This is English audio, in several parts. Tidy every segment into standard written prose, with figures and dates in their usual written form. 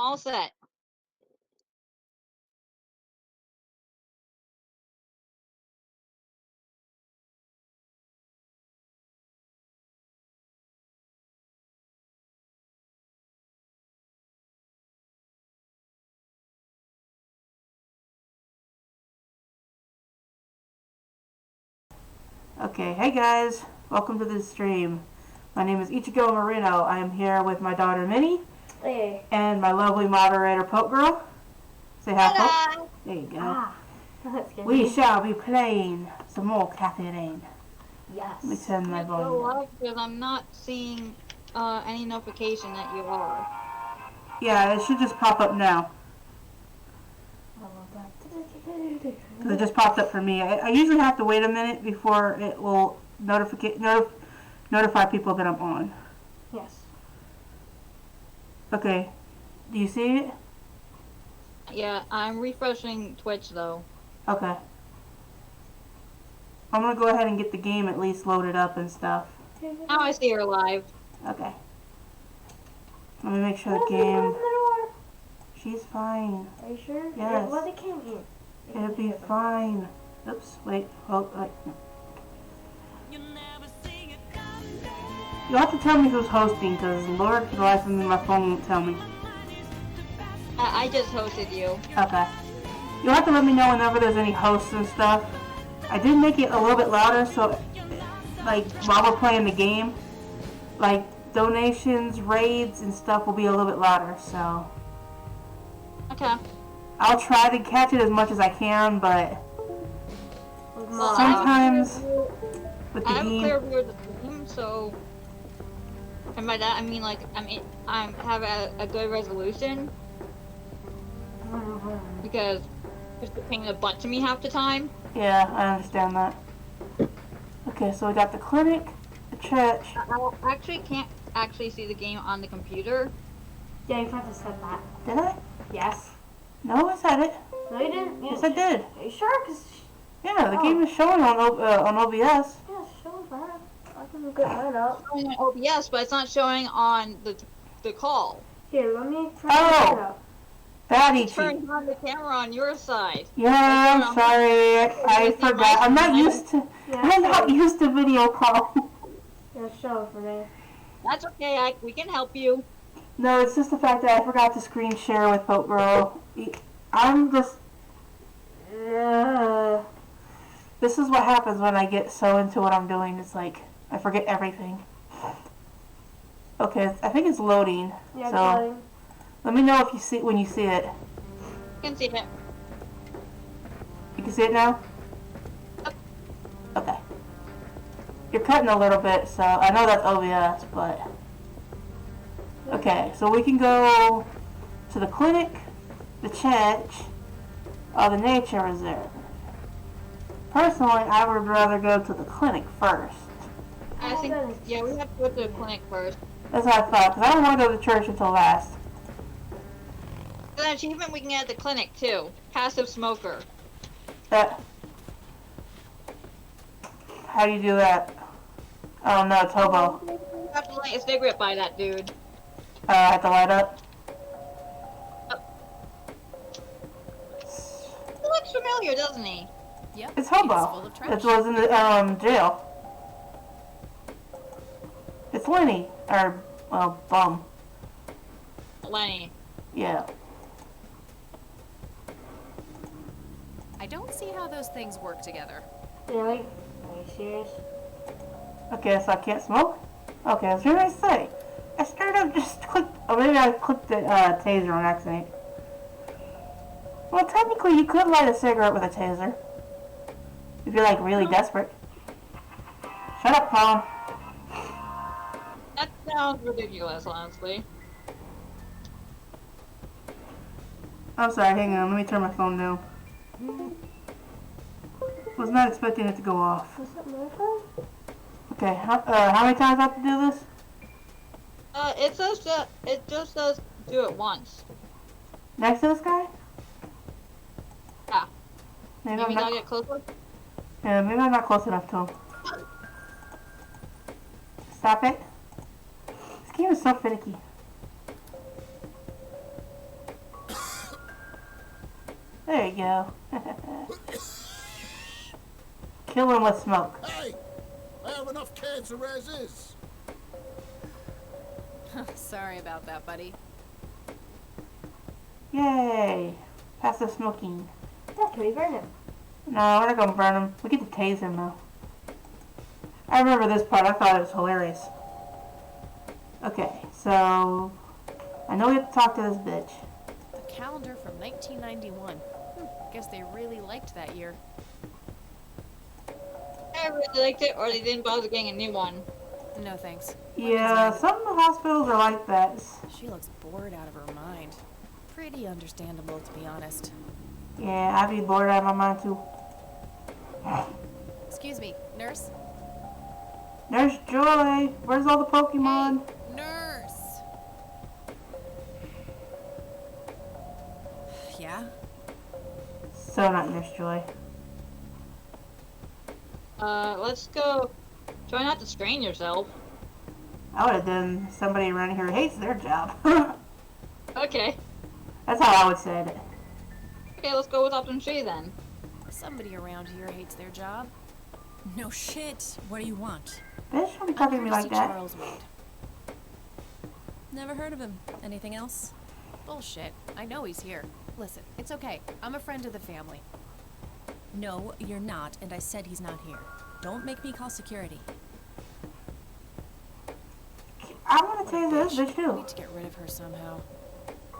All set. Okay, hey guys, welcome to the stream. My name is Ichigo Marino. I am here with my daughter Minnie. Hey. And my lovely moderator Poke Girl. Say hi, Poke. There you go. That's good. We shall be playing some more Cathy Lane. Yes. Let me turn my volume up. Because I'm not seeing any notification that you are. Yeah, it should just pop up now. Because it just popped up for me. I usually have to wait a minute before it will notify people that I'm on. Yes. Okay. Do you see it? Yeah, I'm refreshing Twitch though. Okay. I'm gonna go ahead and get the game at least loaded up and stuff. Now I see her live. Okay. Let me make sure the game... She's fine. Are you sure? Yes. Well, they came in. It'll be fine. Oops, wait, hold, wait. You'll have to tell me who's hosting, because Lord, for the life of me, my phone won't tell me. I just hosted you. Okay. You'll have to let me know whenever there's any hosts and stuff. I did make it a little bit louder, so, like, while we're playing the game, like, donations, raids, and stuff will be a little bit louder, so... Okay. I'll try to catch it as much as I can, but Well, sometimes with the I have a game... clear view of the game, so... And by that I mean, like, I have a good resolution. Because it's a pain in the butt to me half the time. Yeah, I understand that. Okay, so we got the clinic, the church. I actually can't actually see the game on the computer. Yeah, you forgot to set that. Did I? Yes. No, I said it. No, you didn't. Yes, I did. Are you sure? Cause Yeah, the game is showing on OBS. yeah, it's showing for her. I can get mine up. It's showing on OBS, but it's not showing on the call. Here, let me turn Oh. it up. Fatty Turn on the camera on your side. Yeah, I'm sorry. I forgot. I'm not used to. Yeah, I'm not used to video call. Yeah, it's showing for me. That's okay. We can help you. No, it's just the fact that I forgot to screen share with Poke Girl. I'm just... This is what happens when I get so into what I'm doing. It's like, I forget everything. Okay, I think it's loading. Yeah, so, it's loading. let me know if you see when you see it. You can see it. You can see it now? Yep. Okay. You're cutting a little bit, so I know that's OBS, but... Okay, so we can go to the clinic, the church, or the nature reserve. Personally, I would rather go to the clinic first. I think, yeah, we have to go to the clinic first. That's what I thought, because I don't want to go to church until last. There's an achievement we can get at the clinic, too. Passive smoker. How do you do that? Oh no, it's hobo. You have to light a cigarette by that dude. I have to light up? He looks familiar, doesn't he? Yep. It's hobo. It was in the jail. It's Lenny. Or, well, Bum. Lenny. Yeah. I don't see how those things work together. Really? Are you serious? Okay, so I can't smoke? Okay, I was going to say. I straight up just clicked, or maybe I clicked the taser on accident. Well, technically you could light a cigarette with a taser. If you're like really desperate. Shut up, phone. That sounds ridiculous, honestly. I'm sorry, hang on, let me turn my phone down. Was not expecting it to go off. Was that my phone? Okay, how many times do I have to do this? It just says do it once. Next to this guy? Yeah. Maybe Maybe I'm not not, get closer? yeah, maybe I'm not close enough to him. Stop it. This game is so finicky. There you go. Kill him with smoke. Hey, I have enough cancer as is. Sorry about that, buddy. Yay! Passive smoking. Yeah, can we burn him? No, we're not gonna burn him. We get to tase him though. I remember this part. I thought it was hilarious. Okay, so I know we have to talk to this bitch. The calendar from 1991. Guess they really liked that year. I really liked it, or they didn't bother getting a new one. No thanks. Yeah, some hospitals are like that. She looks bored out of her mind. Pretty understandable, to be honest. Yeah, I'd be bored out of my mind too. Excuse me, nurse? Nurse Joy, where's all the Pokemon? Hey, nurse! Yeah? So not Nurse Joy. Let's go. Try not to strain yourself. I would have done somebody around here who hates their job. Okay. That's how I would say it. Okay, let's go with option C then. Somebody around here hates their job. No shit. What do you want? Bitch, don't be talking to me like that. Charles Wade. Never heard of him. Anything else? Bullshit. I know he's here. Listen, it's okay. I'm a friend of the family. No, you're not, and I said he's not here. Don't make me call security. I'm gonna tase this bitch We too. need to get rid of her somehow.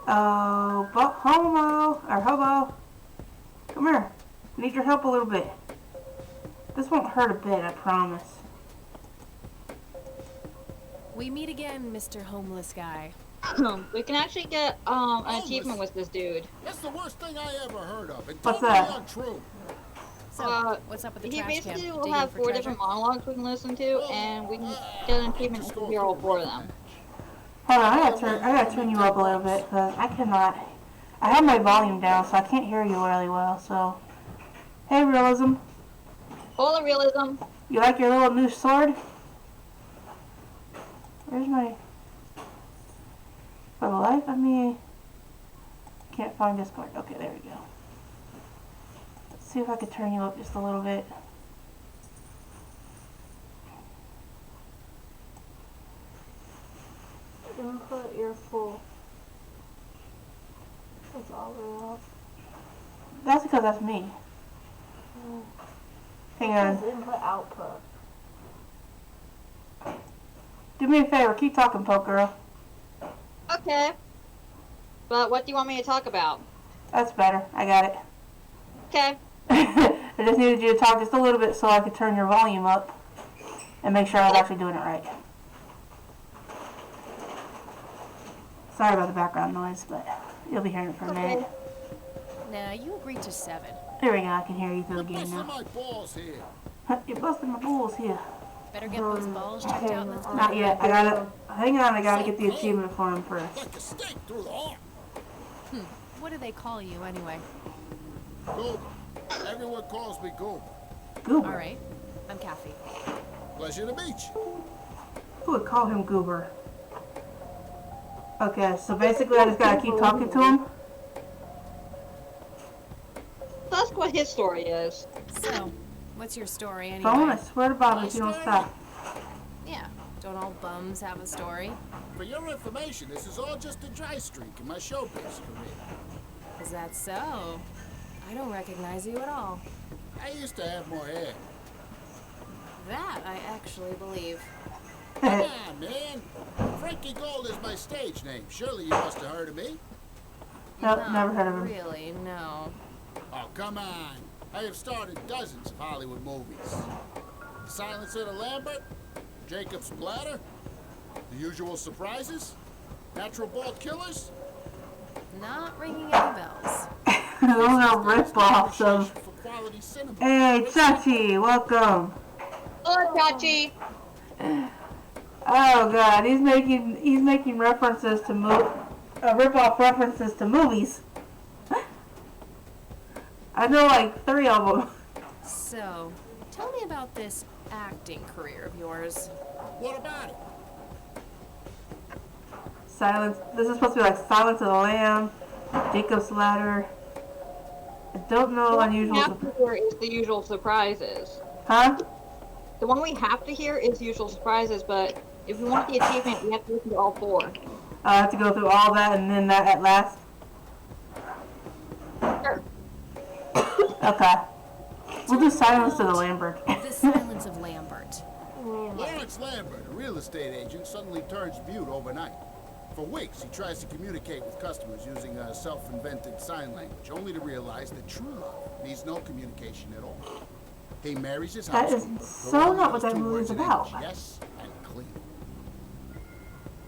Oh, but hobo. Come here. I need your help a little bit. This won't hurt a bit, I promise. We meet again, Mr. Homeless Guy. We can actually get an achievement with this dude. That's the worst thing I ever heard of. And What's totally that? untrue. So, what's up with the He trash can? basically will Digging have for 4 treasure? different monologues we can listen to, and we can get an achievement if we hear all 4 of them. Hold on, I gotta turn you up a little bit, because I cannot. I have my volume down, so I can't hear you really well, so. Hey, Realism. Full of realism. You like your little new sword? Where's my... For the life of me... Can't find Discord. Okay, there we go. Let's see if I can turn you up just a little bit. Input, you're full. That's all we're off. That's because that's me. Hang on. That's input, output. Do me a favor, keep talking, Poke Girl. Okay. But what do you want me to talk about? That's better. I got it. Okay. I just needed you to talk just a little bit so I could turn your volume up and make sure I was actually doing it right. Sorry about the background noise, but you'll be hearing it for a minute. Nah, you agreed to 7. There we go, I can hear you through the You're game busting now. my balls here. You're busting my balls here. Better get those balls checked out. Let's go. Not yet. I gotta, hang on, I gotta get the achievement for him first. Like a stake through the heart. What do they call you anyway? Goober. Everyone calls me Goober. Goober. All right, I'm Kathy. Pleasure to meet you. Who would call him Goober? Okay, so basically I just gotta keep talking to him. That's what his story is. So, what's your story anyway? Phone, I swear to Bob if you don't stop. Yeah, don't all bums have a story? For your information, this is all just a dry streak in my showbiz career. Is that so? I don't recognize you at all. I used to have more hair. That I actually believe. Come on, man. Frankie Gold is my stage name. Surely you must have heard of me. Nope, Not never heard of him. Really, no. Oh, come on. I have starred in dozens of Hollywood movies. Silence of the Lambert, Jacob's Bladder, The Usual Surprises, Natural Born Killers. Not ringing any bells. Those are rip-offs of... For quality cinema. Hey, Chachi, welcome. Hello, Chachi. Oh god, he's making references to rip-off references to movies. I know like 3 of them. So, tell me about this acting career of yours. What about it? Silence. This is supposed to be like Silence of the Lamb, Jacob's Ladder. don't know The one we unusual. have to hear is the usual surprises. Huh? The one we have to hear is usual surprises, but if we want the achievement, we have to listen to all 4. I have to go through all that and then that at last. Sure. Okay. We'll do Silence of the Lambert. The Silence of Lambert. Lawrence Lambert, a real estate agent, suddenly turns mute overnight. For weeks, he tries to communicate with customers using a self-invented sign language, only to realize that true love needs no communication at all. He marries his That is housewife. so not what that movie's about. Yes and clean.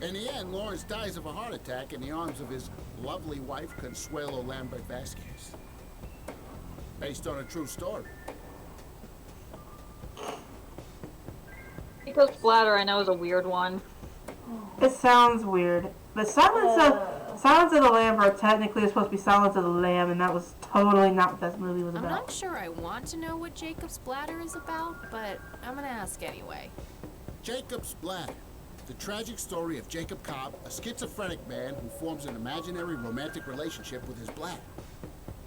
In the end, Lawrence dies of a heart attack in the arms of his lovely wife, Consuelo Lambert Vasquez. Based on a true story. Jacob's Bladder, I know, is a weird one. It sounds weird. But Silence of the Lambert technically is supposed to be Silence of the Lamb, and that was totally not what that movie was I'm about. not sure I want to know what Jacob's Bladder is about, but I'm gonna ask anyway. Jacob's Bladder. The tragic story of Jacob Cobb, a schizophrenic man who forms an imaginary romantic relationship with his bladder.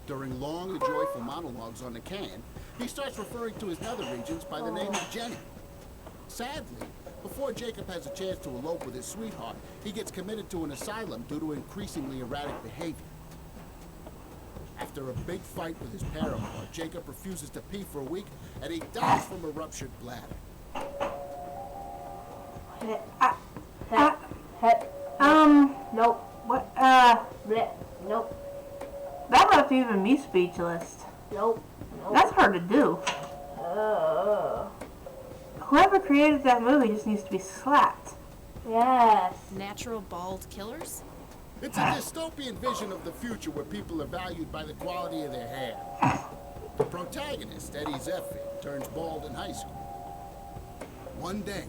During long and joyful monologues on the can, he starts referring to his nether regions by the name of Jenny. Sadly, before Jacob has a chance to elope with his sweetheart, he gets committed to an asylum due to increasingly erratic behavior. After a big fight with his paramour, Jacob refuses to pee for a week, and he dies from a ruptured bladder. Nope. What, Bleh. Nope. that left even me speechless. Nope. Nope. That's hard to do. Whoever created that movie just needs to be slapped. Yes. Natural bald killers? It's a dystopian vision of the future where people are valued by the quality of their hair. The protagonist, Eddie Zephyr, turns bald in high school. One day,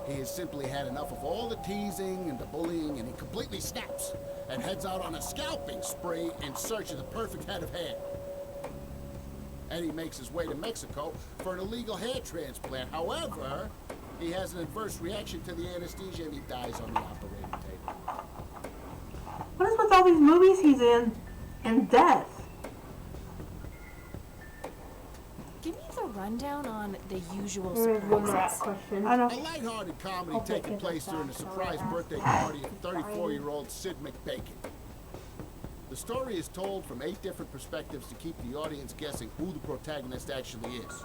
he has simply had enough of all the teasing and the bullying, and he completely snaps and heads out on a scalping spree in search of the perfect head of hair. Eddie makes his way to Mexico for an illegal hair transplant. However, he has an adverse reaction to the anesthesia and he dies on the operating table. What is with all these movies he's in and death? Give me the rundown on the usual Where's the rat surprises. question? I A don't. lighthearted comedy Okay, taking give place us during a that. surprise Sorry. birthday party of 34-year-old Sid McBacon. The story is told from 8 different perspectives to keep the audience guessing who the protagonist actually is.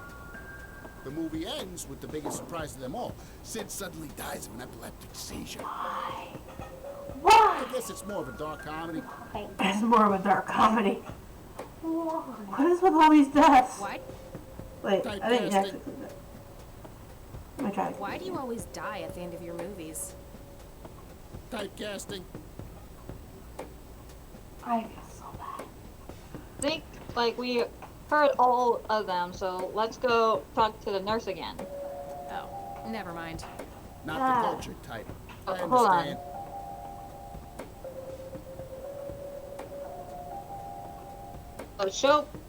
The movie ends with the biggest surprise of them all. Sid suddenly dies of an epileptic seizure. Why? I guess it's more of a dark comedy. It's more of a dark comedy. What is with all these deaths? Why? Wait, I think Typecasting. next. Let me try. Why do you always die at the end of your movies? Typecasting. I feel so bad. I think, like, we heard all of them, so let's go talk to the nurse again. Oh, never mind. Not Ah. the cultured type. I Hold on. understand.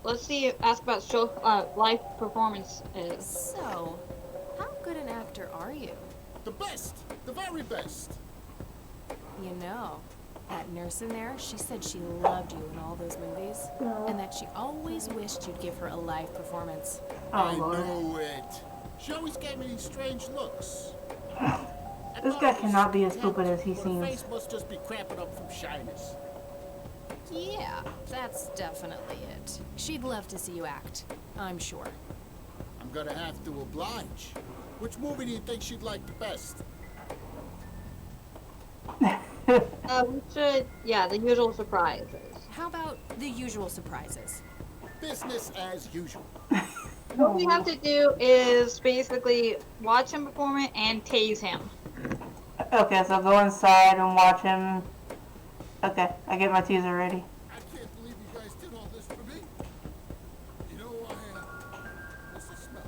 Let's see, ask about live performance is. So, how good an actor are you? The best. The very best. You know, that nurse in there, she said she loved you in all those movies, and that she always wished you'd give her a live performance. Oh I lord. knew it. She always gave me these strange looks. This guy cannot be as stupid as he Her seems. face must just be cramping up from shyness. Yeah, that's definitely it. She'd love to see you act, I'm sure. I'm gonna have to oblige. Which movie do you think she'd like the best? We should, yeah, the usual surprises. How about The Usual Surprises? Business as usual. What we have to do is basically watch him perform it and tase him. Okay, so go inside and watch him. Okay, I get my teaser ready. I can't believe you guys did all this for me. You know, what's the smell?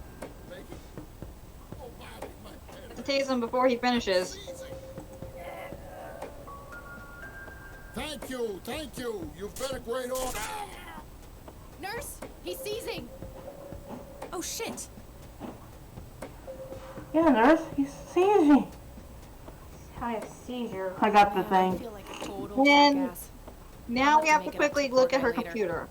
Bacon? Oh, Bobby, my head. Tase him before he finishes. Seizing. Thank you. You've been a great order. Nurse, he's seizing! Oh shit! Yeah, nurse, he sees me. Kind of seizure. I got the I thing. feel like a total Then- jackass. Now I'll we have have to to make it up quickly to look the at her poor guy later. computer.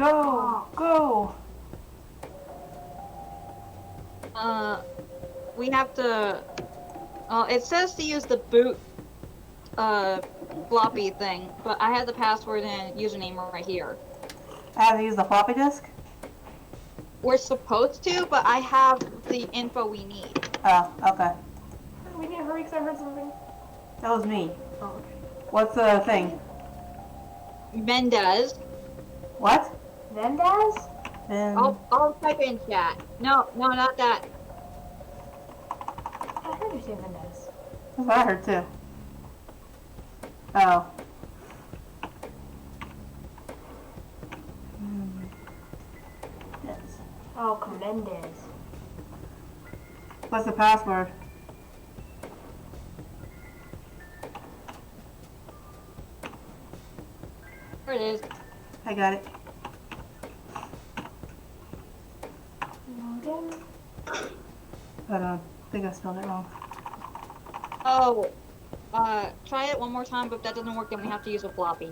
Go! Go! We have to. It says to use the boot, floppy thing, but I have the password and username right here. I have to use the floppy disk? We're supposed to, but I have the info we need. Oh, okay. We need to hurry because I heard something. That was me. Oh, okay. What's the thing? Mendez. What? Vendaz? Then... I'll type in chat. No, not that. I heard you say Vendaz. That's what I heard too. Oh. Yes. Oh, Commendez. What's the password? There it is. I got it. Logan? Hold on. I think I spelled it wrong. Oh, try it one more time, but if that doesn't work, then we have to use a floppy.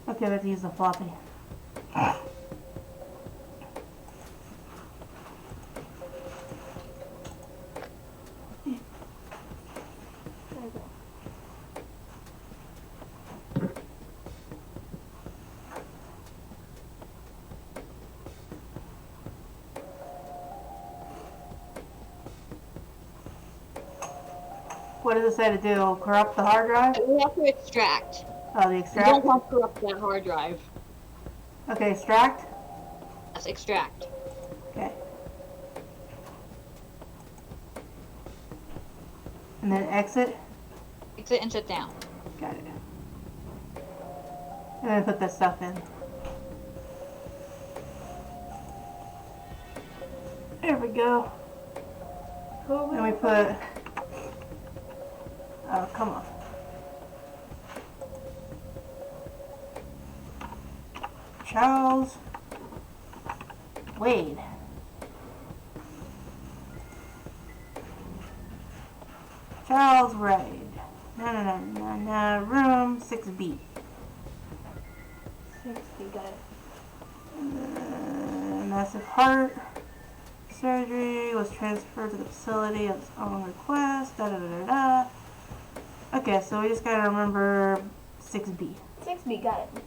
Okay, let's use the floppy. There you go. What does it say to do? Corrupt the hard drive? We have to extract. Oh, the We don't extract? want to corrupt that hard drive. Okay, extract? Let's extract. Okay. And then exit? Exit and shut down. Got it. And then put this stuff in. There we go. And we put... Oh, come on. Charles Wade. Charles Wade. No. Room 6B. 60, got it. Massive heart surgery, was transferred to the facility at his own request. Okay, so we just gotta remember 6B. 6B, got it.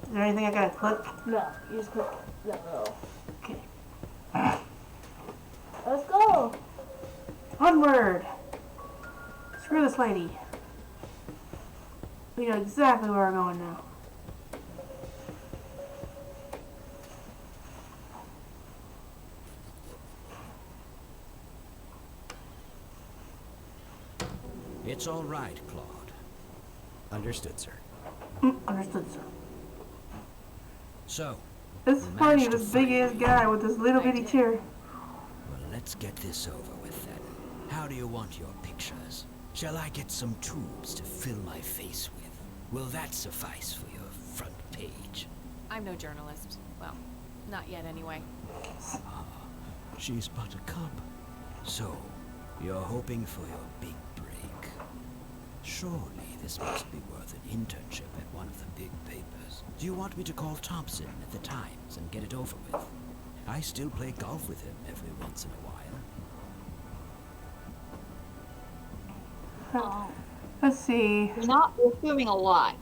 Is there anything I gotta click? No, you just click the little. Okay. Let's go! Onward! Screw this lady. We know exactly where we're going now. It's all right, Claude. Understood, sir. Understood, sir. So, This is we funny, managed to this big ass find guy with this little bitty chair. well, let's get this over with then. How do you want your pictures? Shall I get some tubes to fill my face with? Will that suffice for your front page? I'm no journalist. Well, not yet anyway. She's but a cub. So, you're hoping for your big break. Surely this must be worth an internship at one of the big papers. Do you want me to call Thompson at the Times and get it over with? I still play golf with him every once in a while. Let's see. We're filming a lot.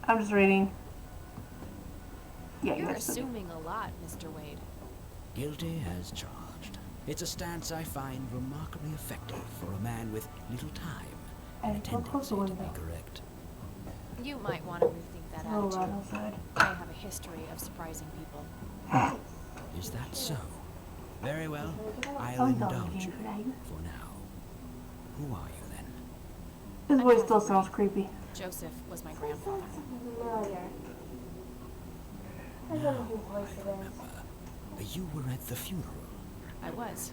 I'm just reading. Yeah, You're that's okay. assuming a lot, Mr. Wade. Guilty as charged. It's a stance I find remarkably effective for a man with little time and a Hey, come closer tendency to with be me. correct. You might want to rethink that Oh, attitude. right outside. I have a history of surprising people. Is that so? Very well. I'll Oh, don't indulge get you it. for now. Who are you then? His voice still sounds creepy. Joseph was my grandfather. Familiar. I don't know who voice it is. You were at the funeral. I was.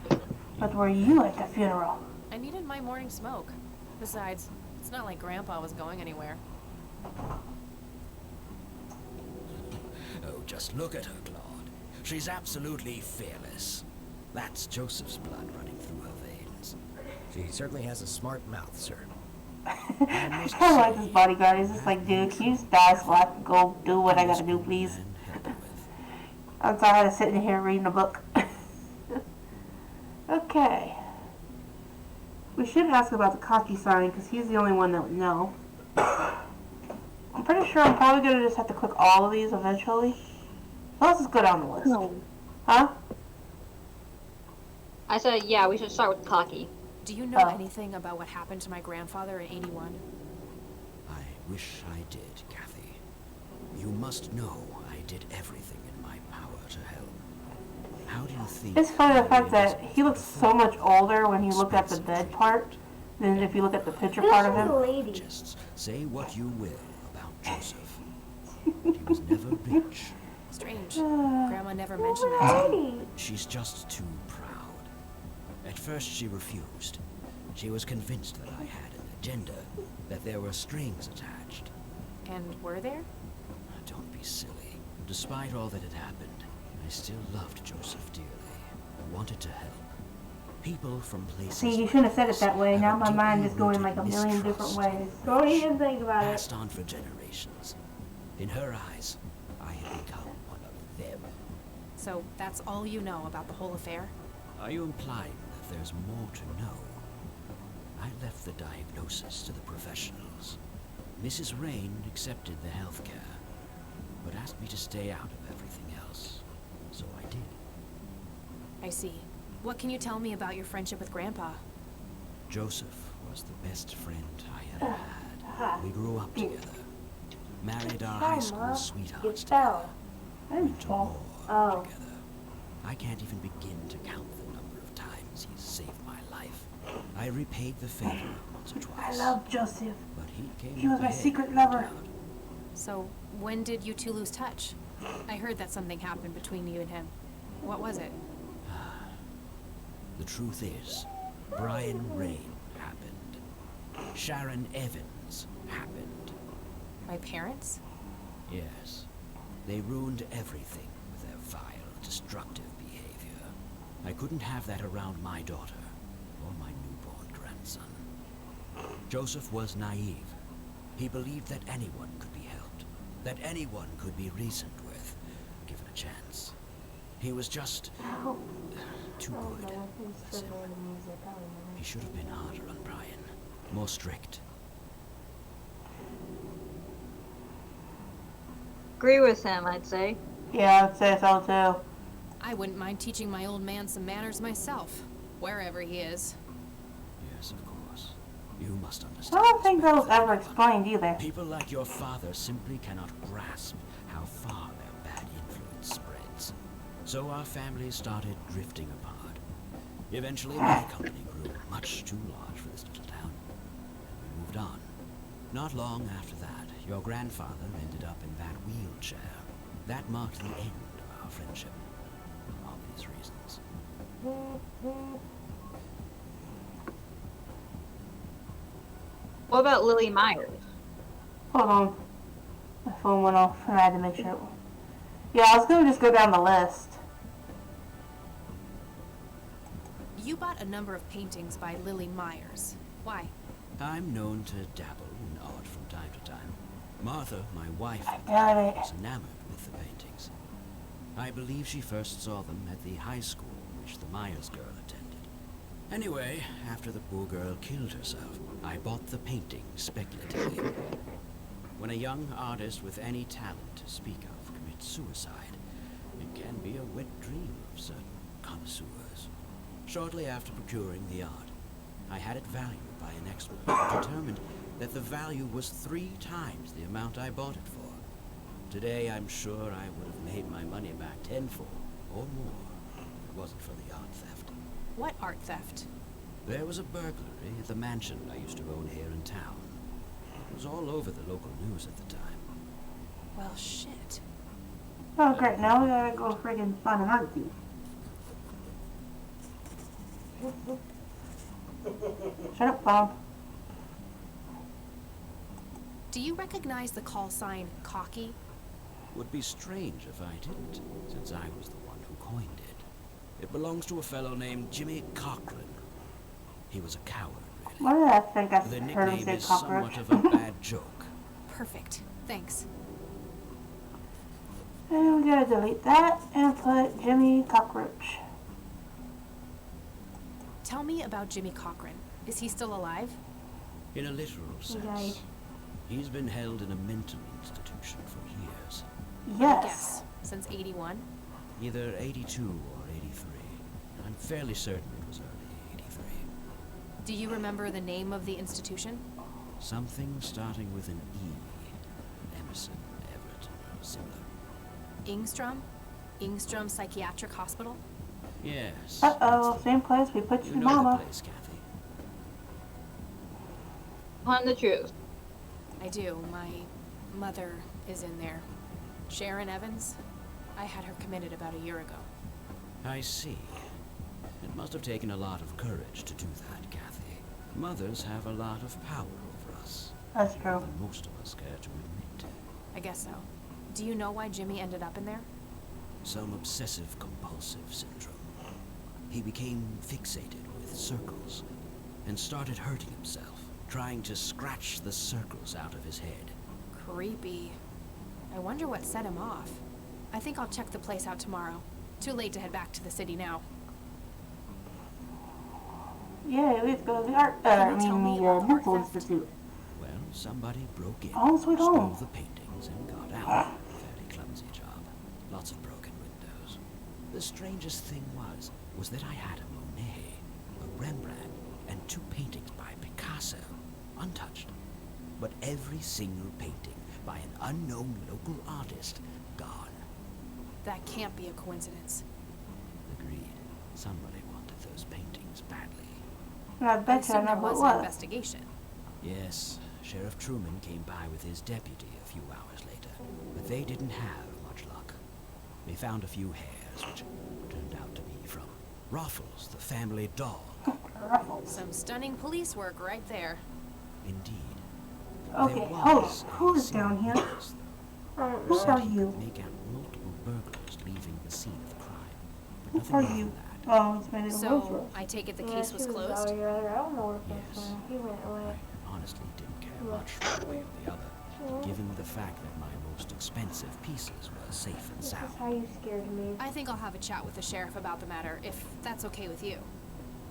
But were you at the funeral? I needed my morning smoke. Besides, it's not like Grandpa was going anywhere. Oh, just look at her, Claude. She's absolutely fearless. That's Joseph's blood running through her veins. She certainly has a smart mouth, sir. I kind of like this bodyguard. He's just like, dude, can you just die so I can go do what I gotta do, please? And help her with. I'm tired of sitting here reading a book. Okay. We should ask about the cocky sign because he's the only one that would know. I'm pretty sure I'm probably gonna just have to click all of these eventually. Let's just go down the list. No. Huh? I said, yeah, we should start with cocky. Do you know Oh. anything about what happened to my grandfather in '81? I wish I did, Kathy. You must know I did everything in my power to help. How do you think... It's funny the fact Marion that he looks so much older when you look at the dead part than if you look at the picture part of him. lady. Just say what you will about Joseph. He was never rich. Strange. Grandma never mentioned that to me. She's just too proud. At first she refused. She was convinced that I had an agenda, that there were strings attached. And were there? Don't be silly. Despite all that had happened, I still loved Joseph dearly. I wanted to help. People from places... See, you shouldn't have said it that way. have Now a my mind deeply is going like a rooted million different mistrust ways. Don't even think about it. passed on for generations. In her eyes, I had become one of them. So that's all you know about the whole affair? Are you implying that there's more to know? I left the diagnosis to the professionals. Mrs. Rain accepted the health care, but asked me to stay out of everything else. So I did. I see. What can you tell me about your friendship with Grandpa? Joseph was the best friend I ever had. We grew up together. Married our high school sweethearts It together. fell. I didn't Went to fall. war Oh. together. I can't even begin to count the number of times he's saved my life. I repaid the favor once or I twice. love Joseph. But he came He was up my ahead, secret no lover. doubt. So when did you two lose touch? I heard that something happened between you and him. What was it? The truth is, Brian Rain happened. Sharon Evans happened. My parents? Yes. They ruined everything with their vile, destructive behavior. I couldn't have that around my daughter or my newborn grandson. Joseph was naive. He believed that anyone could be helped, that anyone could be reasoned with, given a chance. He was just too good. He should have been harder on Brian, more strict. Agree with him, I'd say. Yeah, I'd say so too. I wouldn't mind teaching my old man some manners myself, wherever he is. Yes, of course. You must I understand. don't think that was better ever than explained either. People like your father simply cannot grasp how far their bad influence spreads. So our families started drifting apart. Eventually, my company grew much too large for this little town, and we moved on. Not long after that, your grandfather ended up in that wheelchair. That marked the end of our friendship, for obvious reasons. What about Lily Myers? Hold on. My phone went off and I had to make sure. Yeah, I was gonna just go down the list. You bought a number of paintings by Lily Myers. Why? I'm known to dabble in art from time to time. Martha, my wife, Got it. was enamored with the paintings. I believe she first saw them at the high school which the Myers girl attended. Anyway, after the poor girl killed herself, I bought the paintings speculatively. When a young artist with any talent to speak of commits suicide, it can be a wet dream of certain connoisseurs. Shortly after procuring the art, I had it valued by an expert who determined that the value was 3 times the amount I bought it for. Today, I'm sure I would have made my money back tenfold or more if it wasn't for the art theft. What art theft? There was a burglary at the mansion I used to own here in town. It was all over the local news at the time. Well, shit. Oh great, now we gotta go friggin' find an art thief. Shut up, phone. Do you recognize the call sign Cocky? Would be strange if I didn't, since I was the one who coined it. It belongs to a fellow named Jimmy Cochran. He was a coward, Why really. did I think I The heard him nickname say is cockroach? somewhat of a bad joke. Perfect. Thanks. And we gotta delete that and put Jimmy Cockroach. Tell me about Jimmy Cochran. Is he still alive? In a literal sense, died. he's been held in a mental institution for years. Yes. Yes. Since 81? Either 82 or 83. I'm fairly certain it was early 83. Do you remember the name of the institution? Something starting with an E. Emerson, Everett, or similar. Ingstrom? Ingstrom Psychiatric Hospital? Yes. Uh-oh, same place we put You your know mama. the place, Kathy. On the truth. I do. My mother is in there. Sharon Evans? I had her committed about a year ago. I see. It must have taken a lot of courage to do that, Kathy. Mothers have a lot of power over us. That's true. More than most of us care to admit. I guess so. Do you know why Jimmy ended up in there? Some obsessive-compulsive syndrome. He became fixated with circles and started hurting himself, trying to scratch the circles out of his head. Creepy. I wonder what set him off. I think I'll check the place out tomorrow. Too late to head back to the city now. Yeah, let's go to the art, Can you tell me about the art mental theft? institute. Well, somebody broke in, Oh, sweet stole home. the paintings, and got out. Fairly clumsy job. Lots of broken windows. The strangest thing was that I had a Monet, a Rembrandt, and 2 paintings by Picasso, untouched. But every single painting by an unknown local artist, gone. That can't be a coincidence. Agreed. Somebody wanted those paintings badly. And I I bet you I assume there know was what an was. investigation. Yes, Sheriff Truman came by with his deputy a few hours later, but they didn't have much luck. They found a few hairs, which turned out to be from Ruffles, the family dog. Ruffles. Some stunning police work right there. Indeed. Okay, There hold on. was a Who's single down here? witness, though, Who said are he you? could make out multiple burglars leaving the scene of the crime. But Who nothing are more than you? that. Oh, it's made it So, I take it the case was closed? I don't know where Yes. he went away. I honestly didn't care much one way or the other, given the fact that my most expensive pieces were safe and This is sound. how you scared me. I think I'll have a chat with the sheriff about the matter, if that's okay with you.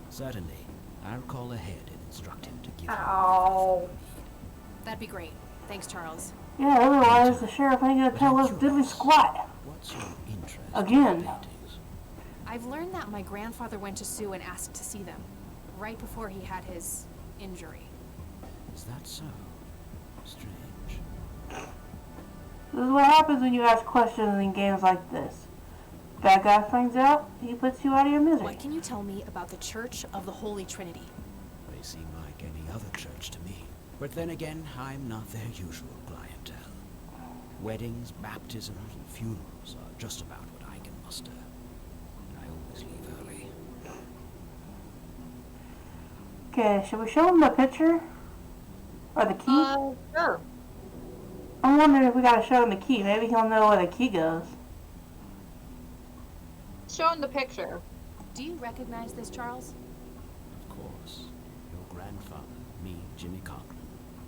Certainly, I'll call ahead and instruct him to give you Ow. That'd be great. Thanks, Charles. Yeah, otherwise the sheriff ain't gonna tell us diddly squat. What's your interest Again. in paintings? I've learned that my grandfather went to Sue and asked to see them, right before he had his injury. Is that so? Strange. This is what happens when you ask questions in games like this. Bad guy finds out, he puts you out of your misery. What can you tell me about the Church of the Holy Trinity? They seem like any other church to me. But then again, I'm not their usual clientele. Weddings, baptisms, and funerals are just about what I can muster. And I always leave early. Okay, should we show him the picture? Or the key? Sure. I'm wondering if we gotta show him the key. Maybe he'll know where the key goes. Show him the picture. Do you recognize this, Charles? Of course. Your grandfather, me, Jimmy Cochran.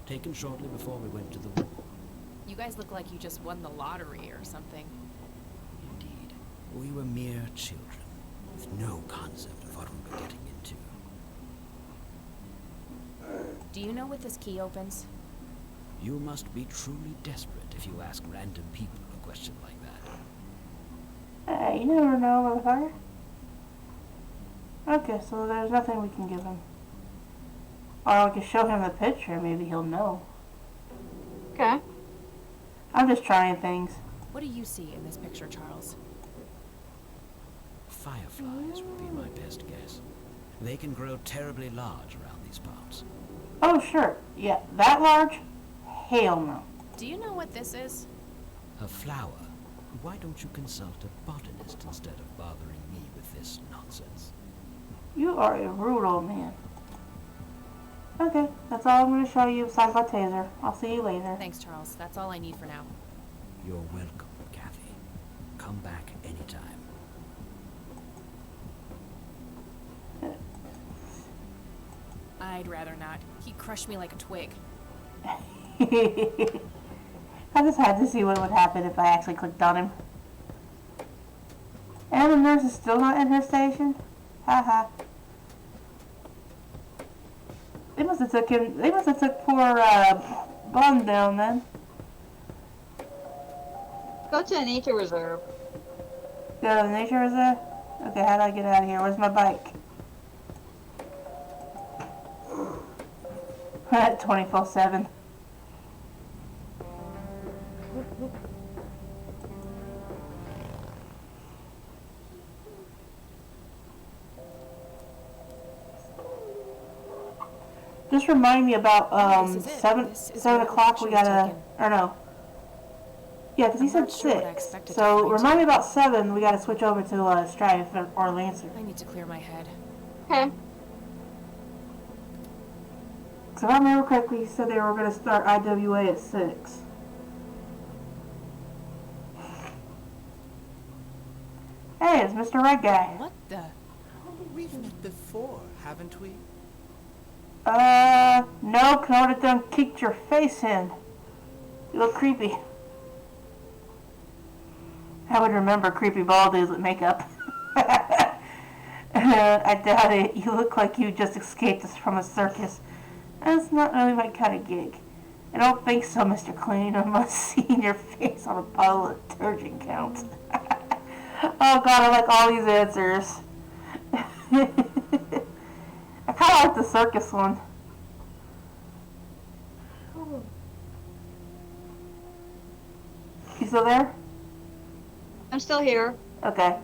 Taken shortly before we went to the war. You guys look like you just won the lottery or something. Indeed. We were mere children, with no concept of what we were getting into. Do you know what this key opens? You must be truly desperate if you ask random people a question like that. Hey, you never know, motherfucker. Okay, so there's nothing we can give him. Or we can show him the picture, maybe he'll know. Okay. I'm just trying things. What do you see in this picture, Charles? Fireflies would be my best guess. They can grow terribly large around these parts. Oh, sure. Yeah, that large? Hell no. Do you know what this is? A flower? Why don't you consult a botanist instead of bothering me with this nonsense? You are a rude old man. Okay, that's all I'm going to show you besides my taser. I'll see you later. Thanks, Charles. That's all I need for now. You're welcome, Kathy. Come back anytime. I'd rather not. He crushed me like a twig. I just had to see what would happen if I actually clicked on him. And the nurse is still not in her station? Haha. They must have took him. They must have took poor Bond down then. Go to a nature reserve. Go to the nature reserve. Okay, how do I get out of here? Where's my bike? 24/7. Just remind me about This is it. seven This is seven where the o'clock. We picture was gotta, taken. or no. Yeah, because he I'm said not sure what I 6. expected to So find. remind me about 7. We gotta switch over to Strife or Lancer. I need to clear my head. Okay. So if I remember correctly, you said they were gonna start IWA at 6. Hey, it's Mr. Red Guy. What the? We've met before, haven't we? No, Canada done kicked your face in. You look creepy. I would remember creepy bald dudes with makeup. I doubt it. You look like you just escaped us from a circus. That's not really my kind of gig. I don't think so, Mr. Clean. I must see your face on a pile of detergent counts. Oh god, I like all these answers. I kind of like the circus one. You still there? I'm still here. Okay.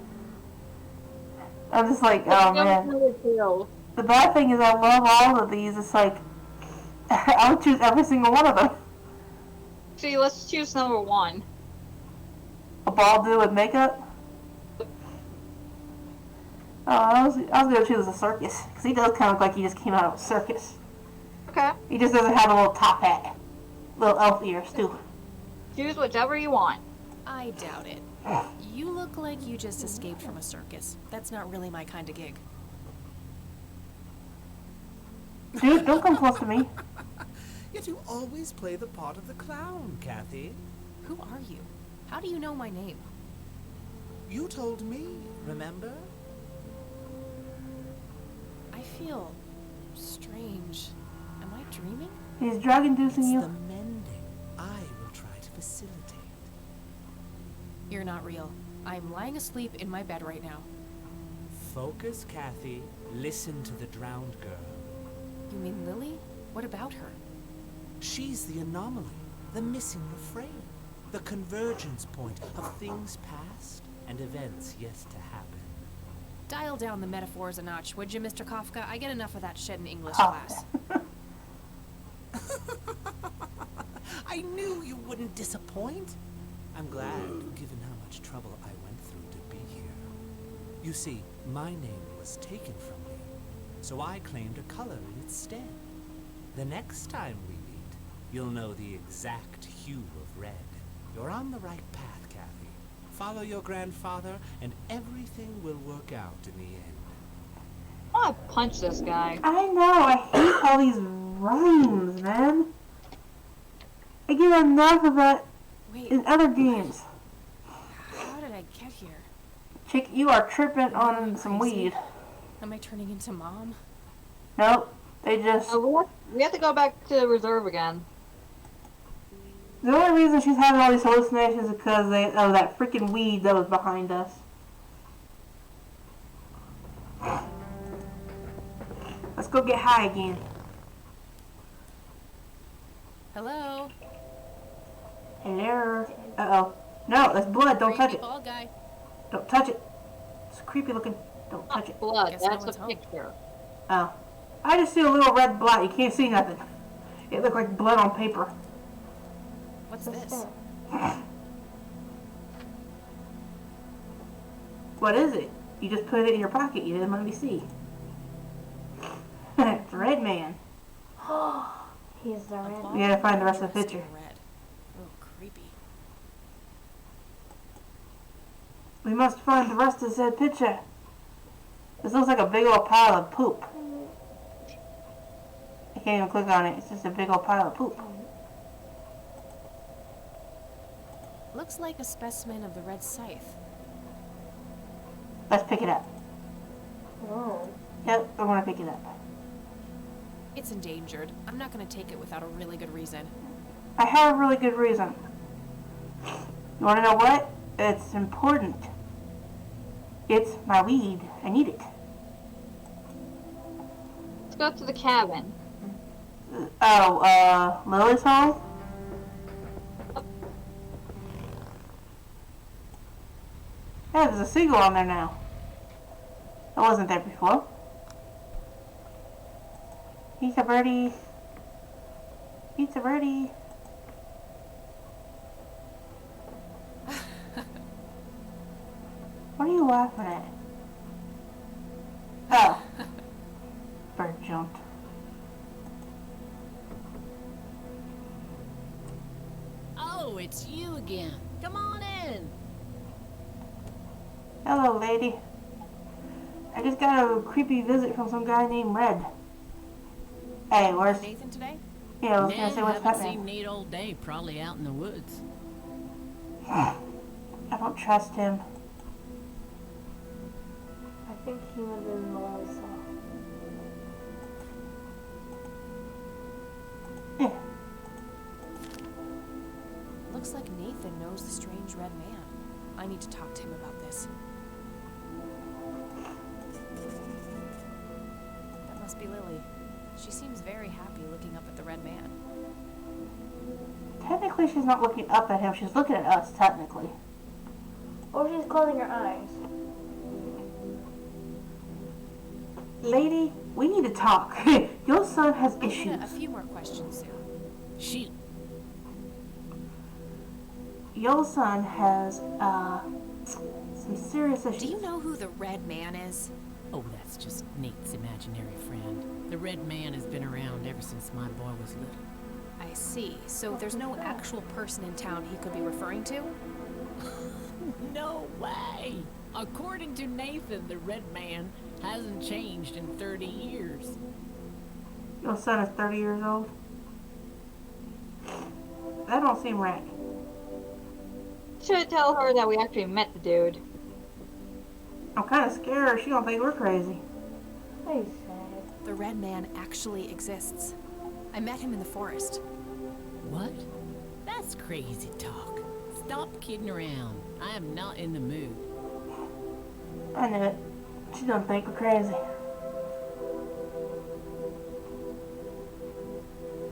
I'm just like, oh man. man. The bad thing is I love all of these. It's like, I would choose every single one of them. See, let's choose number 1. A bald dude with makeup? Oh, I was gonna choose a circus. Because he does kind of look like he just came out of a circus. Okay. He just doesn't have a little top hat. Little elf ears, too. Choose whichever you want. I doubt it. You look like you just escaped from a circus. That's not really my kind of gig. Dude, don't come close to me. Yet you always play the part of the clown, Kathy. Who are you? How do you know my name? You told me, remember? I feel strange. Am I dreaming? He's drug-inducing It's you. the mending I will try to facilitate. You're not real. I'm lying asleep in my bed right now. Focus, Kathy. Listen to the drowned girl. You mean Lily? What about her? She's the anomaly, the missing refrain, the convergence point of things past and events yet to happen. Dial down the metaphors a notch, would you, Mr. Kafka? I get enough of that shit in English Oh. class. I knew you wouldn't disappoint. I'm glad, given how much trouble I went through to be here. You see, my name was taken from me, so I claimed a color in its stead. The next time we meet, you'll know the exact hue of red. You're on the right path, Kathy. Follow your grandfather, and everything will work out in the end. I want to punch this guy. I know, I hate all these rhymes, man. I get enough of that Wait, in other games. how did I get here? Chick, you are tripping on some weed. Am I turning into Mom? Nope, they just... We have to go back to the reserve again. The only reason she's having all these hallucinations is because of that freaking weed that was behind us. Let's go get high again. Hello? Hello? Uh-oh. No, that's blood. Don't touch Creepy it. bald guy. Don't touch it. It's creepy looking. Don't touch it. Blood. Guess no That's one's a home. picture. Oh. I just see a little red blot. You can't see nothing. It looked like blood on paper. What's this? What is it? You just put it in your pocket. You didn't let me see. It's Red Man. He's the red. We gotta find the rest of the Dressed in picture. red. Oh, creepy. We must find the rest of said picture. This looks like a big old pile of poop. can't even click on it. It's just a big old pile of poop. Looks like a specimen of the red scythe. Let's pick it up. Oh. Yep, we're gonna pick it up. It's endangered. I'm not gonna take it without a really good reason. I have a really good reason. You wanna know what? It's important. It's my weed. I need it. Let's go to the cabin. Oh, Lily's home? Yeah, there's a seagull on there now. It wasn't there before. He's a birdie. He's a birdie. What are you laughing at? Oh. Bird jumped. Oh, it's you again. Come on in. Hello, lady. I just got a creepy visit from some guy named Red. Hey, where's Nathan today? Yeah, I was gonna Nah, say what's haven't happening. seen Nate all day. Probably out in the woods. I don't trust him. I think he would have been Melissa. Yeah. Looks like Nathan knows the strange red man. I need to talk to him about this. That must be Lily. She seems very happy looking up at the red man. Technically, she's not looking up at him. She's looking at us, technically. Or she's closing her eyes. Lady, we need to talk. Your son has I issues. need a few more questions soon. Shoot. Your son has, some serious issues. Do you know who the red man is? Oh, that's just Nate's imaginary friend. The Red Man has been around ever since my boy was little. I see. So there's no actual person in town he could be referring to? No way! According to Nathan, the Red Man hasn't changed in 30 years. Your son is 30 years old? That don't seem right. Should tell her that we actually met the dude. I'm kind of scared. She don't think we're crazy. Please say. The red man actually exists. I met him in the forest. What? That's crazy talk. Stop kidding around. I am not in the mood. I knew it. She don't think we're crazy.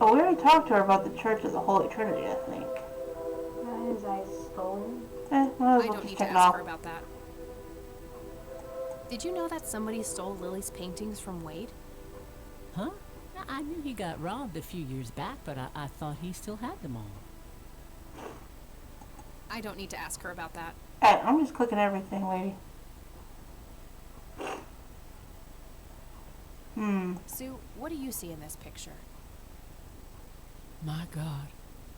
Oh, we already talked to her about the Church of the Holy Trinity, I think. Got his eyes stolen. Might as I well don't just need check to it ask off. her about that. Did you know that somebody stole Lily's paintings from Wade? Huh? I knew he got robbed a few years back, but I thought he still had them all. I don't need to ask her about that. Hey, I'm just clicking everything, lady. Sue, what do you see in this picture? My God,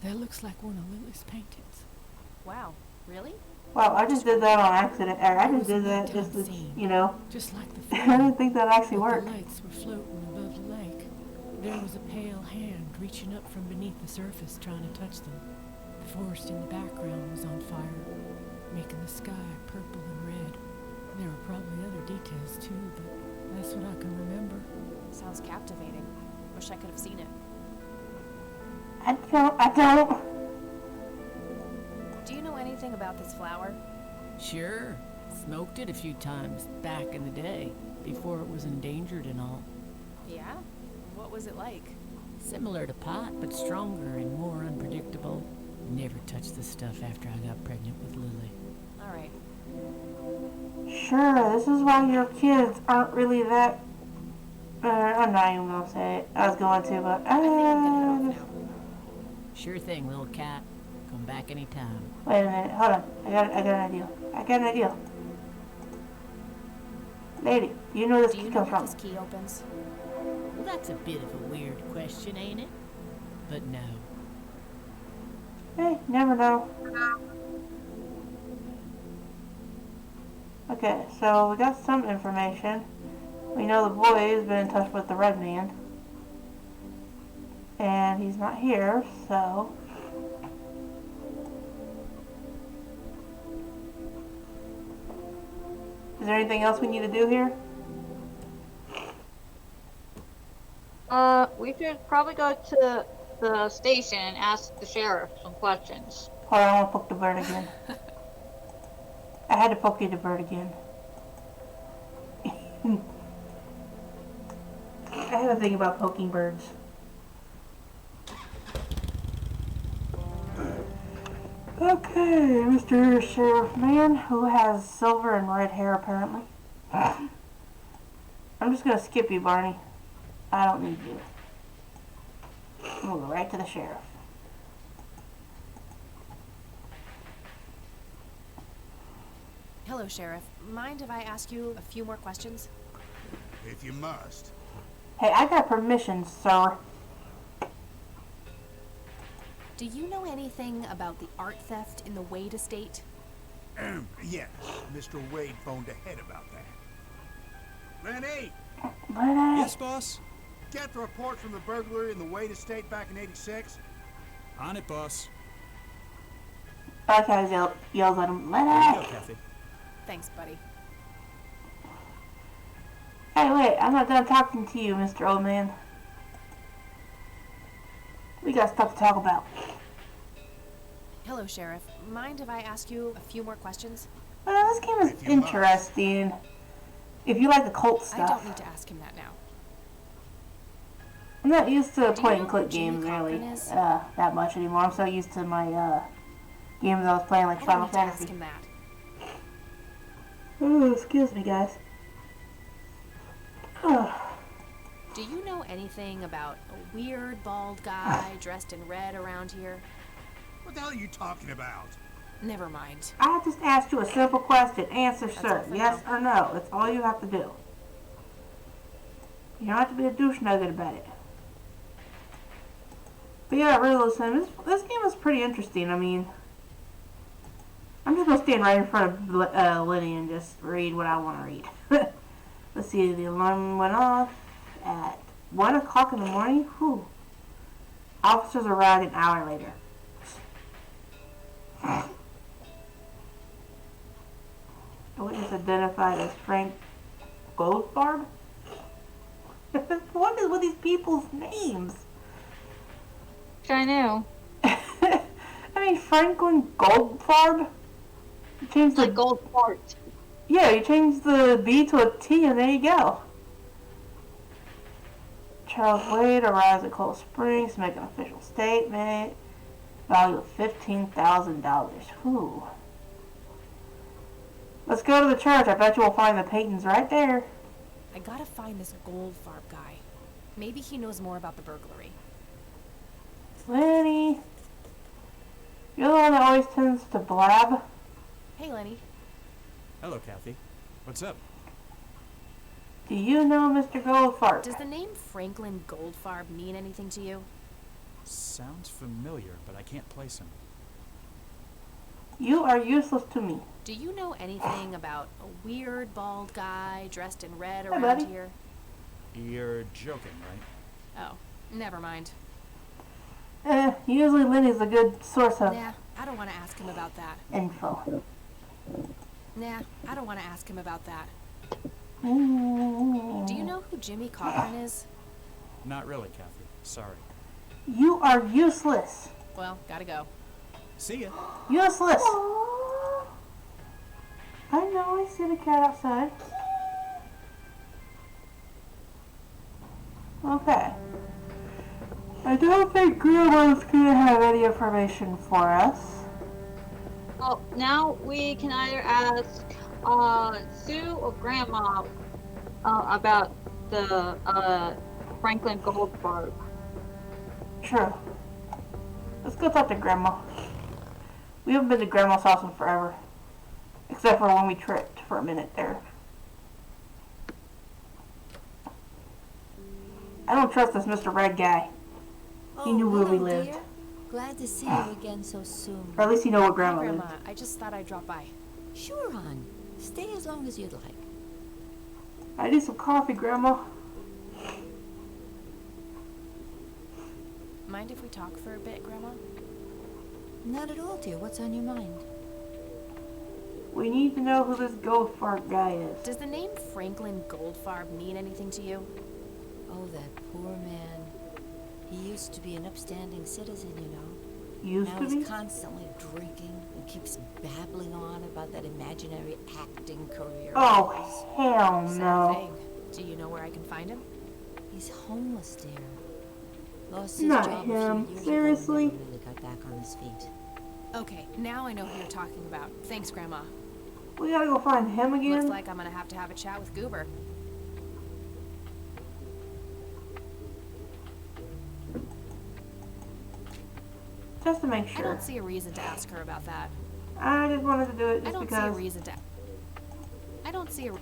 that looks like one of Lily's paintings. Wow, really? Wow, I just did that on accident. I just did that just to, you know. Just like the I film. didn't think that actually The worked. lights were floating above the lake. There was a pale hand reaching up from beneath the surface trying to touch them. The forest in the background was on fire, making the sky purple and red. There were probably other details too, but that's what I can remember. Sounds captivating. Wish I could have seen it. I don't. Do you know anything about this flower? Sure, smoked it a few times back in the day, before it was endangered and all. Yeah? What was it like? Similar to pot, but stronger and more unpredictable. Never touched the stuff after I got pregnant with Lily. Alright. Sure, this is why your kids aren't really that. I'm not even gonna say it. I was going to, but I think I'm gonna head off now. Sure thing, little cat. Come back anytime. Wait a minute, hold on. I got an idea. Lady, do you know where this Do key you know comes where from? this key opens? Well, that's a bit of a weird question, ain't it? But no. Hey, never know. Okay, so we got some information. We know the boy has been in touch with the Red Man. And he's not here, so... Is there anything else we need to do here? We should probably go to the station and ask the sheriff some questions. Hold on, I want to poke the bird again. I had to poke the bird again. I have a thing about poking birds. Okay, Mr. Sheriff Man, who has silver and red hair apparently. I'm just gonna skip you, Barney. I don't need you. I'm gonna go right to the sheriff. Hello, Sheriff. Mind if I ask you a few more questions? If you must. Hey, I got permission, sir. Do you know anything about the art theft in the Wade estate? Yes, Mr. Wade phoned ahead about that. Lenny! Lenny! Yes, boss? Get the report from the burglary in the Wade estate back in '86? On it, boss. I like how he yells at him, There you Lenny! go, Kathy. Thanks, buddy. Hey, wait, I'm not done talking to you, Mr. Old Man. We got stuff to talk about. Hello, Sheriff. Mind if I ask you a few more questions? Well, this game is interesting. If you like the cult I stuff. don't need to ask him that now. I'm not used to Do you point and know click who Jimmy games really Cochran is? that much anymore. I'm so used to my games I was playing like I don't Final need to ask Fantasy. him that. Oh, excuse me, guys. Do you know anything about a weird bald guy dressed in red around here? What the hell are you talking about? Never mind. I just asked you a simple question. Answer, That's sir. all for Yes now. or no. That's all you have to do. You don't have to be a douche nugget about it. But yeah, really listen, this game is pretty interesting. I mean, I'm just going to stand right in front of Lenny and just read what I want to read. Let's see, the alarm went off at 1 o'clock in the morning. Whew. Officers arrived an hour later. The witness identified as Frank Goldfarb? What is with these people's names? I know. I mean, Franklin Goldfarb? You changed Like gold fart. Yeah, you changed the B to a T and there you go. Charles Wade arrives at Cold Springs to make an official statement. Value of $15,000. Whew. Let's go to the church. I bet you will find the paintings right there. I gotta find this Goldfarb guy. Maybe he knows more about the burglary. Lenny. You're the one that always tends to blab. Hey, Lenny. Hello, Kathy. What's up? Do you know Mr. Goldfarb? Does the name Franklin Goldfarb mean anything to you? Sounds familiar, but I can't place him. You are useless to me. Do you know anything about a weird bald guy dressed in red Hey, around buddy. here? You're joking, right? Oh, never mind. Usually Lenny's a good source of Nah, I don't want to ask him about that. info. Nah, I don't want to ask him about that. Ooh. Do you know who Jimmy Cochran is? Not really, Kathy. Sorry. You are useless. Well, gotta go. See ya. Useless. I know, I see the cat outside. Okay. I don't think Grandma's gonna have any information for us. Well, now we can either ask Sue or Grandma about the Franklin Goldfarb. True. Let's go talk to Grandma. We haven't been to Grandma's house in forever. Except for when we tripped for a minute there. I don't trust this Mr. Red guy. He knew where we lived. Dear. Glad to see you again so soon. Or at least you know where Hi, Grandma Grandma. lived. I just thought I'd drop by. Sure, hon. Stay as long as you'd like. I need some coffee, Grandma. mind if we talk for a bit, Grandma? Not at all, dear. What's on your mind? We need to know who this Goldfarb guy is. Does the name Franklin Goldfarb mean anything to you? Oh, that poor man. He used to be an upstanding citizen, you know. Used now to be? he's constantly drinking and keeps babbling on about that imaginary acting career. Oh, hell Sad no. thing. Do you know where I can find him? He's homeless, dear. Lost his Not job him. a few years Seriously? ago and never really got back on his feet. Okay, now I know who you're talking about. Thanks, Grandma. We gotta go find him again? Looks like I'm gonna have to have a chat with Goober. Just to make I sure. don't see a reason to ask her about that. I just wanted to do it I just don't see a because. reason to. I don't see a.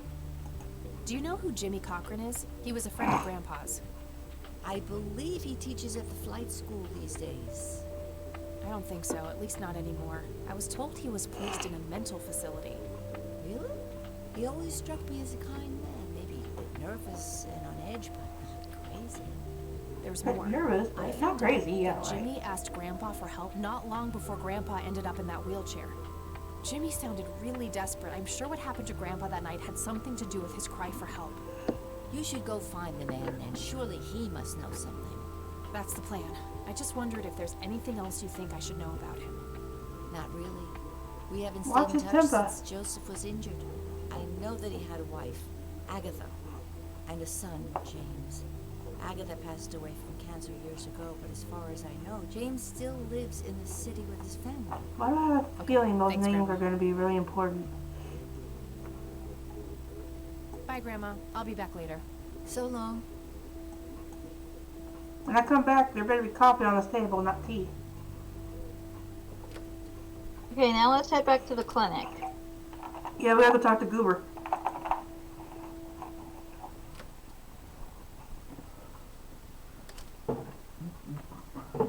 Do you know who Jimmy Cochran is? He was a friend of Grandpa's. I believe he teaches at the flight school these days. I don't think so, at least not anymore. I was told he was placed in a mental facility. Really? He always struck me as a kind man. Maybe a bit nervous and on edge, but not crazy. There's Bit more. nervous, I but not found crazy, out yeah, that right. Jimmy asked Grandpa for help not long before Grandpa ended up in that wheelchair. Jimmy sounded really desperate. I'm sure what happened to Grandpa that night had something to do with his cry for help. You should go find the man, and surely he must know something. That's the plan. I just wondered if there's anything else you think I should know about him. Not really. We haven't Watch stayed in his touch temper. since Joseph was injured. I know that he had a wife, Agatha, and a son, James. Agatha passed away from cancer years ago, but as far as I know, James still lives in the city with his family. Why do I have a feeling those thanks, names Grandma. are going to be really important? Bye, Grandma. I'll be back later. So long. When I come back, there better be coffee on this table, not tea. Okay, now let's head back to the clinic. Yeah, we gotta go talk to Goober.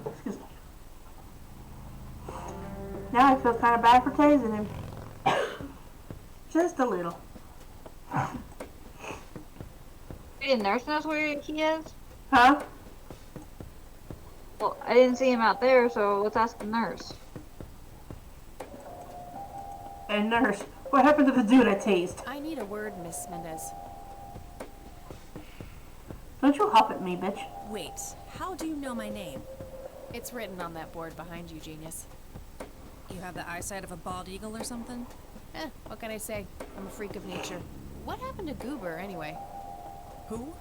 Excuse me. Now I feel kind of bad for tasing him. Just a little. The nurse knows where he is? Huh? Well, I didn't see him out there, so let's ask the nurse. And nurse, what happened to the dude I tased? I need a word, Miss Mendez. Don't you hop at me, bitch. Wait, how do you know my name? It's written on that board behind you, genius. You have the eyesight of a bald eagle or something? What can I say? I'm a freak of nature. What happened to Goober, anyway? Who?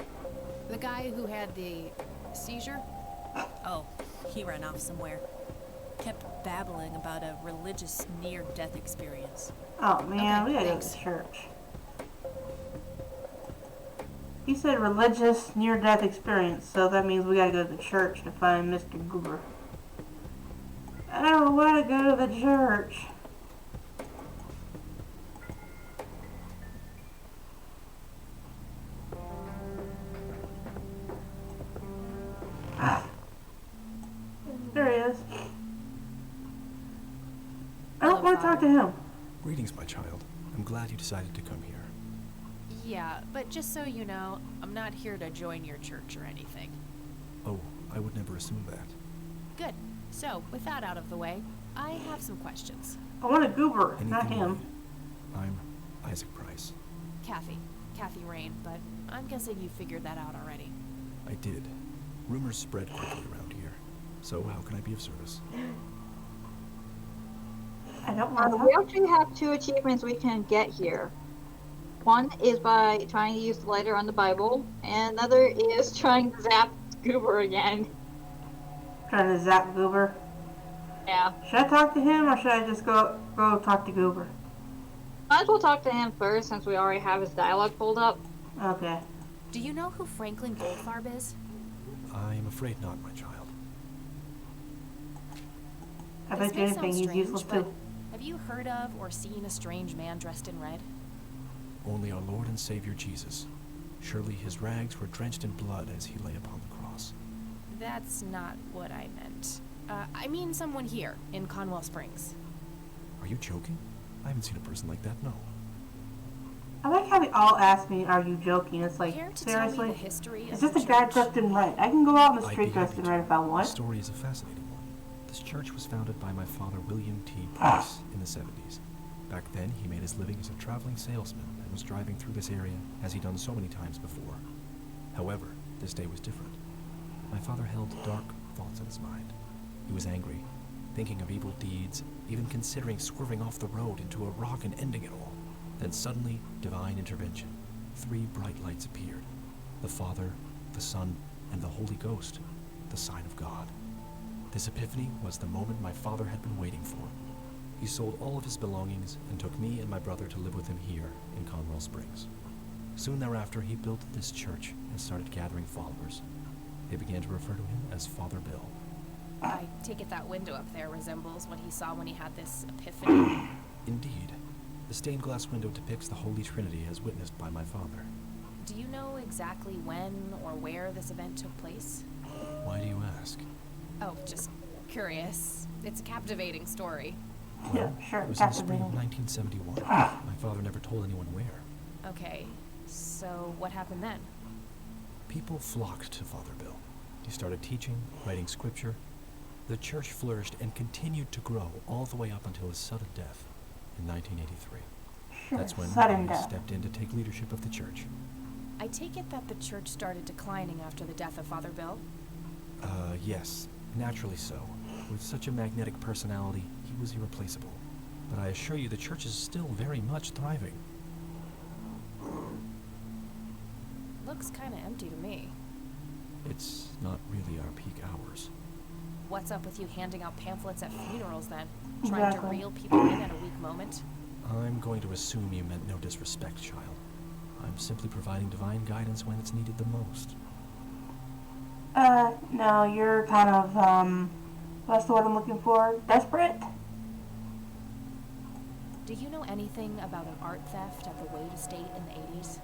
The guy who had the seizure? Oh, he ran off somewhere. Kept babbling about a religious near-death experience. Oh man, Okay, we gotta thanks. go to church. He said religious near-death experience, so that means we gotta go to the church to find Mr. Goober. I don't wanna go to the church. There he is. I don't want to talk to him. Greetings, my child. I'm glad you decided to come here. Yeah, but just so you know, I'm not here to join your church or anything. Oh, I would never assume that. Good. So, with that out of the way, I have some questions. I want a Goober, not Anything him. you need. I'm Isaac Price. Kathy Rain, but I'm guessing you figured that out already. I did. Rumors spread quickly around here. So how can I be of service? I don't want to We actually have 2 achievements we can get here. One is by trying to use the lighter on the Bible, and another is trying to zap Goober again. Trying to zap Goober. Yeah. Should I talk to him or should I just go talk to Goober? Might as well talk to him first since we already have his dialogue pulled up. Okay. Do you know who Franklin Goldfarb is? I am afraid not, my child. I This bet you may sound anything he's strange, useless but too. have you heard of or seen a strange man dressed in red? Only our Lord and Savior Jesus. Surely his rags were drenched in blood as he lay upon the cross. That's not what I meant. I mean someone here, in Conwell Springs. Are you joking? I haven't seen a person like that, no. I like how they all ask me, "Are you joking?" It's like, Care to tell me the seriously? history It's of just the a guy church? dressed in red. I can go out in the I'd street be dressed happy in to. red if I want. The story is a fascinating one. This church was founded by my father, William T. Price, in the 70s. Back then, he made his living as a traveling salesman and was driving through this area as he'd done so many times before. However, this day was different. My father held dark thoughts in his mind. He was angry, thinking of evil deeds, even considering swerving off the road into a rock and ending it all. Then suddenly, divine intervention. 3 bright lights appeared. The Father, the Son, and the Holy Ghost, the sign of God. This epiphany was the moment my father had been waiting for. He sold all of his belongings and took me and my brother to live with him here in Conwell Springs. Soon thereafter, he built this church and started gathering followers. They began to refer to him as Father Bill. I take it that window up there resembles what he saw when he had this epiphany. Indeed, the stained glass window depicts the Holy Trinity as witnessed by my father. Do you know exactly when or where this event took place? Why do you ask? Oh, just curious. It's a captivating story. Yeah, sure. It was in the spring of 1971. My father never told anyone where. Okay, so what happened then? People flocked to Father Bill. He started teaching, writing scripture. The church flourished and continued to grow all the way up until his sudden death in 1983. Sure, That's when sudden I death. stepped in to take leadership of the church. I take it that the church started declining after the death of Father Bill? Yes, naturally so. With such a magnetic personality, he was irreplaceable. But I assure you the church is still very much thriving. Looks kinda empty to me. It's not really our peak hours. What's up with you handing out pamphlets at funerals then? Trying to Exactly. reel people in at a weak moment? I'm going to assume you meant no disrespect, child. I'm simply providing divine guidance when it's needed the most. No, you're kind of, what's the word I'm looking for? Desperate? Do you know anything about an art theft at the Wade Estate in the 80s?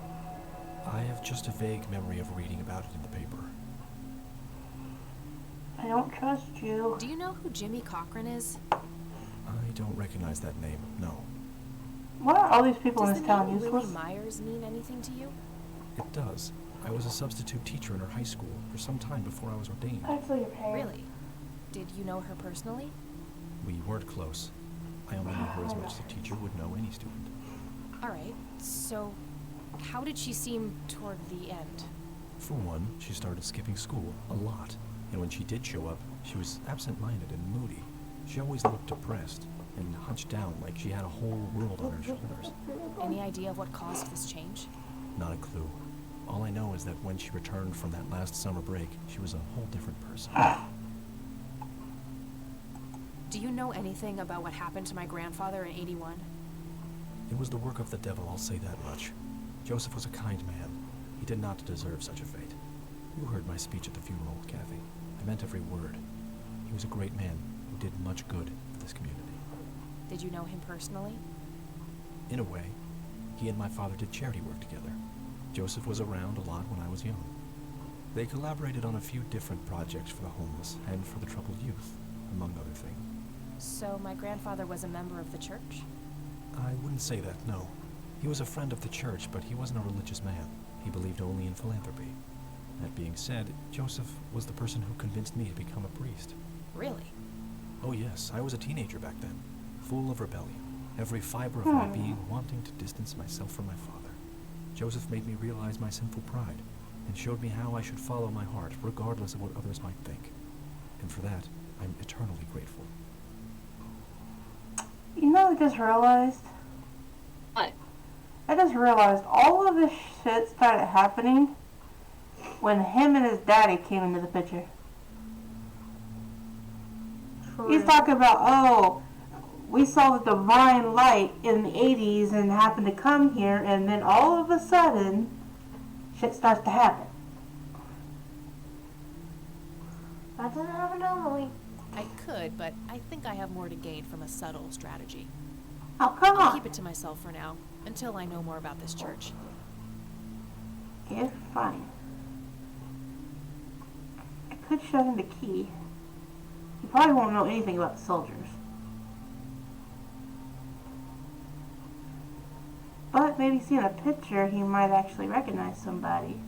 I have just a vague memory of reading about it in the paper. I don't trust you. Do you know who Jimmy Cochran is? I don't recognize that name, no. Why are all these people Does in the this town name useless? Willie Myers mean anything to you? It does. I was a substitute teacher in her high school for some time before I was ordained. Actually, your parents. Really? Did you know her personally? We weren't close. I only knew her as much as a teacher would know any student. Alright, so how did she seem toward the end? For one, she started skipping school a lot. And when she did show up, she was absent-minded and moody. She always looked depressed and hunched down like she had a whole world on her shoulders. Any idea of what caused this change? Not a clue. All I know is that when she returned from that last summer break, she was a whole different person. Do you know anything about what happened to my grandfather in 81? It was the work of the devil, I'll say that much. Joseph was a kind man. He did not deserve such a fate. You heard my speech at the funeral, Kathy. I meant every word. He was a great man who did much good for this community. Did you know him personally? In a way, he and my father did charity work together. Joseph was around a lot when I was young. They collaborated on a few different projects for the homeless and for the troubled youth, among other things. So my grandfather was a member of the church? I wouldn't say that, no. He was a friend of the church, but he wasn't a religious man. He believed only in philanthropy. That being said, Joseph was the person who convinced me to become a priest. Really? Oh yes, I was a teenager back then, full of rebellion, every fiber of my being wanting to distance myself from my father. Joseph made me realize my sinful pride, and showed me how I should follow my heart, regardless of what others might think. And for that, I'm eternally grateful. You know, I just realized. What? I just realized all of this shit started happening when him and his daddy came into the picture. He's talking about, oh, we saw the divine light in the 80s and happened to come here, and then all of a sudden, shit starts to happen. That doesn't happen normally. I could, but I think I have more to gain from a subtle strategy. Oh, come I'll on. keep it to myself for now, until I know more about this church. Yeah, fine. I could show him the key. He probably won't know anything about the soldiers. But but maybe seeing a picture, he might actually recognize somebody.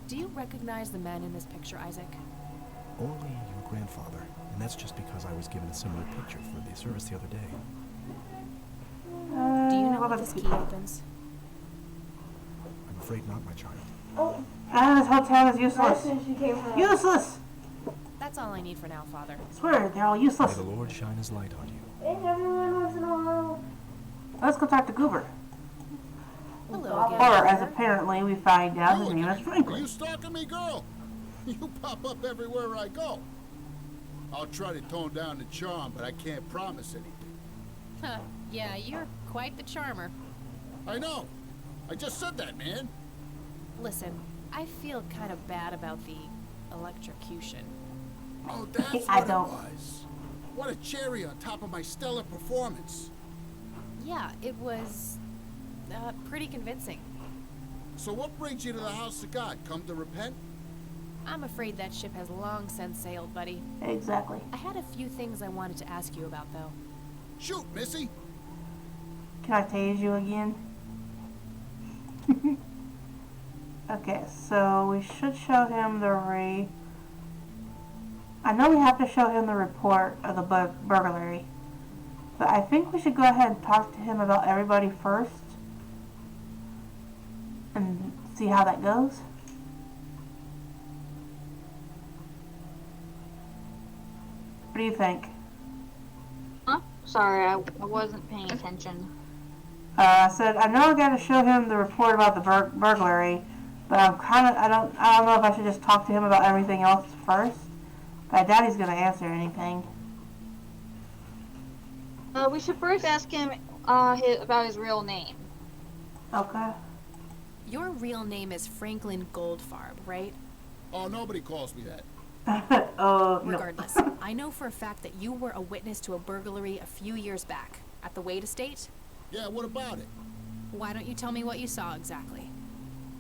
Do you recognize the men in this picture, Isaac? Only your grandfather, and that's just because I was given a similar picture for the service the other day. Do you know what what about this the key opens? I'm afraid not, my child. Oh, This whole town is that's useless. where she came from. Useless! That's all I need for now, Father. I swear, they're all May useless. the Lord shine his light on you. And everyone once in a while. Let's go talk to Goober. Hello again. Or, as apparently we find out, his name is Are you Franklin. stalking me, girl? You pop up everywhere I go. I'll try to tone down the charm, but I can't promise anything. Huh. Yeah, you're quite the charmer. I know. I just said that, man. Listen, I feel kind of bad about the electrocution. Oh, that's I what don't. it was. What a cherry on top of my stellar performance. Yeah, it was pretty convincing. So what brings you to the house of God? Come to repent? I'm afraid that ship has long since sailed, buddy. Exactly. I had a few things I wanted to ask you about, though. Shoot, Missy. Can I tase you again? Okay, so we should show him the I know we have to show him the report of the burglary, but I think we should go ahead and talk to him about everybody first and see how that goes. What do you think? Huh? Sorry, I wasn't paying attention. I said I know I got to show him the report about the burglary, but I don't know if I should just talk to him about everything else first. But I doubt he's gonna answer anything. We should first ask him about his real name. Okay. Your real name is Franklin Goldfarb, right? Oh, nobody calls me that. No. Regardless, I know for a fact that you were a witness to a burglary a few years back at the Wade Estate. Yeah, what about it? Why don't you tell me what you saw exactly?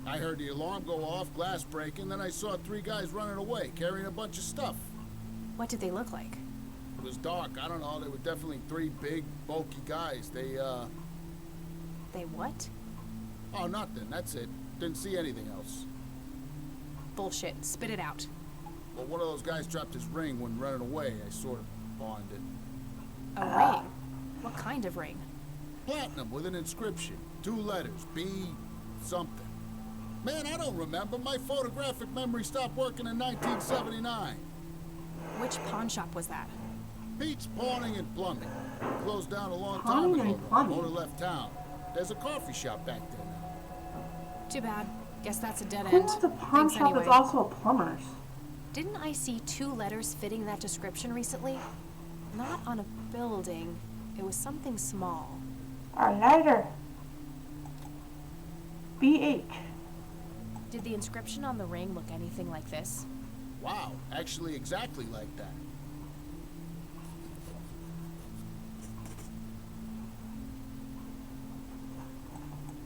I heard the alarm go off, glass breaking, then I saw 3 guys running away, carrying a bunch of stuff. What did they look like? It was dark, I don't know, they were definitely 3 big, bulky guys. They what? Oh, nothing, that's it. Didn't see anything else. Bullshit. Spit it out. Well, one of those guys dropped his ring when running away. I sort of pawned it. A ring? What kind of ring? Platinum with an inscription. 2 letters. B something. Man, I don't remember. My photographic memory stopped working in 1979. Which pawn shop was that? Pete's Pawning and Plumbing. Closed down a long time Pawning ago. and Plumbing? Owner left town. There's a coffee shop back there now. Too bad. Guess that's a dead Who end. wants a pawn Thanks shop anyway. that's also a plumber's? Didn't I see 2 letters fitting that description recently? Not on a building. It was something small. Our lighter. BH. Did the inscription on the ring look anything like this? Wow, actually exactly like that.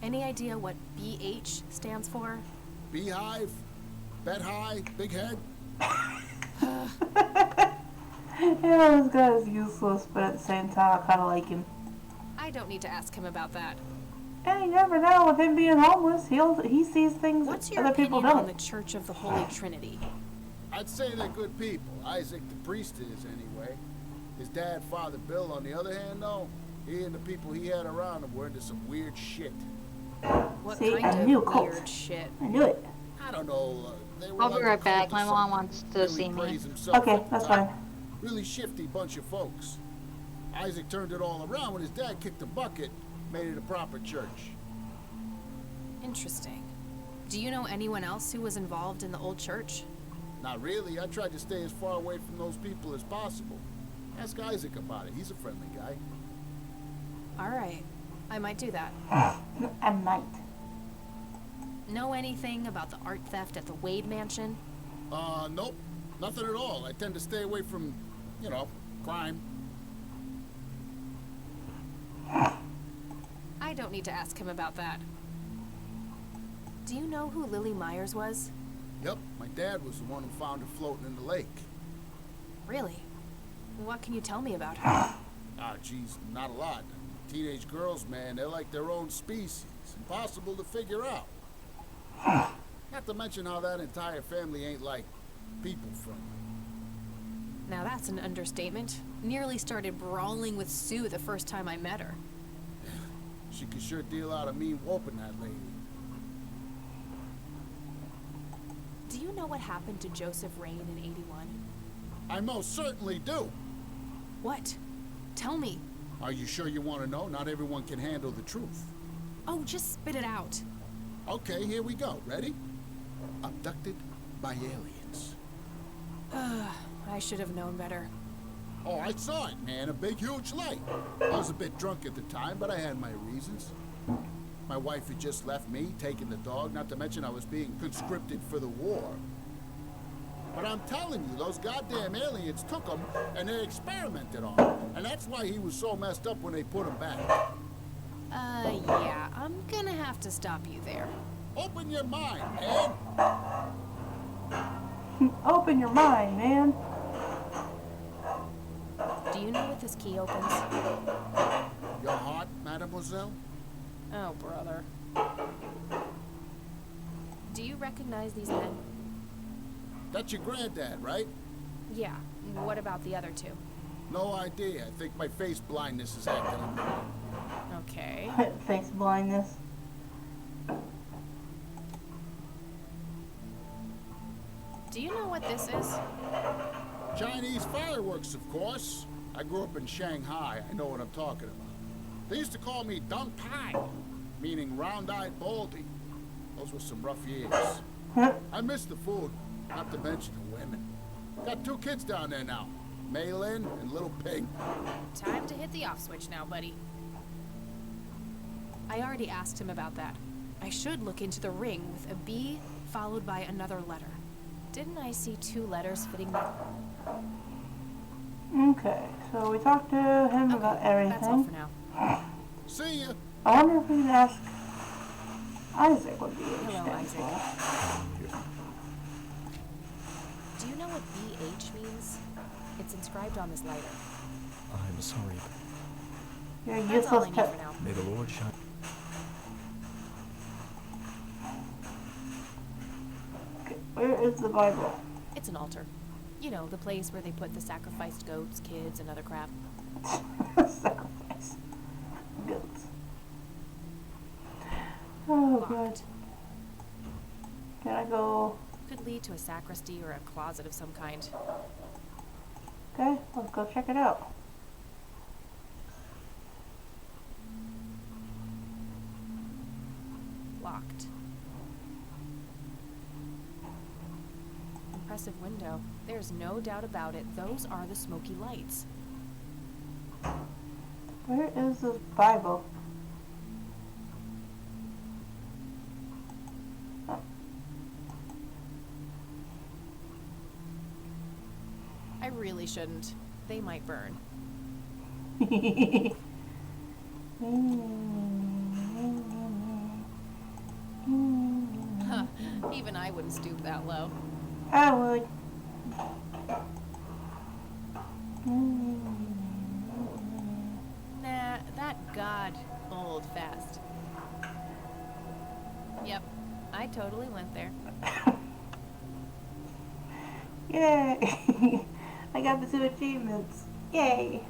Any idea what BH stands for? Beehive, bet high, big head. Yeah, this guy is useless, but at the same time, I kind of like him. I don't need to ask him about that. And you never know, with him being homeless, he sees things What's that your other people opinion on don't. the Church of the Holy Trinity? I'd say they're good people. Isaac the priest is, anyway. His dad, Father Bill, on the other hand, though, he and the people he had around him were into some weird shit. What See, kind I of knew a cult. weird shit? I knew it. I don't know. They were I'll like be a right back. cult My or mom something. wants to Really see me. praise himself Okay, at the that's time. fine. Really shifty bunch of folks. Isaac turned it all around when his dad kicked the bucket, made it a proper church. Interesting. Do you know anyone else who was involved in the old church? Not really. I tried to stay as far away from those people as possible. Ask Isaac about it. He's a friendly guy. Alright. I might do that. I might. Know anything about the art theft at the Wade Mansion? Nope. Nothing at all. I tend to stay away from, crime. I don't need to ask him about that. Do you know who Lily Myers was? Yep, my dad was the one who found her floating in the lake. Really? What can you tell me about her? Ah, geez, not a lot. Teenage girls, man, they're like their own species. Impossible to figure out. Not to mention how that entire family ain't like people friendly. Now that's an understatement. Nearly started brawling with Sue the first time I met her. She could sure deal out a mean whooping, that lady. Do you know what happened to Joseph Rain in 81? I most certainly do. What? Tell me. Are you sure you want to know? Not everyone can handle the truth. Oh, just spit it out. Okay, here we go. Ready? Abducted by aliens. I should have known better. Oh, I saw it, man. A big, huge light. I was a bit drunk at the time, but I had my reasons. My wife had just left me, taking the dog, not to mention I was being conscripted for the war. But I'm telling you, those goddamn aliens took him and they experimented on him. And that's why he was so messed up when they put him back. Yeah, I'm gonna have to stop you there. Open your mind, man. Open your mind, man. Do you know what this key opens? Your heart, mademoiselle? Oh, brother. Do you recognize these men? That's your granddad, right? Yeah. What about the other two? No idea. I think my face blindness is acting up. Okay. Face blindness. Do you know what this is? Chinese fireworks, of course. I grew up in Shanghai. I know what I'm talking about. They used to call me Dong Pai, meaning round-eyed baldy. Those were some rough years. I miss the food, not to mention the women. Got 2 kids down there now, Mei Lin and Little Ping. Time to hit the off switch now, buddy. I already asked him about that. I should look into the ring with a B followed by another letter. Didn't I see 2 letters fitting that? Okay, so we talked to him about everything. That's all for now. See ya. I wonder if we could ask Isaac what BH Hello, stands Isaac. for. Do you know what BH means? It's inscribed on this lighter. I'm sorry. You're a That's all I useless need pet. for now. May the Lord shine. Okay, where is the Bible? It's an altar. You know, the place where they put the sacrificed goats, kids, and other crap. Sacrifice. Goats. Oh, God. Can I go? Could lead to a sacristy or a closet of some kind. Okay, let's go check it out. Locked. Impressive window. There's no doubt about it. Those are the smoky lights. Where is this Bible? I really shouldn't. They might burn. Huh. Even I wouldn't stoop that low. I would. Nah, that god old fast. Yep, I totally went there. Yay! I got the 2 achievements. Yay!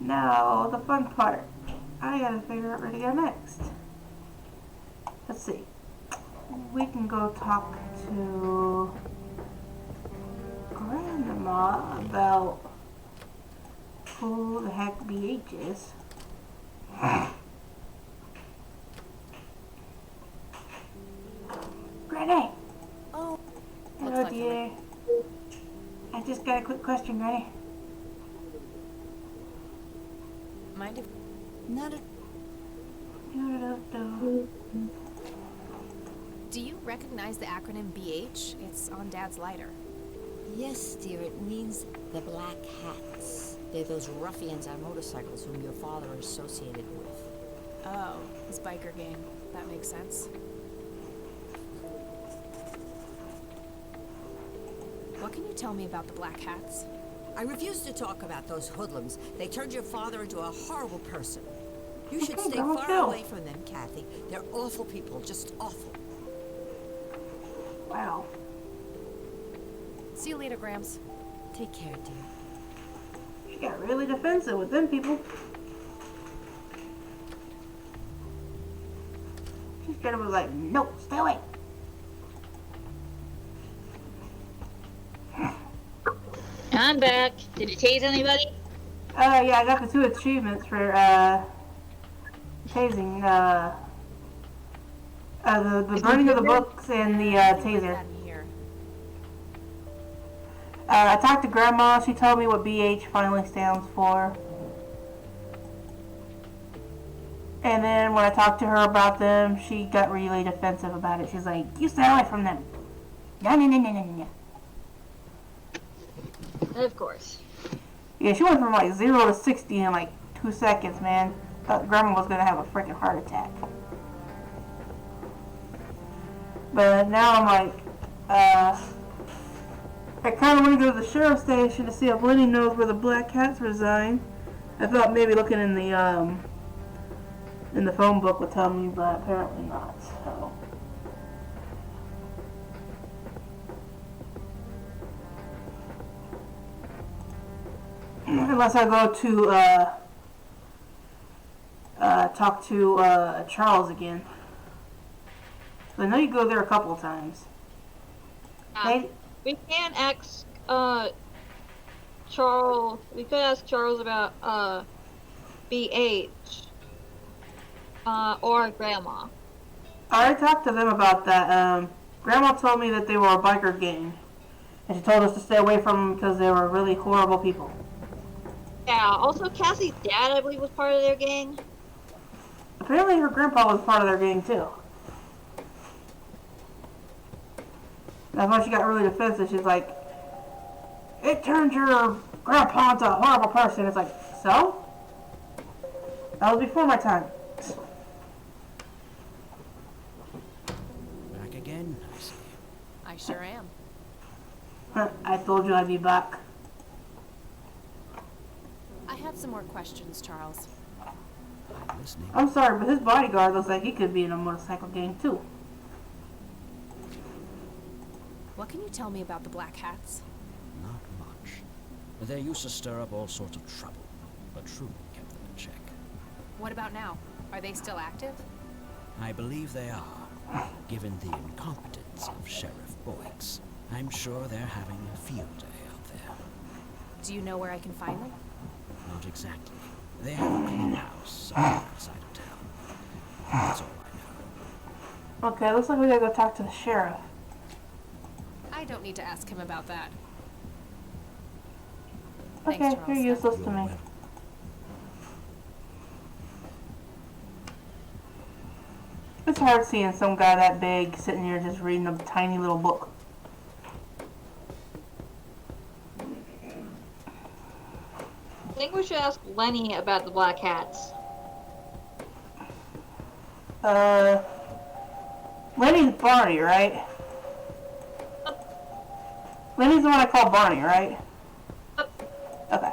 Now, the fun part. I gotta figure out where to go next. Let's see. We can go talk to Grandma about who the heck BH is. Granny! Oh, Hello, looks like dear. I just got a quick question, Granny. Mind if... Not a... Do you recognize the acronym BH? It's on Dad's lighter. Yes, dear, it means the Black Hats. They're those ruffians on motorcycles whom your father is associated with. Oh, his biker gang. That makes sense. What can you tell me about the Black Hats? I refuse to talk about those hoodlums. They turned your father into a horrible person. You should stay Grandma, far chill. away from them, Kathy. They're awful people, just awful. Wow. See you later, Grams. Take care, dear. She got really defensive with them people. She straight up was like, no, stay away. I'm back. Did you tase anybody? Yeah, I got the 2 achievements for, tasing, the burning of the books and the, taser. I talked to Grandma. She told me what BH finally stands for. And then when I talked to her about them, she got really defensive about it. She's like, you stay away from them. No, no, no, no, no, no. Of course. Yeah, she went from like 0 to 60 in like 2 seconds, man. Thought Grandma was gonna have a freaking heart attack. But now I'm like, I kind of want to go to the sheriff's station to see if Lenny knows where the Black Cats reside. I thought maybe looking in the phone book would tell me, but apparently not. So. Unless I go to talk to Charles again. I know you go there a couple of times. Hey. We can ask Charles. We could ask Charles about BH or Grandma. I already talked to them about that. Grandma told me that they were a biker gang, and she told us to stay away from them because they were really horrible people. Yeah. Also, Cassie's dad, I believe, was part of their gang. Apparently, her grandpa was part of their gang too. That's why she got really defensive. She's like, it turned your grandpa into a horrible person. It's like, so? That was before my time. Back again, I see. I sure am. I told you I'd be back. I have some more questions, Charles. I'm listening. I'm sorry, but his bodyguard looks like he could be in a motorcycle gang too. What can you tell me about the Black Hats? Not much. They used to stir up all sorts of trouble, but Truman kept them in check. What about now? Are they still active? I believe they are, given the incompetence of Sheriff Boyks. I'm sure they're having a field day out there. Do you know where I can find them? Not exactly. They have a clubhouse somewhere outside of town. That's all I know. Okay, looks like we gotta go talk to the sheriff. I don't need to ask him about that. Okay, Thanks, Charles. you're useless to me. It's hard seeing some guy that big sitting here just reading a tiny little book. I think we should ask Lenny about the Black Hats. Lenny's Barney, right? Lenny's the one I call Barney, right? Okay.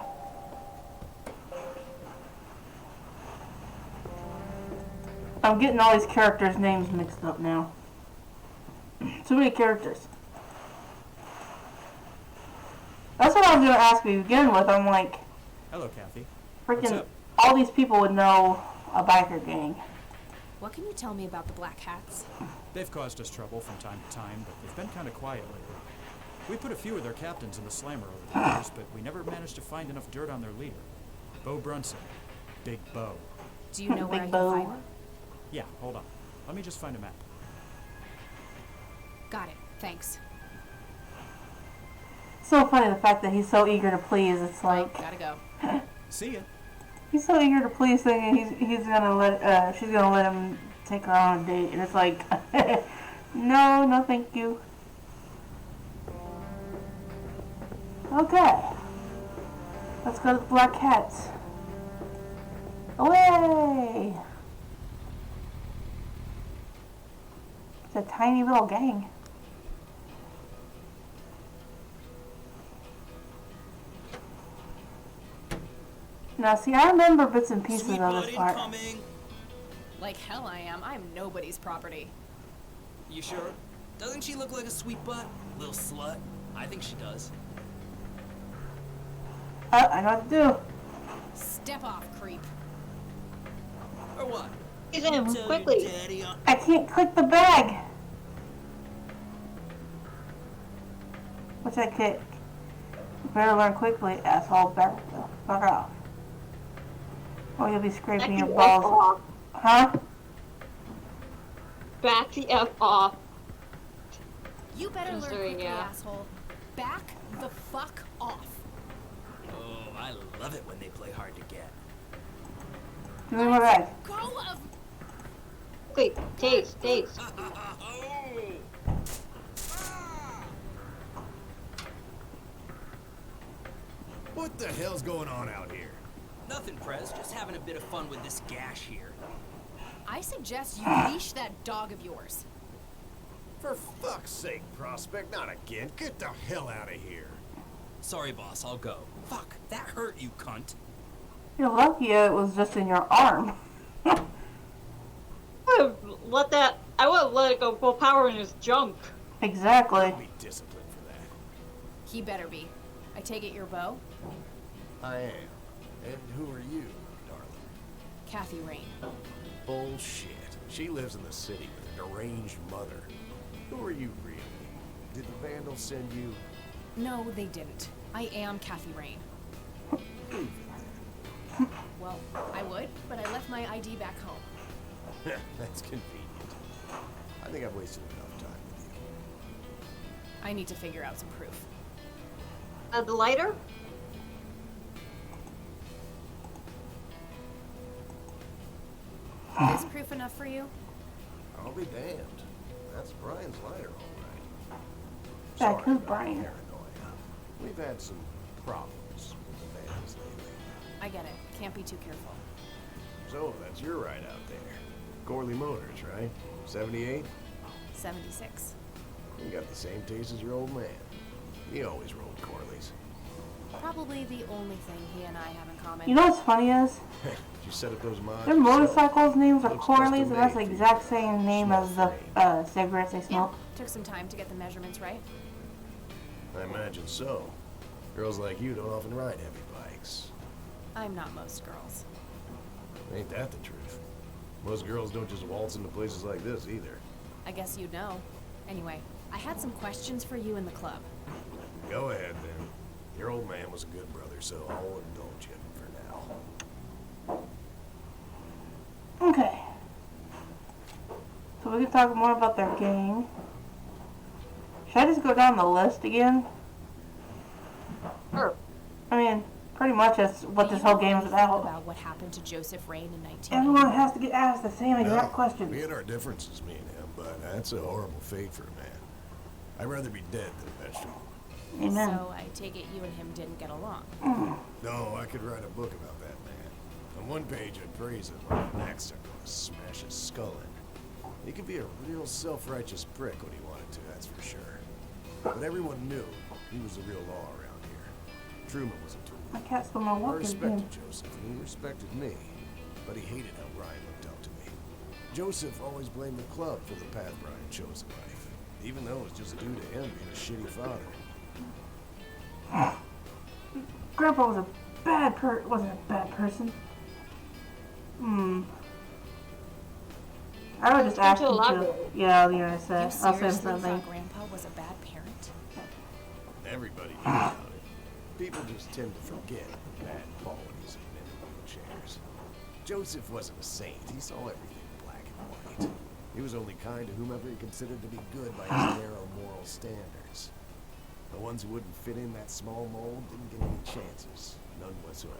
I'm getting all these characters' names mixed up now. Too many characters. That's what I was going to ask you to begin with. I'm like, Hello, Kathy. What's freaking, up? all these people would know a biker gang. What can you tell me about the Black Hats? They've caused us trouble from time to time, but they've been kind of quiet lately. We put a few of their captains in the slammer over the years, but we never managed to find enough dirt on their leader. Bo Brunson. Big Bo. Do you know where I Big can Bo. find them? Yeah, hold on. Let me just find a map. Got it. Thanks. So funny the fact that he's so eager to please. It's like, Gotta go. See ya. he's so eager to please, thinking he's gonna let she's gonna let him take her on a date, and it's like, no, thank you. Okay, let's go to the Black Cats. Away! It's a tiny little gang. Now, see, I remember bits and pieces of this part. Like hell I am. I'm nobody's property. You sure? Doesn't she look like a sweet butt? Little slut? I think she does. I know what to do. Step off, creep. Or what? Get in quickly. I can't click the bag. Which I could. You better learn quickly, asshole. Back off. Or you'll be scraping your balls. Off. Huh? Back the F off. You better learn Considering, quickly, yeah. asshole. Back the fuck off. Oh, I love it when they play hard to get. Give me my bag. Go of. Quick, taste. What the hell's going on out here? Nothing, Prez. Just having a bit of fun with this gash here. I suggest you leash that dog of yours. For fuck's sake, Prospect, not again. Get the hell out of here. Sorry, boss. I'll go. Fuck, that hurt, you cunt. You're lucky it was just in your arm. I would have let it go full power in his junk. Exactly. Be disciplined for that. He better be. I take it your beau? I am. And who are you, darling? Kathy Rain. Bullshit. She lives in the city with a deranged mother. Who are you really? Did the Vandals send you? No, they didn't. I am Kathy Rain. Well, I would, but I left my ID back home. That's convenient. I think I've wasted enough time with you. I need to figure out some proof. The lighter? Is proof enough for you? I'll be damned. That's Brian's lighter, all right. Back who's about Brian? the paranoia. We've had some problems with the Vandals lately. I get it. Can't be too careful. So, that's your ride out there. Gorley Motors, right? 78? 76. You got the same taste as your old man. He always rode Corley's. Probably the only thing he and I have in common. You know what's funny is? Did you set up those mods? Their yourself? motorcycles' names are Looks Corley's, and that's the custom-made. exact same name as the cigarettes they Yeah, smoke. took some time to get the measurements right. I imagine so. Girls like you don't often ride heavy bikes. I'm not most girls. Ain't that the truth? Most girls don't just waltz into places like this either. I guess you'd know. Anyway, I had some questions for you in the club. Go ahead, then. Your old man was a good brother, so I'll indulge him for now. Okay. So we can talk more about their gang. Should I just go down the list again? Sure. I mean, pretty much that's what this whole game is about. About what happened to Joseph Rain in 1980. Everyone has to get asked the same exact No, question. We had our differences, me and him, but that's a horrible fate for a man. I'd rather be dead than a vegetable. Amen. So I take it you and him didn't get along. No, I could write a book about that man. On one page, I'd praise him. On the next, I'd want to smash his skull in. He could be a real self-righteous prick when he wanted to, that's for sure. But everyone knew he was the real law around here. Truman was a tool. My cat's going to I walk again. respected Joseph, and he respected me. But he hated how Brian looked up to me. Joseph always blamed the club for the path Brian chose in life, even though it was just due to him being a shitty father. Grandpa was a wasn't a bad person. I would just ask him to. Yeah, you know, You I'll say seriously something. thought Grandpa was a bad parent? Everybody knew about it. People just tend to forget the bad qualities of men in wheelchairs. Joseph wasn't a saint. He saw everything black and white. He was only kind to whomever he considered to be good by his narrow moral standards. The ones who wouldn't fit in that small mold didn't get any chances. None whatsoever.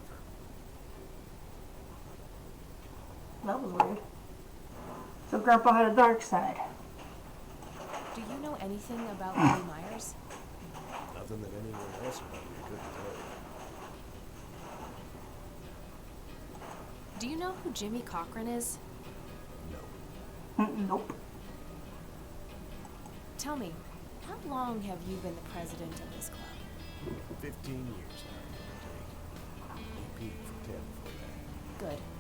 That was weird. So Grandpa had a dark side. Do you know anything about Lily Myers? Nothing that anyone else around here couldn't tell you. Do you know who Jimmy Cochran is? Nope. Tell me, how long have you been the president of this club? 15 years now, give or take. AP for 10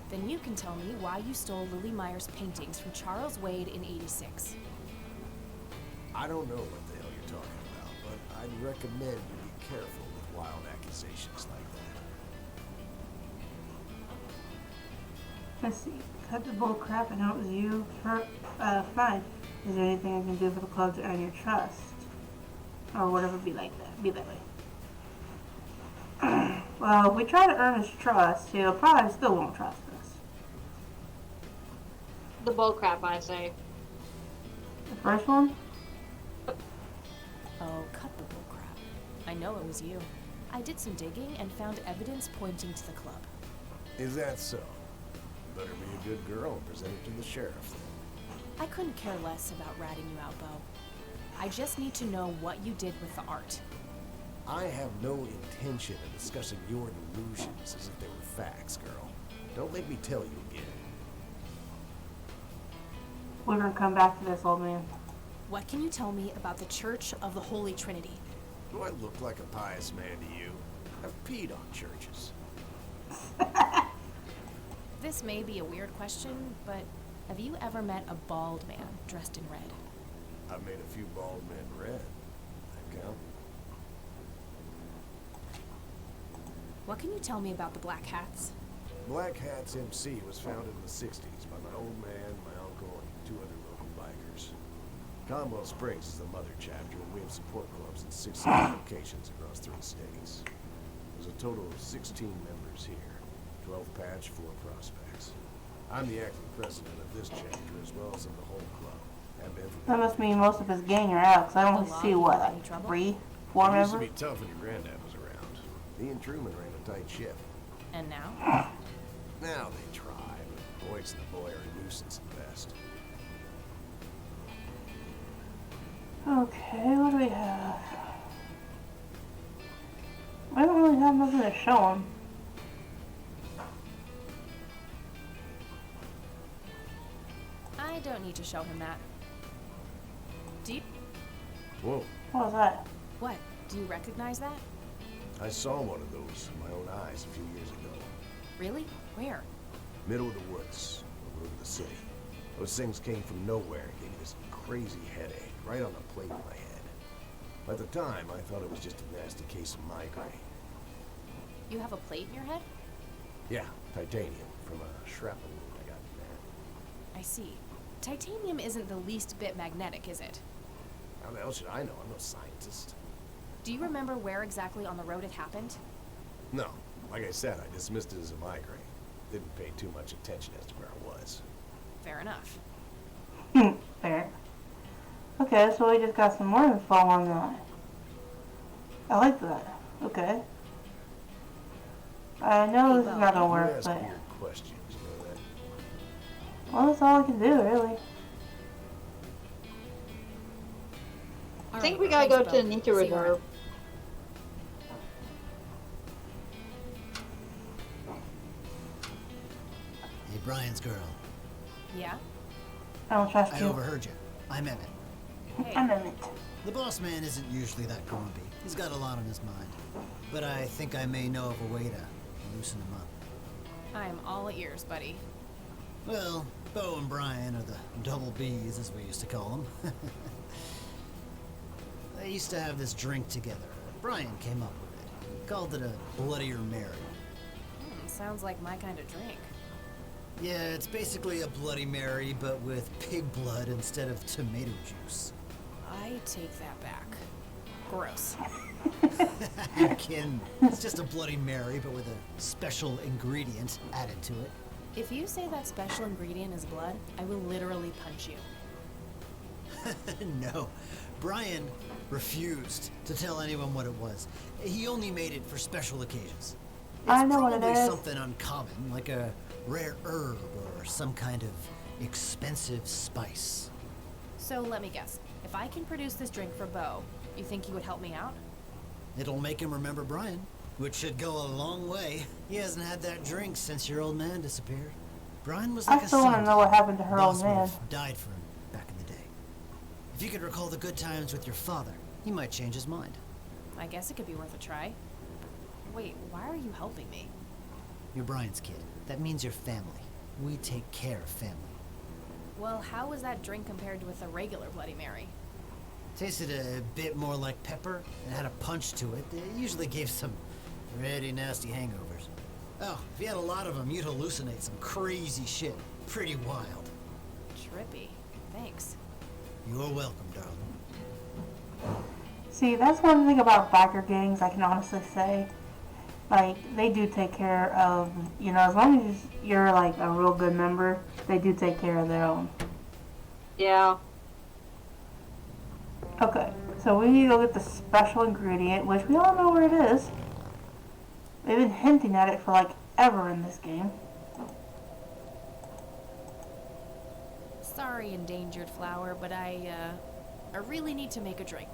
Then you can tell me why you stole Lily Meyer's paintings from Charles Wade in '86. I don't know what the hell you're talking about, but I'd recommend you be careful with wild accusations like that. Let's see. Cut the bull crap and know it was you. Fine. Is there anything I can do for the club to earn your trust? Or whatever be like that. Be that way. Well, if we try to earn his trust, he'll probably still won't trust us. The bullcrap, I say. The first one? Oh, cut the bullcrap. I know it was you. I did some digging and found evidence pointing to the club. Is that so? Better be a good girl and present it to the sheriff. I couldn't care less about ratting you out, Bo. I just need to know what you did with the art. I have no intention of discussing your delusions as if they were facts, girl. Don't make me tell you again. We're gonna come back to this, old man. What can you tell me about the Church of the Holy Trinity? Do I look like a pious man to you? I've peed on churches. This may be a weird question, but have you ever met a bald man dressed in red? I've made a few bald men red. That count? What can you tell me about the Black Hats? Black Hats MC was founded in the 60s by my old man, my uncle, and 2 other local bikers. Conwell Springs is the mother chapter, and we have support clubs in 6 locations across 3 states. There's a total of 16 members here, 12 patch, 4 prospects. I'm the acting president of this chapter as well as of the whole club. Have been for That must mean most of his gang are out, because I only see, what, like 3, 4 It used to members? be tough when your granddad was around. He and Truman ran a tight ship. And now? Now they try, but Boyce and the boy are a nuisance at best. Okay, what do we have? I don't really have nothing to show him. I don't need to show him that. Deep? Whoa. What was that? What? Do you recognize that? I saw one of those with my own eyes a few years ago. Really? Where? Middle of the woods, over the city. Those things came from nowhere and gave me this crazy headache, right on the plate of my head. At the time, I thought it was just a nasty case of migraine. You have a plate in your head? Yeah, titanium from a shrapnel wound I got in there. I see. Titanium isn't the least bit magnetic, is it? How the hell should I know? I'm no scientist. Do you remember where exactly on the road it happened? No. Like I said, I dismissed it as a migraine. Didn't pay too much attention as to where I was. Fair enough. Fair. Okay, so we just got some more info on that. I like that. Okay. I know this is not gonna work, You ask but... weird questions, you know that? Well, that's all I can do, really. I think we gotta go to the nature reserve. Hey, Brian's girl. Yeah? I don't trust I you. overheard you. I'm Emmett. Hey. I'm in it. The boss man isn't usually that grumpy. He's got a lot on his mind. But I think I may know of a way to loosen him up. I'm all ears, buddy. Well, Bo and Brian are the double Bs, as we used to call them. They used to have this drink together. Brian came up with it. He called it a Bloodier Mary. Sounds like my kind of drink. Yeah, it's basically a Bloody Mary, but with pig blood instead of tomato juice. I take that back. Gross. You're kidding. It's just a Bloody Mary, but with a special ingredient added to it. If you say that special ingredient is blood, I will literally punch you. No. Brian refused to tell anyone what it was. He only made it for special occasions. It's I know what it probably is. something uncommon, like a rare herb or some kind of expensive spice. So let me guess. If I can produce this drink for Bo, you think you would help me out? It'll make him remember Brian, which should go a long way. He hasn't had that drink since your old man disappeared. Brian was like I a still son. want to know what happened to her Boss old would man. have died for him back in the day. If you could recall the good times with your father, he might change his mind. I guess it could be worth a try. Wait, why are you helping me? You're Brian's kid. That means you're family. We take care of family. Well, how was that drink compared with a regular Bloody Mary? Tasted a bit more like pepper and had a punch to it. It usually gave some pretty nasty hangovers. Oh, if you had a lot of them, you'd hallucinate some crazy shit. Pretty wild. Trippy. Thanks. You're welcome, darling. See, that's one thing about biker gangs I can honestly say. Like, they do take care of, you know, as long as you're like a real good member, they do take care of their own. Yeah. Okay, so we need to go get the special ingredient, which we all know where it is. They've been hinting at it for like ever in this game. Sorry, endangered flower, but I really need to make a drink.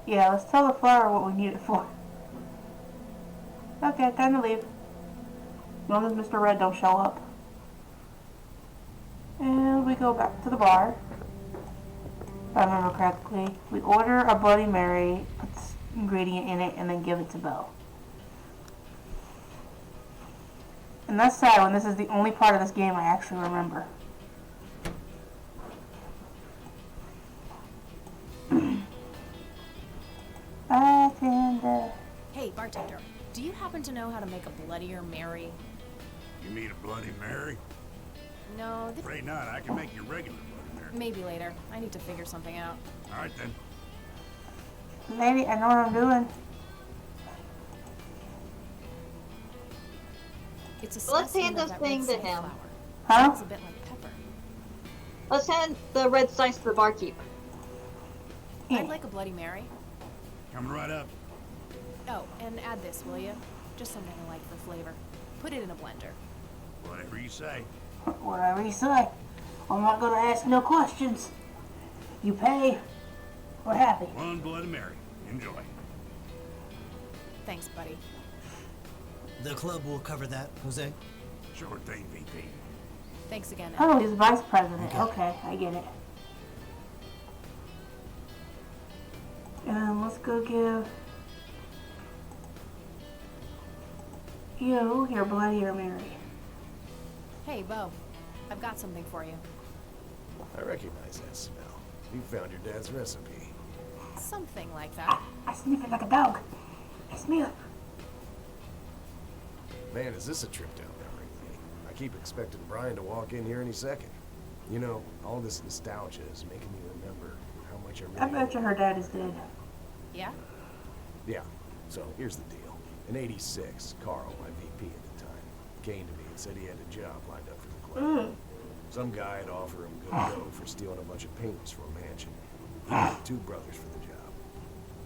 Yeah, let's tell the flower what we need it for. Okay, time to leave. As long as Mr. Red don't show up. And we go back to the bar. If I remember correctly. We order a Bloody Mary, put this ingredient in it, and then give it to Bo. And that's sad when this is the only part of this game I actually remember. Bartender. Hey, bartender, do you happen to know how to make a Bloodier Mary? You mean a Bloody Mary? No, Afraid not. I can make you regular Bloody Mary. maybe later. I need to figure something out. All right, then. Lady, I know what I'm doing. It's a Let's specimen hand of this that red thing to sunflower. him. Huh? It's a bit like pepper. Let's hand the red slice to the barkeep. I'd like a Bloody Mary. Coming right up. Oh, and add this, will you? Just something I like for flavor. Put it in a blender. Whatever you say. Whatever you say. I'm not gonna ask no questions. You pay. We're happy. One Bloody Mary. Enjoy. Thanks, buddy. The club will cover that, Jose. Sure thing, VP. Thanks again. Oh, he's vice president. Okay, I get it. Let's go give you your Bloody Mary. Hey, Bo. I've got something for you. I recognize that smell. You found your dad's recipe. Something like that. I sniff it like a dog. I smell it. Man, is this a trip down memory lane? I keep expecting Brian to walk in here any second. You know, all this nostalgia is making me remember how much I I really... bet you her dad is dead. Yeah? Yeah, so here's the deal. In '86, Carl, my VP at the time, came to me and said he had a job lined up for the club. Some guy had offered him good dough for stealing a bunch of paintings from a mansion. He had 2 brothers for the job.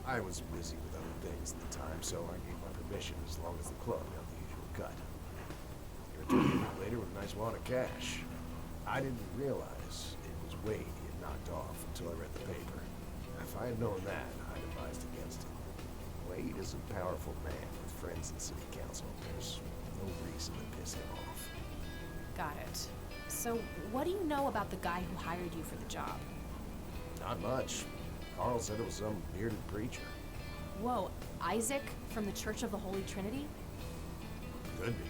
I was busy with other things at the time, so I gave my permission as long as the club got the usual cut. He returned a week later with a nice wad of cash. I didn't realize it was Wade he had knocked off until I read the paper. If I had known that, I'd advised against it. Wade is a powerful man with friends in city council. There's no reason to piss him off. Got it. So, what do you know about the guy who hired you for the job? Not much. Carl said it was some bearded preacher. Whoa, Isaac from the Church of the Holy Trinity? Could be.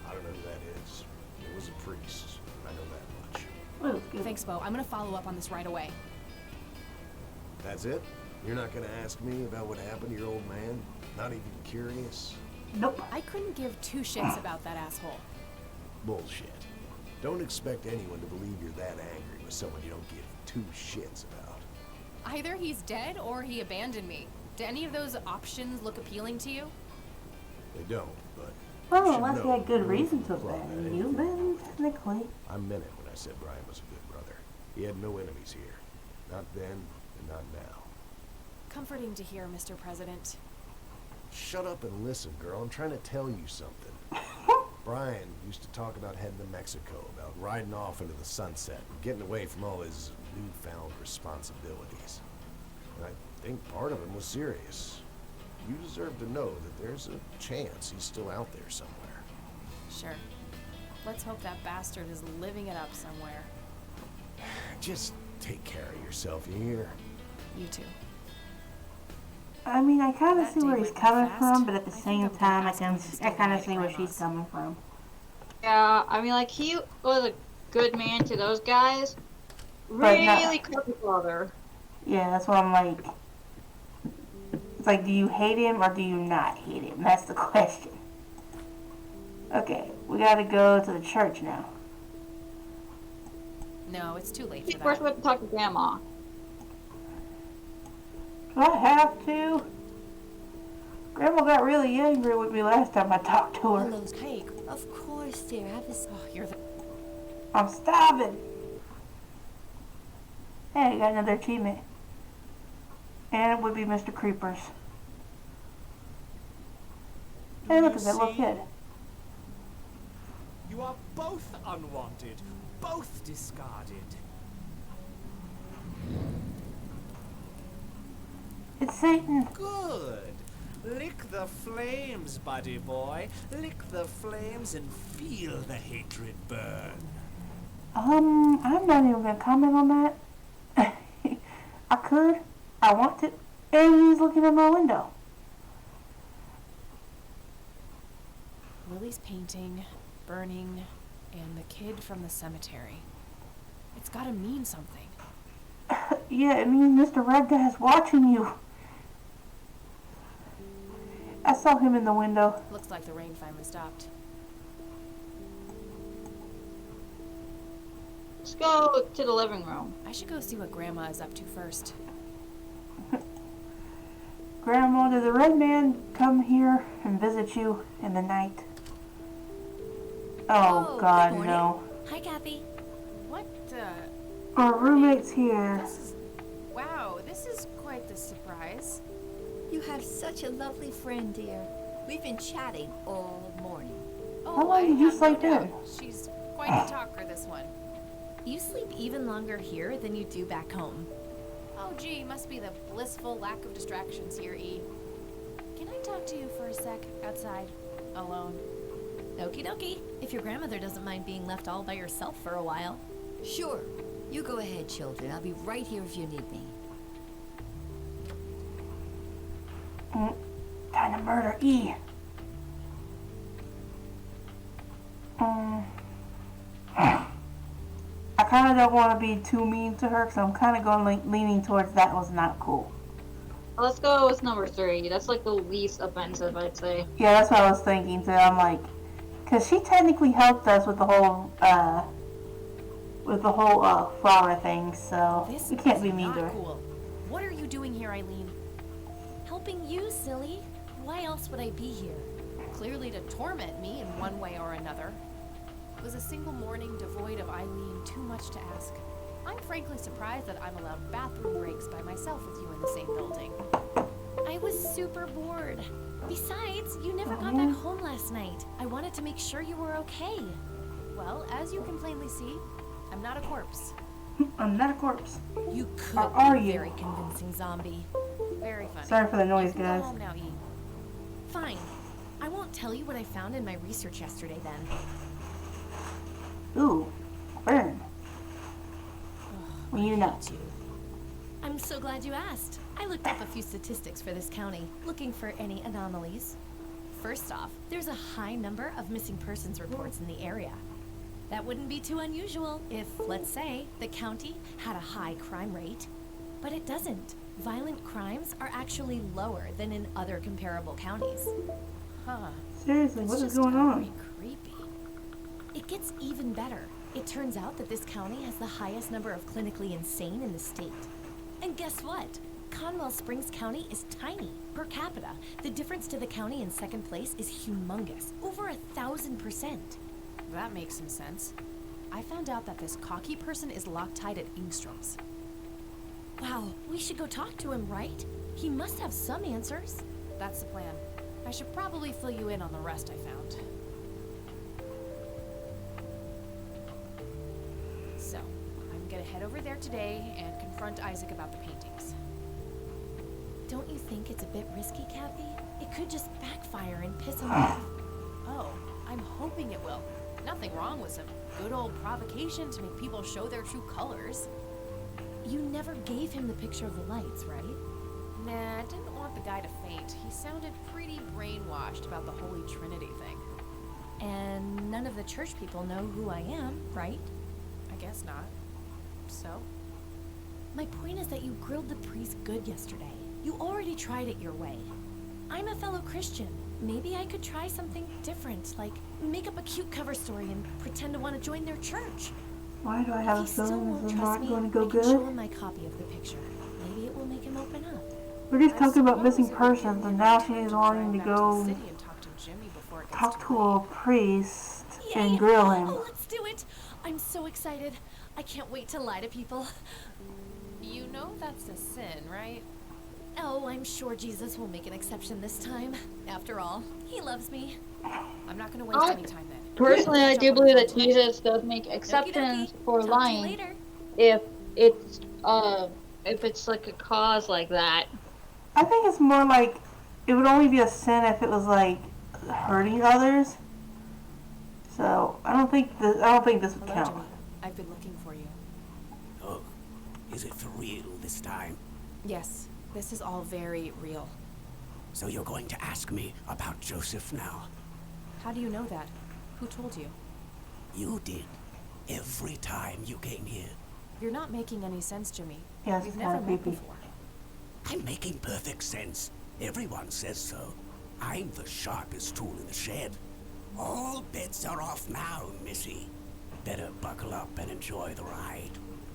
I don't know who that is. It was a priest. I know that much. Thanks, Bo. I'm gonna follow up on this right away. That's it? You're not gonna ask me about what happened to your old man? Not even curious? Nope. I couldn't give 2 shits about that asshole. Bullshit. Don't expect anyone to believe you're that angry with someone you don't give 2 shits about. Either he's dead or he abandoned me. Do any of those options look appealing to you? They don't, but... Well, you should unless he know had good you're reason to the club abandon had you, anything. then technically. I meant it when I said Brian was a good brother. He had no enemies here. Not then, and not now. Comforting to hear, Mr. President. Shut up and listen, girl. I'm trying to tell you something. Brian used to talk about heading to Mexico, about riding off into the sunset and getting away from all his newfound responsibilities. And I think part of him was serious. You deserve to know that there's a chance he's still out there somewhere. Sure. Let's hope that bastard is living it up somewhere. Just take care of yourself, you hear? You too. I mean, I kind of That see day where he's went coming fast. from, but at the I think same I'm gonna time, ask him to stay I kind the of night see at where she's Grandma's. coming from. Yeah, I mean, like, he was a good man to those guys. But not- Really crappy father. Yeah, that's what I'm like. It's like, do you hate him or do you not hate him? That's the question. Okay, we gotta go to the church now. No, it's too late for First, that. we have to talk to Grandma. Do I have to? Grandma got really angry with me last time I talked to her. Hello, cake. Of course, dear. Have this. Oh, you're the. I'm starving. Hey, I got another achievement. And it would be Mr. Creepers. Hey, look at that little kid. You are both unwanted, both discarded. It's Satan. Good. Lick the flames, buddy boy. Lick the flames and feel the hatred burn. I'm not even gonna comment on that. I could. I want to. And he's looking at my window. Lily's painting, burning, and the kid from the cemetery. It's gotta mean something. Yeah, it means Mr. Red Guy's watching you. I saw him in the window. Looks like the rain finally stopped. Let's go to the living room. I should go see what Grandma is up to first. Grandma, did the Red Man come here and visit you in the night? Oh, God, good no. Hi, Kathy. What, Our roommate's here. Wow, this is quite the surprise. You have such a lovely friend, dear. We've been chatting all morning. Oh, How long did you sleep in? She's quite the talker, this one. You sleep even longer here than you do back home. Oh, gee, must be the blissful lack of distractions here, E. Can I talk to you for a sec, outside, alone? Okie dokie, if your grandmother doesn't mind being left all by yourself for a while. Sure. You go ahead, children. I'll be right here if you need me. Time to murder E. I kind of don't want to be too mean to her, because I'm kind of going leaning towards that was not cool. Let's go with number 3. That's like the least offensive, I'd say. Yeah, that's what I was thinking too. I'm like, because she technically helped us with the whole flower thing, so This we can't is be mean to not her. cool. What are you doing here, Eileen? Helping you, silly. Why else would I be here? Clearly to torment me in one way or another. Was a single morning devoid of Eileen too much to ask? I'm frankly surprised that I'm allowed bathroom breaks by myself with you in the same building. I was super bored. Besides, you never got back home last night. I wanted to make sure you were okay. Well, as you can plainly see, I'm not a corpse. I'm not a corpse. You could Or are be you? very convincing, zombie. Very funny. Sorry for the noise, You can guys. Go home now, E. Fine. I won't tell you what I found in my research yesterday then. Ooh, burn. Well, you know. I'm so glad you asked. I looked up a few statistics for this county, looking for any anomalies. First off, there's a high number of missing persons reports in the area. That wouldn't be too unusual if, let's say, the county had a high crime rate. But it doesn't. Violent crimes are actually lower than in other comparable counties. Huh. Seriously, what is going on? Creepy. It gets even better. It turns out that this county has the highest number of clinically insane in the state. And guess what? Conwell Springs County is tiny. Per capita, the difference to the county in second place is humongous. Over 1,000%. That makes some sense. I found out that this cocky person is Loctite at Ingstrom's. Wow, we should go talk to him, right? He must have some answers. That's the plan. I should probably fill you in on the rest I found. So, I'm gonna head over there today and confront Isaac about the paintings. Don't you think it's a bit risky, Kathy? It could just backfire and piss him off. Oh, I'm hoping it will. Nothing wrong with some good old provocation to make people show their true colors. You never gave him the picture of the lights, right? Nah, I didn't want the guy to faint. He sounded pretty brainwashed about the Holy Trinity thing. And none of the church people know who I am, right? I guess not. So? My point is that you grilled the priest good yesterday. You already tried it your way. I'm a fellow Christian. Maybe I could try something different, like make up a cute cover story and pretend to want to join their church. Why do I have a If he still feeling won't this is trust not me, going to go I can show good? him my copy of the picture. Maybe it will make him open up. We're just talking about missing persons, and now she's wanting to Back to the go city and talk to Jimmy before it gets talk too to late. a priest and Yay! grill him. Oh, let's do it! I'm so excited. I can't wait to lie to people. You know that's a sin, right? Oh, I'm sure Jesus will make an exception this time. After all, he loves me. I'm not gonna waste any time then. Personally, I Catch do up on believe the that phone tonight. Jesus does make exceptions for Talk to you lying later. if it's like a cause like that. I think it's more like it would only be a sin if it was like hurting others. So I don't think this would Hello, count. Jimmy. I've been looking for you. Oh, is it for real this time? Yes, this is all very real. So you're going to ask me about Joseph now? How do you know that? Who told you? You did. Every time you came here. You're not making any sense, Jimmy. Yes, We've it's never kinda met creepy. before. I'm making perfect sense. Everyone says so. I'm the sharpest tool in the shed. All bets are off now, Missy. Better buckle up and enjoy the ride.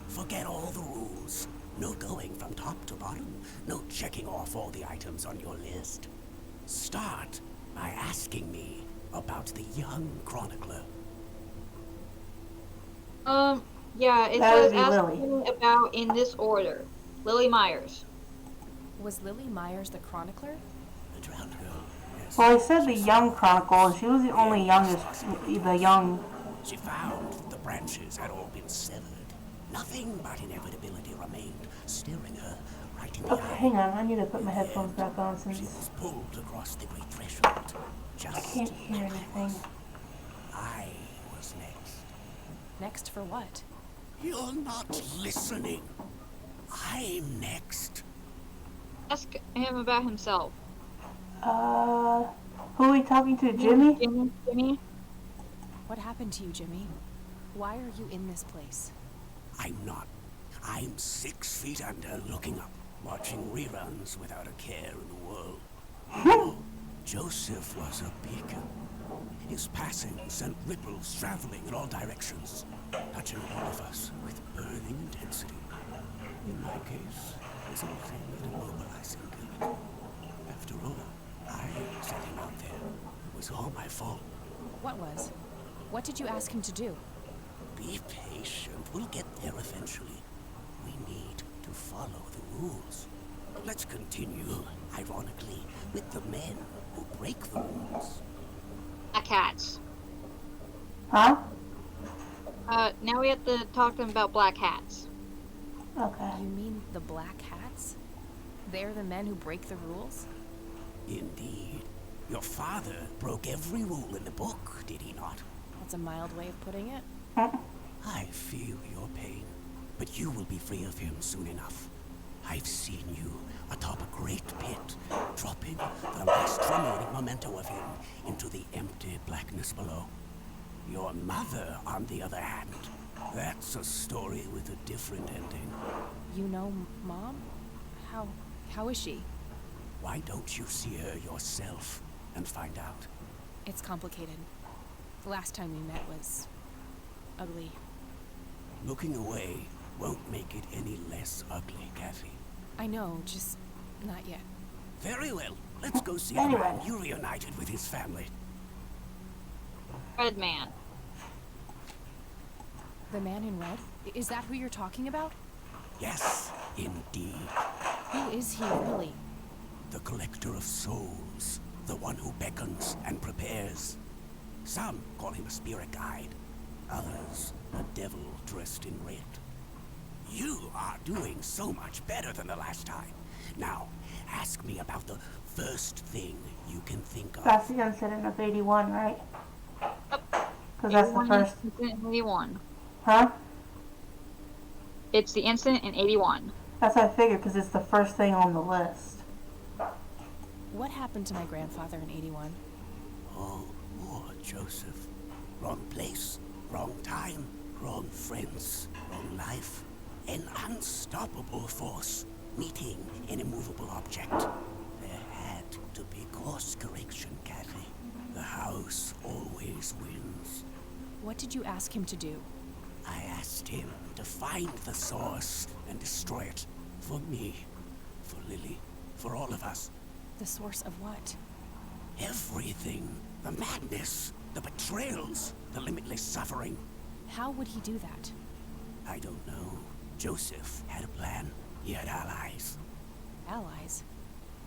Forget all the rules. No going from top to bottom. No checking off all the items on your list. Start by asking me about the young chronicler. Yeah, it That would says be asking about in this order. Lily Myers. Was Lily Myers the chronicler? The drowned girl. Yes. Well, I said the young chronicle, and she was the only youngest, the young. She found the branches had all been severed. Nothing but inevitability remained, staring her right in the Okay, eye. hang on. I need to put my headphones back on She since was pulled across the great threshold. Just I can't hear anything. I was next. Next for what? You're not listening. I'm next. Ask him about himself. Who are we talking to, Jimmy? Jimmy? What happened to you, Jimmy? Why are you in this place? I'm not. I'm 6 feet under, looking up, watching reruns without a care in the world. Oh, Joseph was a beacon. His passing sent ripples traveling in all directions, touching all of us with burning intensity. In my case, something that immobilizing good. After all, I set him out there. It was all my fault. What was? What did you ask him to do? Be patient. We'll get there eventually. We need to follow the rules. Let's continue, ironically, with the men who break the rules. Black hats. Huh? Now we have to talk to him about black hats. Okay. You mean the Black Hats? They're the men who break the rules? Indeed. Your father broke every rule in the book, did he not? That's a mild way of putting it. I feel your pain, but you will be free of him soon enough. I've seen you atop a great pit, dropping the last remaining memento of him into the empty blackness below. Your mother, on the other hand, that's a story with a different ending. You know Mom? How is she? Why don't you see her yourself and find out? It's complicated. The last time we met was ugly. Looking away won't make it any less ugly, Kathy. I know, just not yet. Very well. Let's go see the man you reunited with his family. Red man. The man in red? Is that who you're talking about? Yes, indeed. Who is he, really? The collector of souls. The one who beckons and prepares. Some call him a spirit guide. Others, a devil dressed in red. You are doing so much better than the last time. Now, ask me about the first thing you can think of. That's the incident of 81, right? Because that's the first. Incident in 81. Huh? It's the incident in 81. That's what I figured, because it's the first thing on the list. What happened to my grandfather in 81? Oh, Joseph. Wrong place, wrong time, wrong friends, wrong life. An unstoppable force meeting an immovable object. There had to be course correction, Kathy. The house always wins. What did you ask him to do? I asked him to find the source and destroy it. For me, for Lily, for all of us. The source of what? Everything. The madness, the betrayals, the limitless suffering. How would he do that? I don't know. Joseph had a plan. He had allies. Allies?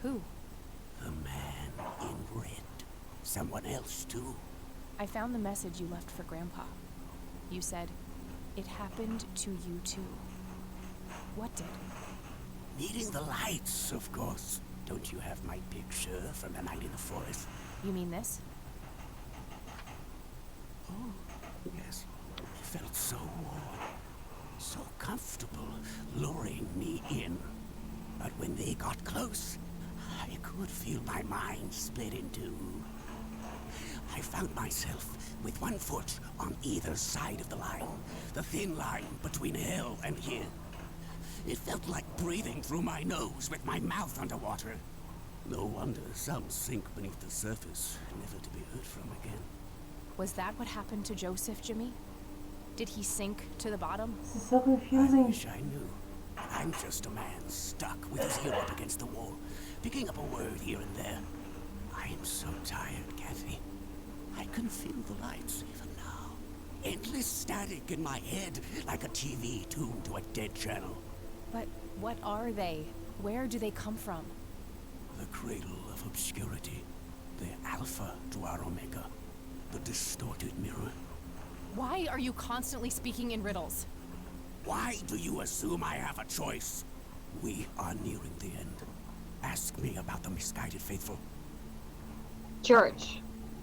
Who? The man in red. Someone else, too. I found the message you left for Grandpa. You said, "It happened to you too." What did? Needing the lights, of course. Don't you have my picture from the night in the forest? You mean this? Oh, yes. It felt so warm, so comfortable, luring me in. But when they got close, I could feel my mind split in two. I found myself with one foot on either side of the line, the thin line between hell and here. It felt like breathing through my nose with my mouth underwater. No wonder some sink beneath the surface, never to be heard from again. Was that what happened to Joseph, Jimmy? Did he sink to the bottom? This is so confusing. I wish I knew. I'm just a man stuck with his heel up against the wall, picking up a word here and there. I am so tired, Kathy. I can feel the lights even now. Endless static in my head, like a TV tuned to a dead channel. But what are they? Where do they come from? The cradle of obscurity. The alpha to our omega. The distorted mirror. Why are you constantly speaking in riddles? Why do you assume I have a choice? We are nearing the end. Ask me about the misguided faithful. Church.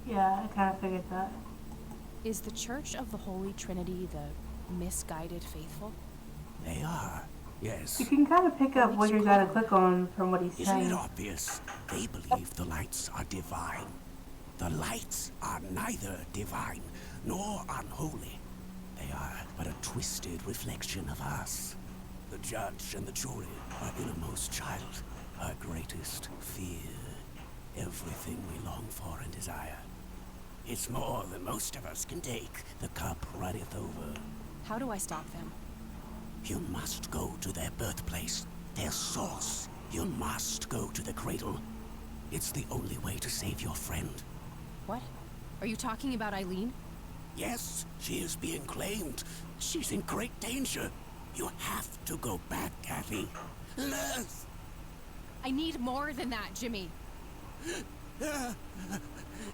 Yeah, I kind of figured that. Is the Church of the Holy Trinity the misguided faithful? They are, yes. You can kind of pick up what you gotta click on from what he's Isn't saying. it obvious? They believe the lights are divine. The lights are neither divine nor unholy. They are but a twisted reflection of us. The judge and the jury, our innermost child, our greatest fear. Everything we long for and desire. It's more than most of us can take. The cup runneth over. How do I stop them? You must go to their birthplace, their source. You must go to the cradle. It's the only way to save your friend. What? Are you talking about Eileen? Yes, she is being claimed. She's in great danger. You have to go back, Kathy. Nurse! I need more than that, Jimmy.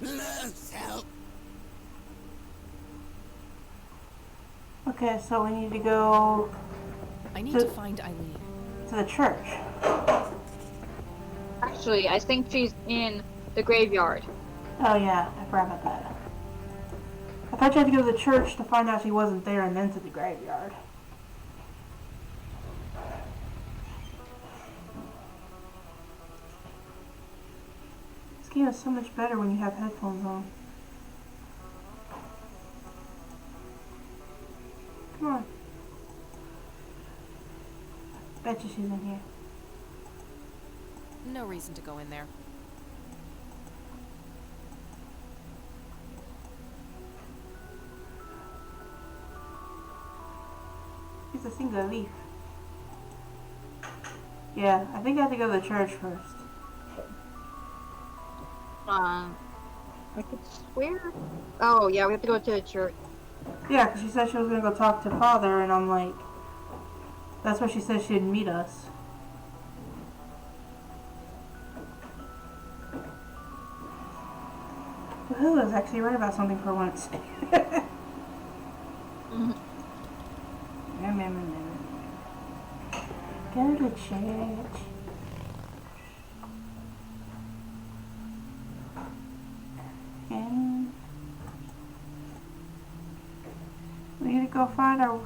Nurse, help! Okay, so we need to go I need to find Eileen. to the church. Actually, I think she's in the graveyard. Oh yeah, I forgot about that. I thought you had to go to the church to find out she wasn't there and then to the graveyard. This game is so much better when you have headphones on. Come on. Bet you she's in here. No reason to go in there. It's a single leaf. Yeah, I think I have to go to the church first. I could swear. Oh yeah, we have to go to the church. Yeah, because she said she was going to go talk to Father, and I'm like, that's what she said she'd meet us. Woohoo, I was actually right about something for once. Go to church. And we need to go find our...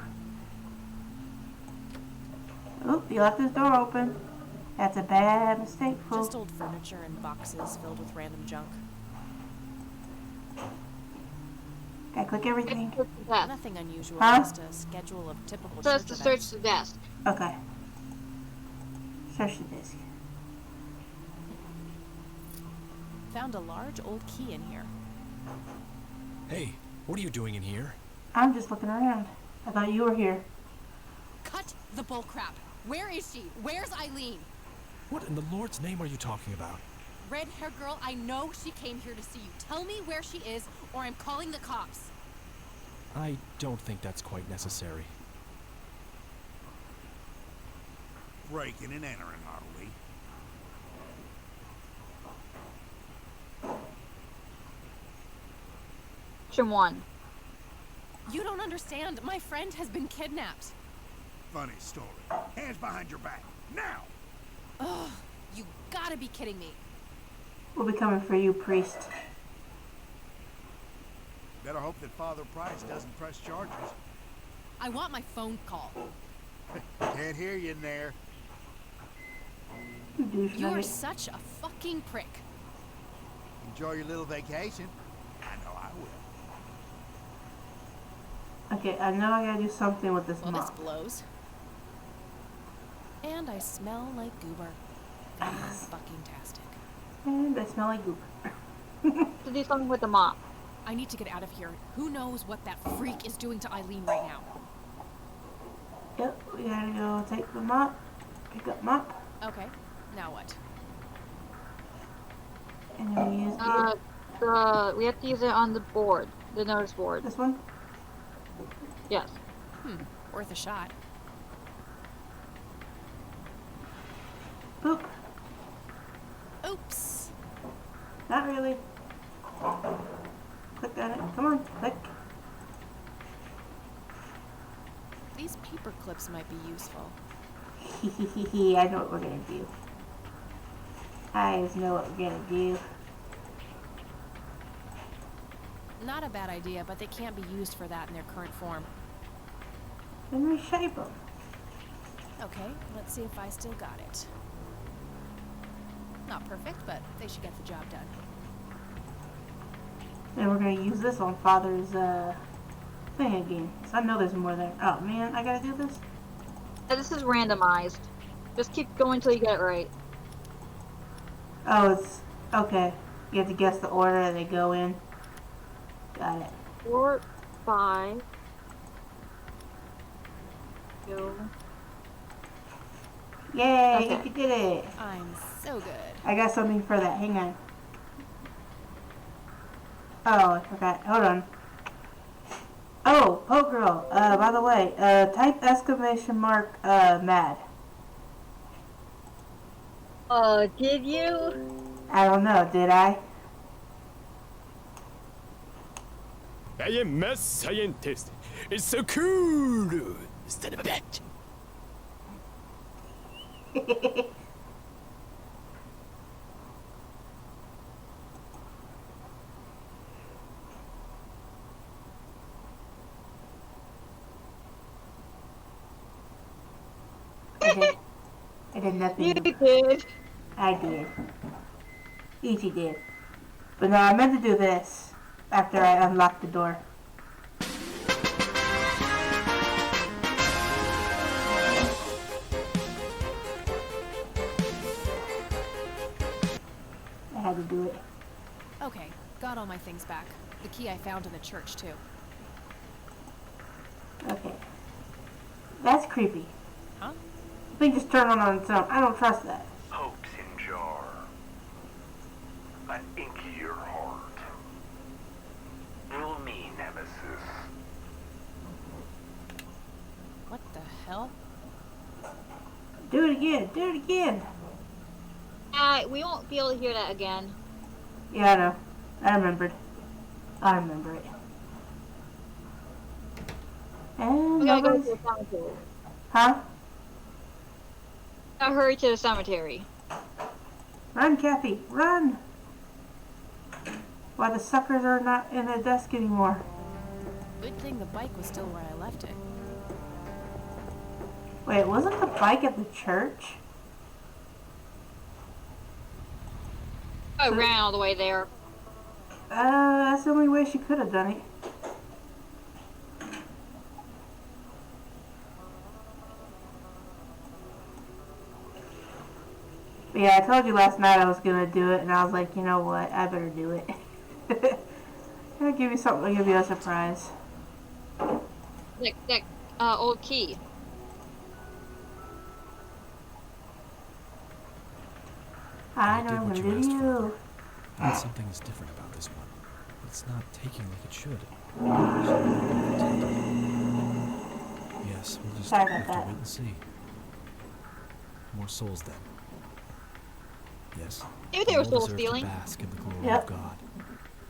Oh, he left his door open. That's a bad mistake, fool. Just old furniture and boxes filled with random junk. Okay, click everything. Nothing unusual, Huh? just a schedule of typical So it's church to events. search the desk. Okay. Search the disk. Found a large old key in here. Hey, what are you doing in here? I'm just looking around. I thought you were here. Cut the bullcrap. Where is she? Where's Eileen? What in the Lord's name are you talking about? Red-haired girl, I know she came here to see you. Tell me where she is, or I'm calling the cops. I don't think that's quite necessary. Breaking and entering, are we? Option 1. You don't understand. My friend has been kidnapped. Funny story. Hands behind your back. Now! Ugh, you gotta be kidding me. We'll be coming for you, priest. Better hope that Father Price doesn't press charges. I want my phone call. Can't hear you in there. You douche You're nugget. such a fucking prick. Enjoy your little vacation. I know I will. Okay, I know I gotta do something with this Well, mop. this blows. And I smell like goober. Fucking-tastic. And I smell like goop. To do something with the mop. I need to get out of here. Who knows what that freak is doing to Eileen right now? Yep, we gotta go take the mop. Pick up mop. Okay, now what? And then we use We have to use it on the board. The notice board. this one. Yes. Worth a shot. Boop. Oops. Not really. Click on it. Come on, click. These paper clips might be useful. I know what we're gonna do. I just know what we're gonna do. Not a bad idea, but they can't be used for that in their current form. Then reshape them. Okay, let's see if I still got it. Not perfect, but they should get the job done. And we're gonna use this on Father's thing again. So I know there's more there. Oh man, I gotta do this? Yeah, this is randomized. Just keep going till you get it right. Oh, it's okay. You have to guess the order they go in. Got it. 4, 5. Go. Yay, Okay. you did it. I'm so good. I got something for that. Hang on. Oh, I forgot. Hold on. Oh, Poke Girl. By the way, type exclamation mark, mad. Did you? I don't know, did I? I am mad scientist. It's so cool. Son of a bitch. I did nothing. You did. I did. Easy did. But no, I meant to do this after I unlocked the door. I had to do it. Okay, got all my things back. The key I found in the church, too. Okay. That's creepy. Huh? The thing just turned on its own. I don't trust that. Hopes in jar. An inkier heart. Rule me, Nemesis. What the hell? Do it again. Do it again. We won't be able to hear that again. Yeah, I know. I remembered. I remember it. And We gotta go to nobody's... the cemetery. Huh? Gotta hurry to the cemetery. Run, Kathy, run! Why the suckers are not in the desk anymore. Good thing the bike was still where I left it. Wait, wasn't the bike at the church? I ran all the way there. That's the only way she could have done it. But yeah, I told you last night I was gonna do it, and I was like, you know what, I better do it. I'll give you something, I'll give you a surprise. That old key. I know I'm gonna do you. But something is different about this one. It's not taking like it should. Yes, we'll just Sorry have about to that. wait and see. More souls then. Yes. Maybe they were all soul deserve to stealing. bask in the glory Yep. of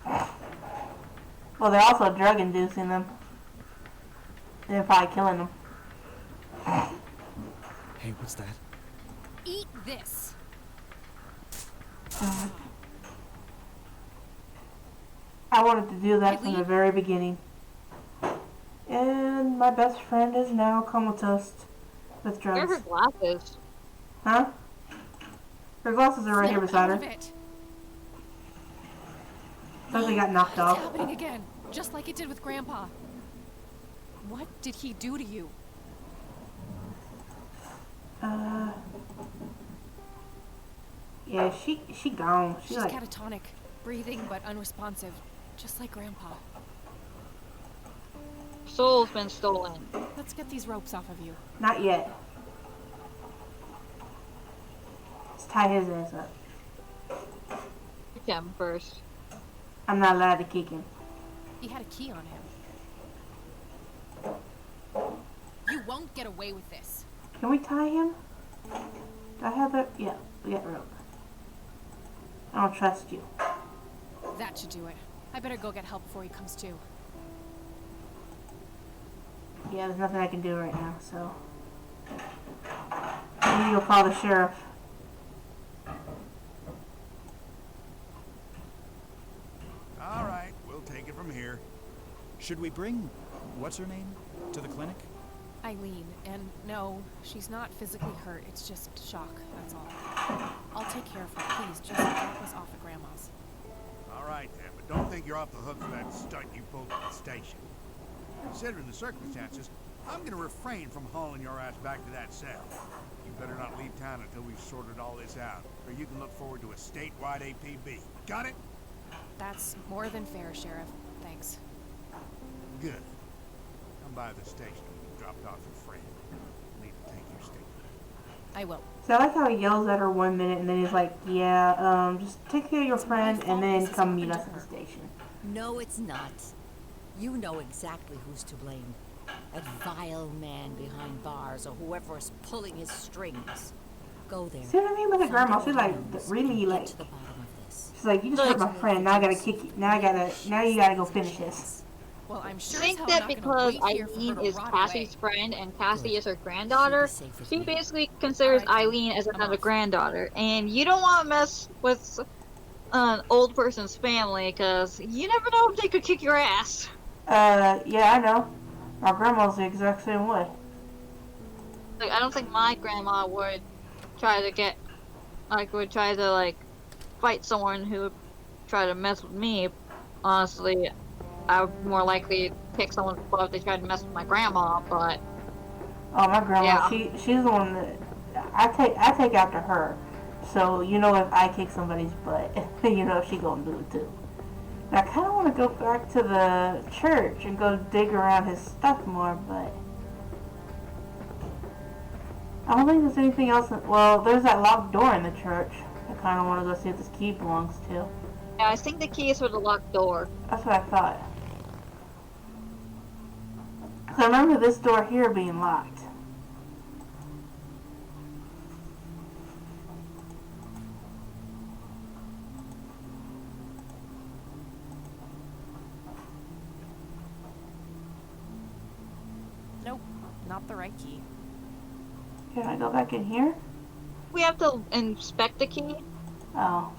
God. Well, they're also drug inducing them. They're probably killing them. Hey, what's that? Eat this. I wanted to do that from the very beginning. And my best friend is now comatose with Where are her drugs. glasses? Huh? Her glasses are right here Snap beside out her. of it. Something got knocked It's off. happening again, just like it did with Grandpa. What did he do to you? Yeah, she gone. She's like, catatonic, breathing but unresponsive, just like Grandpa. Soul's been stolen. Let's get these ropes off of you. not yet. Let's tie his ass up. Kick him first. I'm not allowed to kick him. He had a key on him. You won't get away with this. Can we tie him? Do I have it? Yeah, we got rope. I don't trust you. That should do it. I better go get help before he comes to. Yeah, there's nothing I can do right now, so. I need to go call the sheriff. All right, we'll take it from here. Should we bring what's her name to the clinic? Eileen, and no, she's not physically hurt. It's just shock, that's all. I'll take care of her. Please, just drop us off at Grandma's. All right, then, but don't think you're off the hook for that stunt you pulled at the station. Considering the circumstances, I'm gonna refrain from hauling your ass back to that cell. You better not leave town until we've sorted all this out, or you can look forward to a statewide APB. Got it? That's more than fair, Sheriff. Thanks. Good. Come by the station and drop off your friend. Need to take your statement. I will. So I like how he yells at her 1 minute and then he's like, yeah, just take care of your friend and then come meet us at the station. No, it's not. You know exactly who's to blame. That vile man behind bars or whoever is pulling his strings. Go there. See what I mean? Look at Grandma. She's like, really like, she's like, you just hurt my friend. Now I gotta kick you. Now you gotta go finish this. Well, I'm sure I think that because Eileen is Cassie's friend and Cassie is her granddaughter, she basically considers Eileen as another granddaughter. And you don't want to mess with an old person's family because you never know if they could kick your ass. Yeah, I know. My grandma's the exact same way. Like, I don't think my grandma would try to fight someone who would try to mess with me. Honestly, I would more likely pick someone's butt if they tried to mess with my grandma, but... Oh, my grandma, yeah. she's the one that... I take after her. So, you know if I kick somebody's butt, you know if she gonna do it too. And I kind of want to go back to the church and go dig around his stuff more, but... I don't think there's anything else... Well, there's that locked door in the church. I kind of want to go see what this key belongs to. Yeah, I think the key is for the locked door. That's what I thought. Because I remember this door here being locked. Nope, not the right key. Can I go back in here? We have to inspect the key. Oh.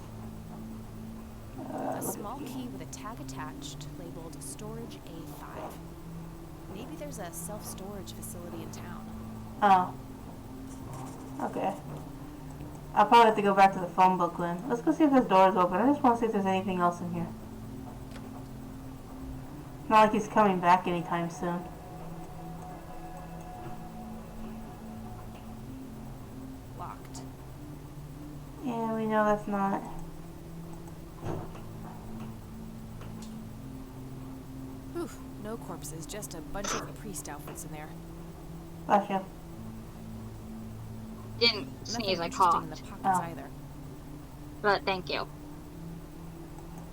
A small key with a tag attached labeled Storage A5. Maybe there's a self-storage facility in town. Oh. Okay. I'll probably have to go back to the phone book then. Let's go see if this door is open. I just want to see if there's anything else in here. Not like he's coming back anytime soon. Locked. Yeah, we know that's not. Oof, no corpses, just a bunch of priest outfits in there. Bless you. Didn't Nothing sneeze, I interesting coughed. in the pockets Oh. either. But thank you.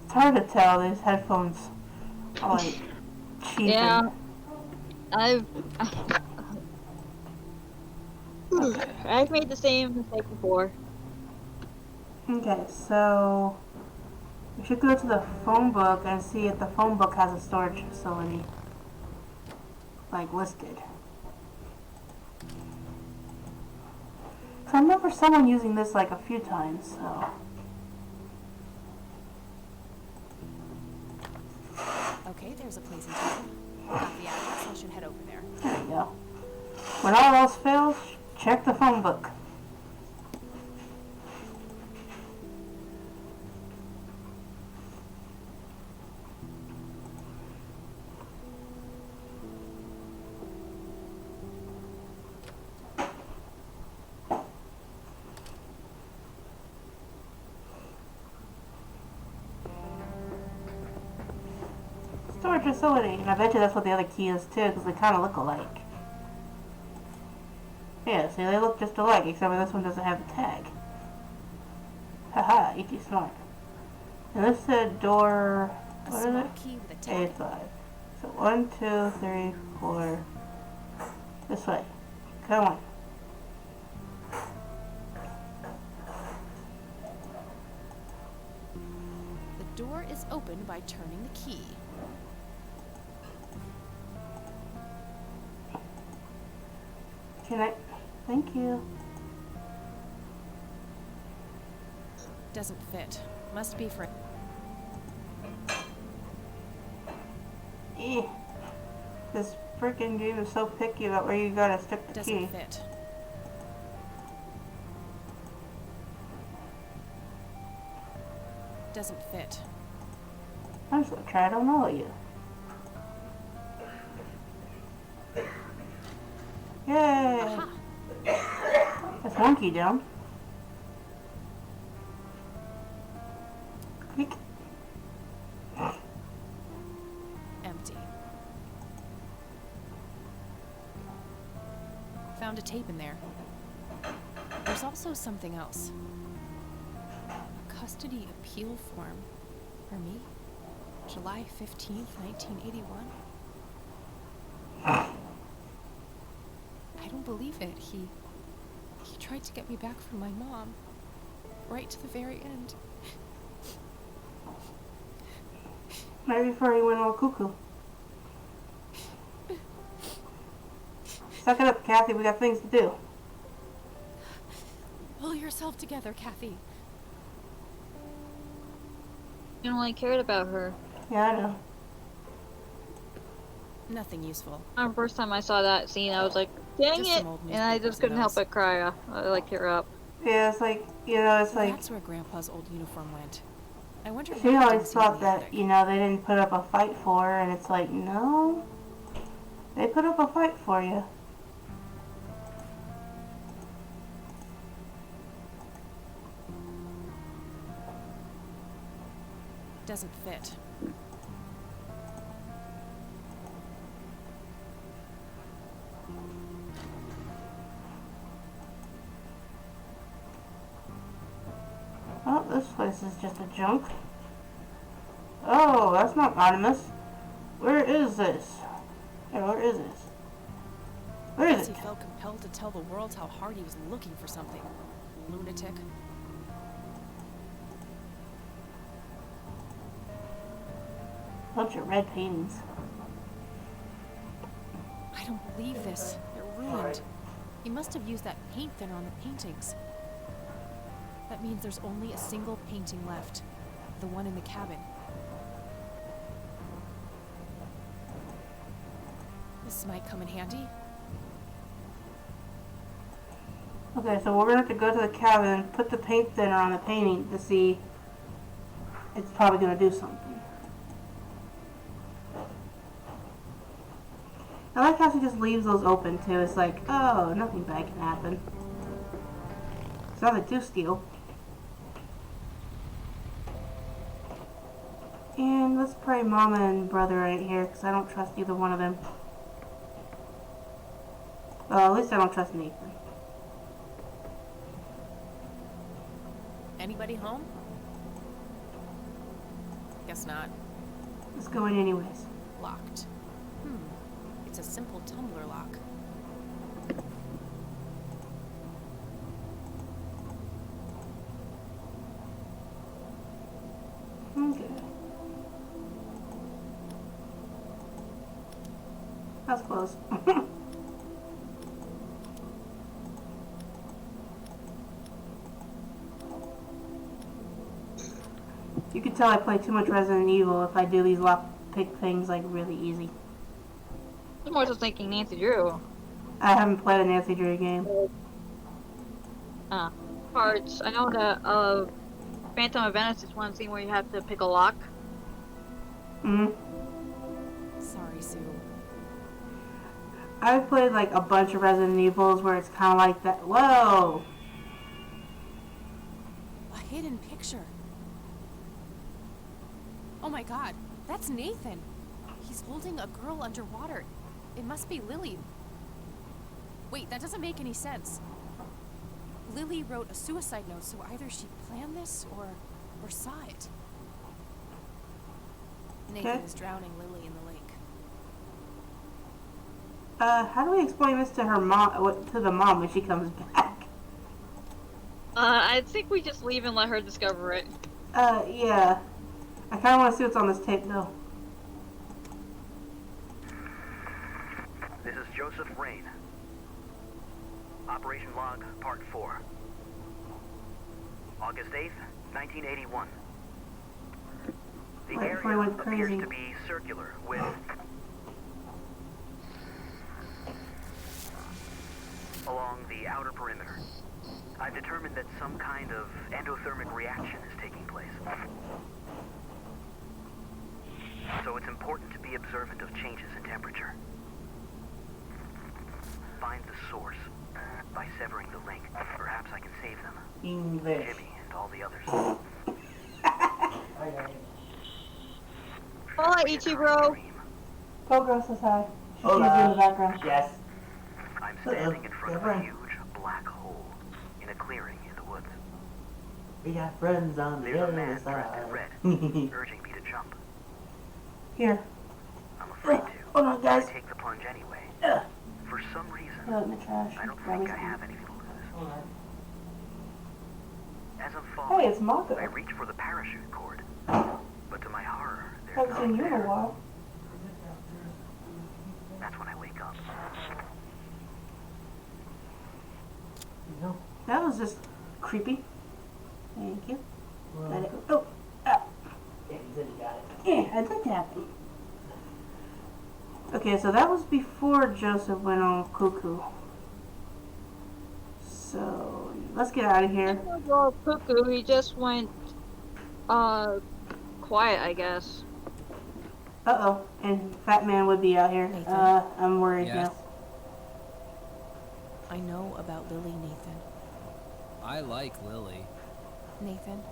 It's hard to tell. These headphones are like cheap. Yeah. I've made the same mistake before. Okay, so we should go to the phone book and see if the phone book has a storage facility, like listed. So I remember someone using this like a few times, so. Okay, there's a place in town. Got the address, I should head over there. There you go. When all else fails, check the phone book. Storage facility. And I bet you that's what the other key is too, because they kind of look alike. Yeah, see, they look just alike, except for this one doesn't have the tag. Haha, E.T. smart. And this said door, A what is small it? key with a tag. A5. So 1, 2, 3, 4. This way. Come on. The door is opened by turning the key. Can I? Thank you. Doesn't fit. Must be for... Eh. This freaking game is so picky about where you gotta stick the key. Doesn't fit. Doesn't fit. I'm just gonna try to know you. Yay! That's one key down. Click. Empty. Found a tape in there. There's also something else. A custody appeal form. For me? July 15th, 1981? I don't believe it. He tried to get me back from my mom. Right to the very end. Maybe before he went all cuckoo. Suck it up, Kathy. We got things to do. Pull yourself together, Kathy. You only cared about her. Yeah, I know. Nothing useful. The first time I saw that scene, I was like, dang Just it! some old And I newspapers just couldn't and help those. but cry. I like tear up. Yeah, it's like, you know, it's like, That's where Grandpa's old uniform went. I wonder if she he always didn't see in thought the that, attic. you know, they didn't put up a fight for her, and it's like, no. They put up a fight for you. Doesn't fit. Oh, this place is just a junk. Oh, that's not anonymous. Where is this? Yeah, where is this? Where is Guess it? he felt compelled to tell the world how hard he was looking for something. Lunatic. Bunch of red paintings. I don't believe this. They're ruined. He must have used that paint thinner on the paintings. That means there's only a single painting left. The one in the cabin. This might come in handy. Okay, so we're gonna have to go to the cabin and put the paint thinner on the painting to see it's probably gonna do something. I like how she just leaves those open too. It's like, oh, nothing bad can happen. It's not a do steal. And let's pray Mama and Brother right here, because I don't trust either one of them. Well, at least I don't trust Nathan. Anybody home? Guess not. Let's go in anyways. Locked. It's a simple tumbler lock. Okay. That's close. You can tell I play too much Resident Evil if I do these lockpick things like really easy. I'm more just thinking Nancy Drew. I haven't played a Nancy Drew game. Parts. I know that Phantom of Venice is one scene where you have to pick a lock. Sorry, Sue. I've played like a bunch of Resident Evils where it's kind of like that. Whoa! A hidden picture. Oh my god, that's Nathan. He's holding a girl underwater. It must be Lily. Wait, that doesn't make any sense. Lily wrote a suicide note, so either she planned this or saw it. Nathan is drowning Lily in the lake. How do we explain this to her mom, to the mom when she comes back? I think we just leave and let her discover it. Yeah. I kind of want to see what's on this tape, though. This is Joseph Rain. Operation Log, Part 4. August 8th, 1981. The area appears to be circular with... along the outer perimeter. I've determined that some kind of endothermic reaction is taking place. So it's important to be observant of changes in temperature. Find the source. By severing the link, perhaps I can save them. English. Jimmy and all the others. Hola, Ichibro. Progress says hi. She's usually in the background. Yes. I'm standing in front of a huge black hole in a clearing in the woods. We got friends on the There's a other man dressed in side. red, urging me to jump. Here. I'm afraid to. Hold on, guys. I take the plunge anyway. For some reason, Throw it in the trash. I don't think I have anything to lose. As I'm Hey, falling, it's Mako. I reach for the parachute cord. But to my horror, there's Haven't nothing seen you in a there. while. That's when I wake up. No. That was just creepy. Thank you. Let it go. Oh. Yeah, you said you got it. Yeah, I did tap it. Okay, so that was before Joseph went on cuckoo. So, let's get out of here. Well, cuckoo, he just went, quiet, I guess. Uh-oh, and Fat Man would be out here. I'm worried now. I know about Lily, Nathan. I like Lily. Nathan,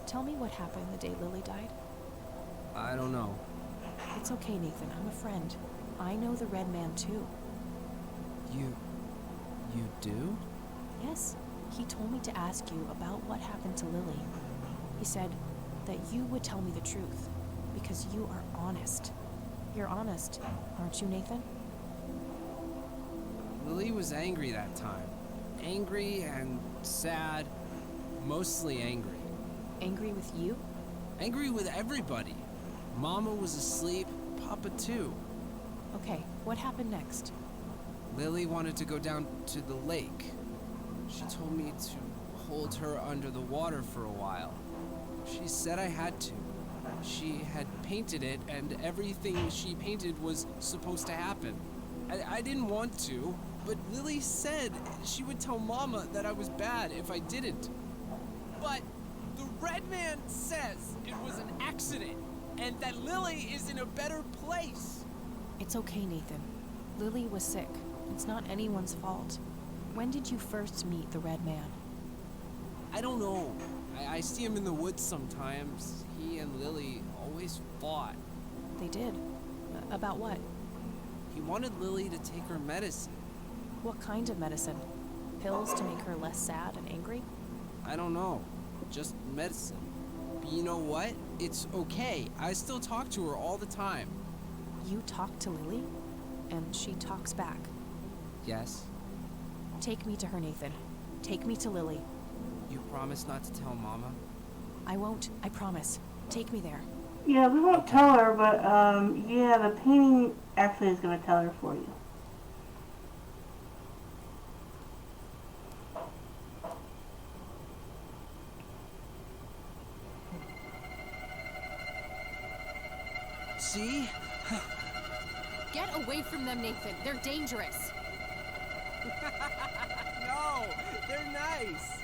tell me what happened the day Lily died. I don't know. It's okay, Nathan. I'm a friend. I know the Red Man, too. You do? Yes. He told me to ask you about what happened to Lily. He said that you would tell me the truth, because you are honest. You're honest, aren't you, Nathan? Lily was angry that time. Angry and sad. Mostly angry. Angry with you? Angry with everybody. Mama was asleep, Papa too. Okay, what happened next? Lily wanted to go down to the lake. She told me to hold her under the water for a while. She said I had to. She had painted it, and everything she painted was supposed to happen. I didn't want to. But Lily said she would tell Mama that I was bad if I didn't. But the Red Man says it was an accident, and that Lily is in a better place. It's okay, Nathan. Lily was sick. It's not anyone's fault. When did you first meet the Red Man? I don't know. I see him in the woods sometimes. He and Lily always fought. They did? About what? He wanted Lily to take her medicine. What kind of medicine? Pills to make her less sad and angry? I don't know. Just medicine. But you know what? It's okay. I still talk to her all the time. You talk to Lily? And she talks back? Yes. Take me to her, Nathan. Take me to Lily. You promise not to tell Mama? I won't. I promise. Take me there. Yeah, we won't tell her, but, yeah, the painting actually is going to tell her for you. See? Get away from them, Nathan. They're dangerous. No, they're nice.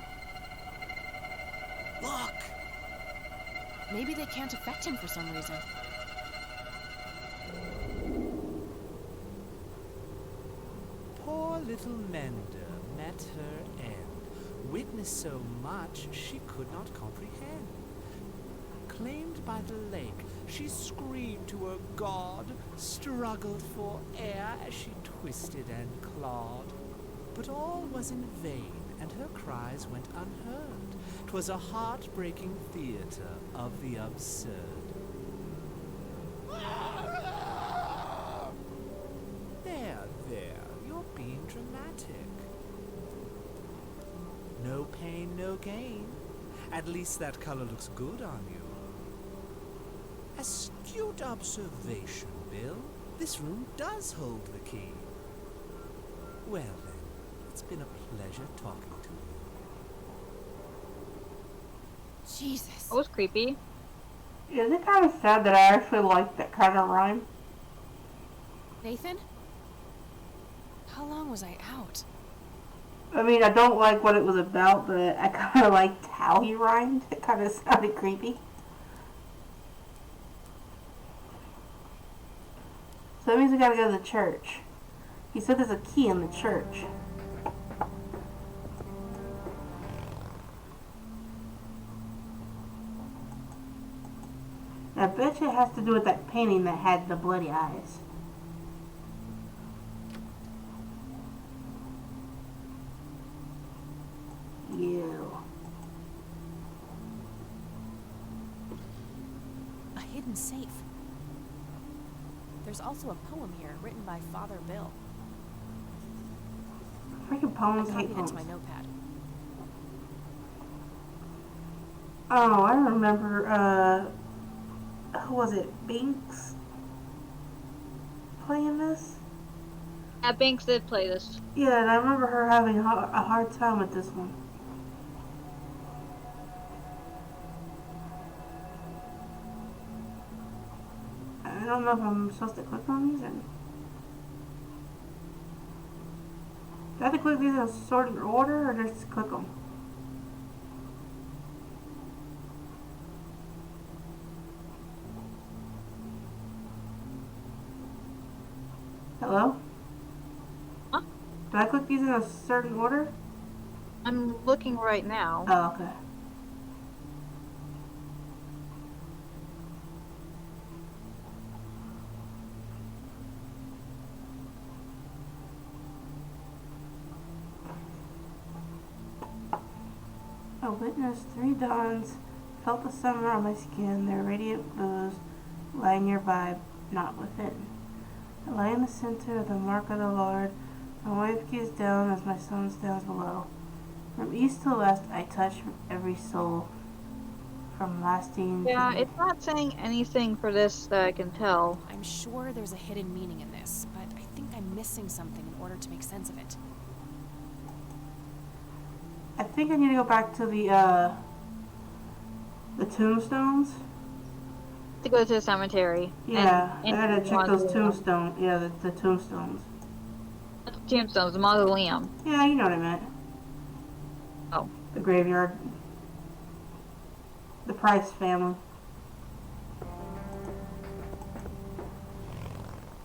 Look! Maybe they can't affect him for some reason. Poor little Mender met her end, witnessed so much she could not comprehend. Claimed by the lake, she screamed to her god, struggled for air as she twisted and clawed. But all was in vain, and her cries went unheard. 'Twas a heartbreaking theater of the absurd. There, you're being dramatic. No pain, no gain. At least that color looks good on you. Astute observation, Bill. This room does hold the key. Well then, it's been a pleasure talking to you. Jesus. That was creepy. Is it kind of sad that I actually like that kind of rhyme? Nathan? How long was I out? I mean, I don't like what it was about, but I kind of liked how he rhymed. It kind of sounded creepy. So that means we gotta go to the church. He said there's a key in the church. I bet you it has to do with that painting that had the bloody eyes. You. A hidden safe. There's also a poem here written by Father Bill. Freaking poems, I hate copied it poems. to my notepad. Oh, I remember, who was it? Binks? Playing this? Yeah, Banks did play this. Yeah, and I remember her having a hard time with this one. I don't know if I'm supposed to click on these or... Do I have to click these in a certain order or just click them? Hello? Huh? Do I click these in a certain order? I'm looking right now. Oh, okay. I witnessed 3 dawns, felt the summer on my skin, their radiant bows lie nearby, not within. I lie in the center of the mark of the Lord. My wave keys down as my sun stands below. From east to west I touch every soul, from lasting Yeah, to... it's not saying anything for this that I can tell. I'm sure there's a hidden meaning in this, but I think I'm missing something in order to make sense of it. I think I need to go back to the tombstones. To go to the cemetery. Yeah, and I gotta check on those the- tombstones. Yeah, the tombstones. tombstones, the mausoleum. Yeah, you know what I meant. Oh. The graveyard. The Price family.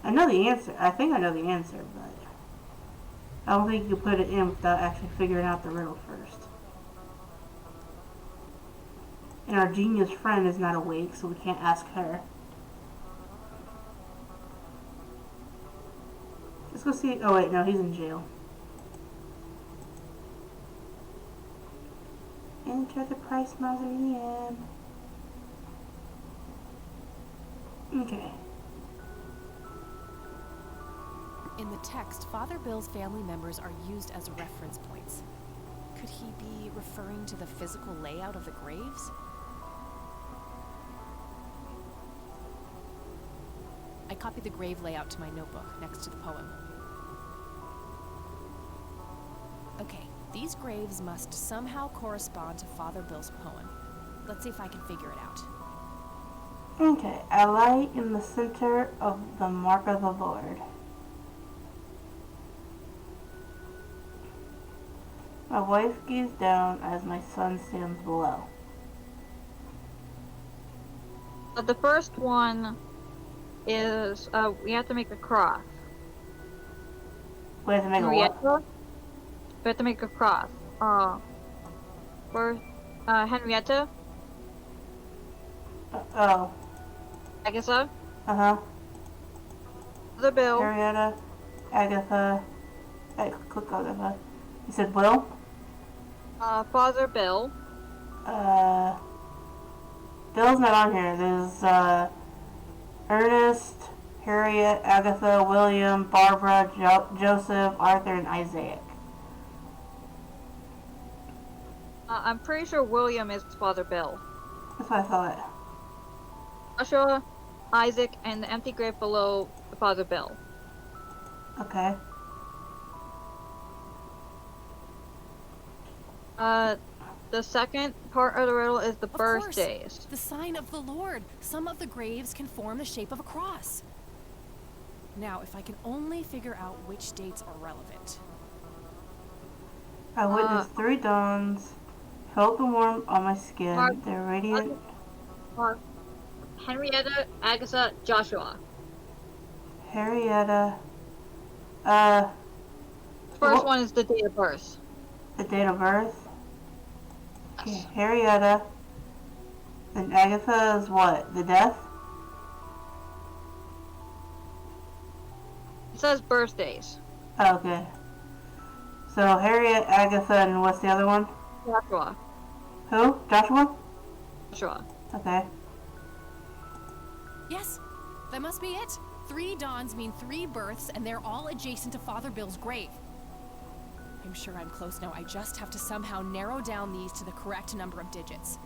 I know the answer. I think I know the answer, but I don't think you can put it in without actually figuring out the riddle first. And our genius friend is not awake, so we can't ask her. Let's go see. Oh wait, no, he's in jail. Enter the Price Mausoleum. Okay. In the text, Father Bill's family members are used as reference points. Could he be referring to the physical layout of the graves? I copied the grave layout to my notebook next to the poem. Okay, these graves must somehow correspond to Father Bill's poem. Let's see if I can figure it out. Okay, I lie in the center of the mark of the Lord. My wife gazes down as my son stands below. But the first one is we have to make a cross. We have to make a what? We have to make a cross. For Henrietta. Oh. Agatha. Uh-huh. The Bill. Henrietta. Agatha. Hey, click Agatha. You said Will? Father Bill. Bill's not on here. There's, Ernest, Harriet, Agatha, William, Barbara, Joseph, Arthur, and Isaac. I'm pretty sure William is Father Bill. That's what I thought. Joshua, Isaac, and the empty grave below Father Bill. Okay. The second part of the riddle is the birthdays. Course. The sign of the Lord. Some of the graves can form the shape of a cross. Now, if I can only figure out which dates are relevant. I witnessed 3 dawns, felt the warmth on my skin, the radiant... Henrietta, Agatha, Joshua. Henrietta, The first one is the date of birth. The date of birth? Okay, Henrietta. And Agatha is what? The death? It says birthdays. Oh, okay. So Harriet, Agatha, and what's the other one? Joshua. Who? Joshua? Joshua. Okay. Yes, that must be it. 3 dawns mean 3 births, and they're all adjacent to Father Bill's grave. I'm sure I'm close now. I just have to somehow narrow down these to the correct number of digits.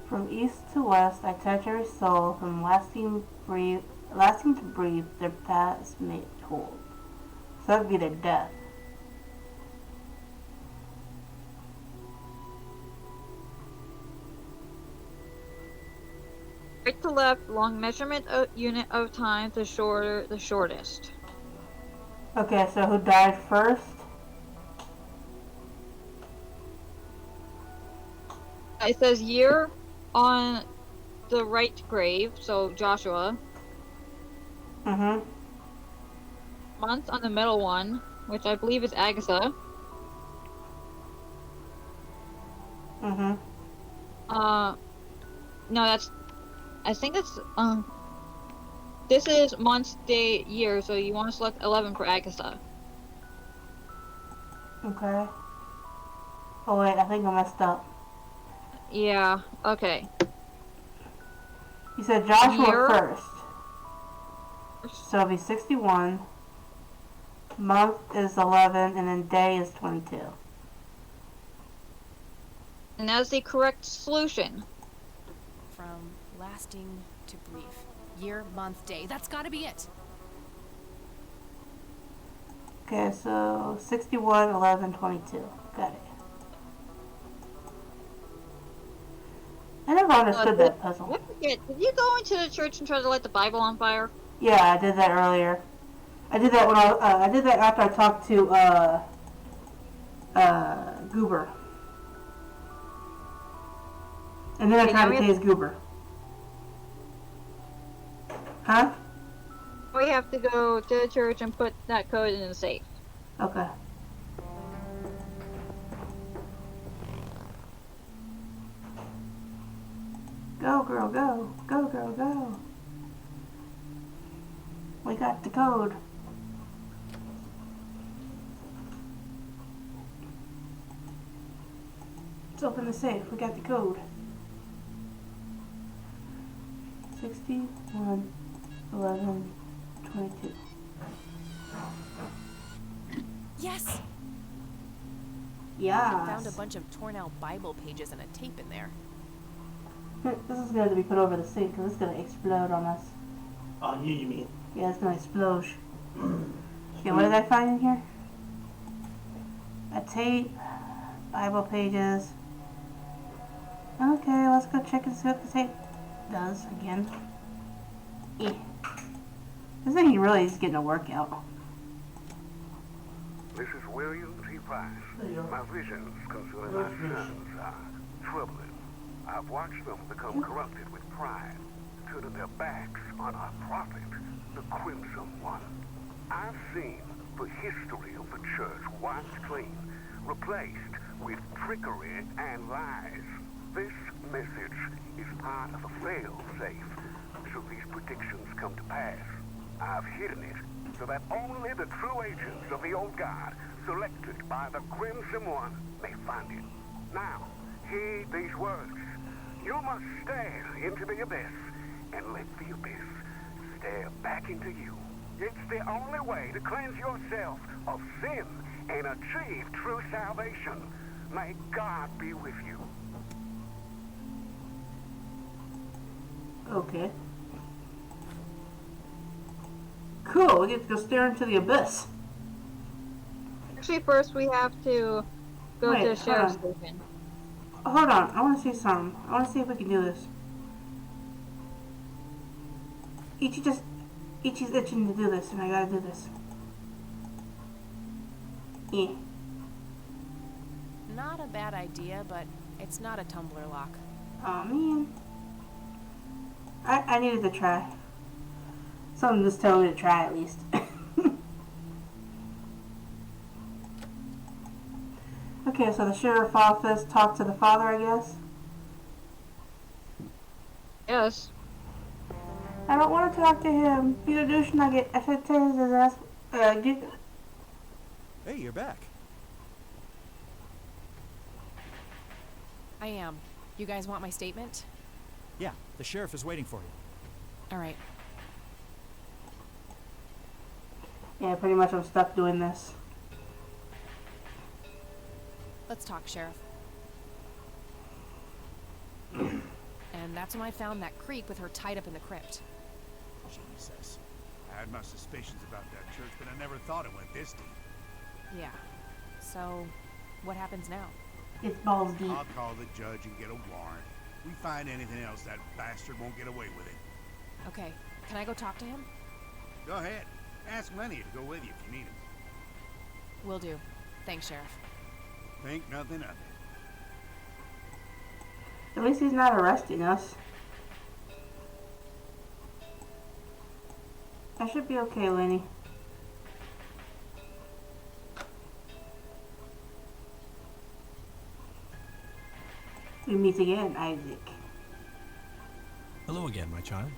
From east to west, I touch every soul, from lasting to breathe, their paths made told. So that'd be their death. Right to left, long measurement unit of time, the shorter, the shortest. Okay, so who died first? It says year on the right grave, so Joshua. Mm-hmm. Month on the middle one, which I believe is Agatha. Mm-hmm. No, that's... I think it's, this is month, day, year, so you want to select 11 for Agatha. Okay. Oh wait, I think I messed up. Yeah, okay. You said Joshua Year? first. So it'll be 61. Month is 11, and then day is 22. And that's the correct solution. From lasting to brief. Year, month, day. That's gotta be it. Okay, so 61, 11, 22. Got it. I never understood that puzzle. Did you go into the church and try to light the Bible on fire? Yeah, I did that earlier. I did that when I did that after I talked to Goober, and then I tried to tase Goober. Huh? We have to go to the church and put that code in the safe. Okay. Go, girl, go. Go, girl, go. We got the code. Let's open the safe. We got the code. 61, 11, 22. Yes! Yeah. Found a bunch of torn out Bible pages and a tape in there. This is going to be put over the sink because it's going to explode on us. On you mean? Yeah, it's going to explode. Okay, what did I find in here? A tape, Bible pages. Okay, let's go check and see what the tape does again. This thing really is getting a workout. This is William T. Price. My visions concerning my sons are troubling. I've watched them become corrupted with pride, turning their backs on our prophet, the Crimson One. I've seen the history of the church wiped clean, replaced with trickery and lies. This message is part of a fail-safe, should these predictions come to pass. I've hidden it so that only the true agents of the old God, selected by the Crimson One, may find it. Now, heed these words. You must stare into the abyss and let the abyss stare back into you. It's the only way to cleanse yourself of sin and achieve true salvation. May God be with you. Okay. Cool, we get to go stare into the abyss. Actually, first we have to go to the sheriff's station. Hold on, I want to see something. I want to see if we can do this. Ichi's itching to do this, and I gotta do this. Yeah. Not a bad idea, but it's not a tumbler lock. Aw, man. I needed to try. Something just told me to try at least. Okay, so the sheriff office talked to the father, I guess? Yes. I don't want to talk to him. He's a douche nugget. I should tase his ass. Hey, you're back. I am. You guys want my statement? Yeah, the sheriff is waiting for you. All right. Yeah, pretty much I'm stuck doing this. Let's talk, Sheriff. And that's when I found that creep with her tied up in the crypt. Jesus. I had my suspicions about that church, but I never thought it went this deep. Yeah. So, what happens now? It's balls deep. I'll call the judge and get a warrant. We find anything else, that bastard won't get away with it. Okay. Can I go talk to him? Go ahead. Ask Lenny to go with you if you need him. Will do. Thanks, Sheriff. Think nothing of it. At least he's not arresting us. I should be okay, Lenny. We meet again, Isaac. Hello again, my child.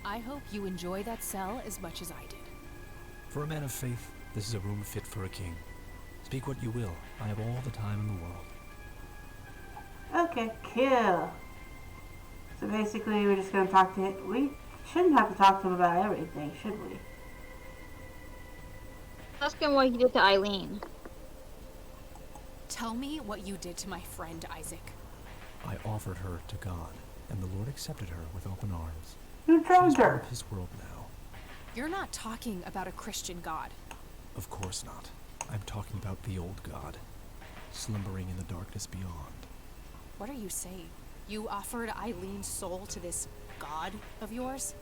I hope you enjoy that cell as much as I did. For a man of faith, this is a room fit for a king. Speak what you will. I have all the time in the world. Okay, kill. So basically, we're just gonna talk to him. We shouldn't have to talk to him about everything, should we? Ask him what he did to Eileen. Tell me what you did to my friend Isaac. I offered her to God, and the Lord accepted her with open arms. You drowned She's part her. of His world now. You're not talking about a Christian God. Of course not. I'm talking about the old God, slumbering in the darkness beyond. What are you saying? You offered Eileen's soul to this God of yours?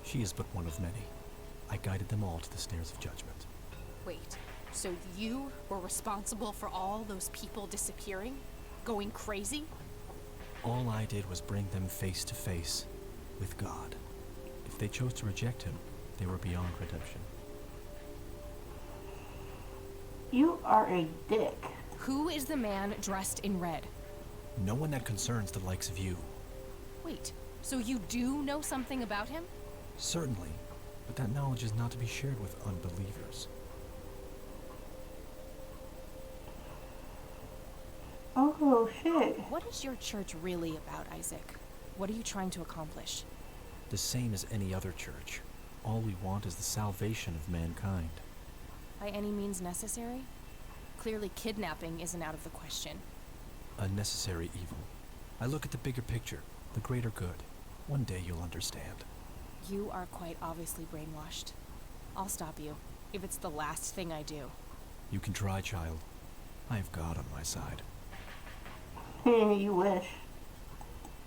She is but one of many. I guided them all to the stairs of judgment. Wait, so you were responsible for all those people disappearing? Going crazy? All I did was bring them face to face with God. If they chose to reject him, they were beyond redemption. You are a dick. Who is the man dressed in red? No one that concerns the likes of you. Wait, so you do know something about him? Certainly, but that knowledge is not to be shared with unbelievers. Oh, shit. What is your church really about, Isaac? What are you trying to accomplish? The same as any other church. All we want is the salvation of mankind. By any means necessary? Clearly kidnapping isn't out of the question. A necessary evil. I look at the bigger picture, the greater good. One day you'll understand. You are quite obviously brainwashed. I'll stop you, if it's the last thing I do. You can try, child. I have God on my side. You wish.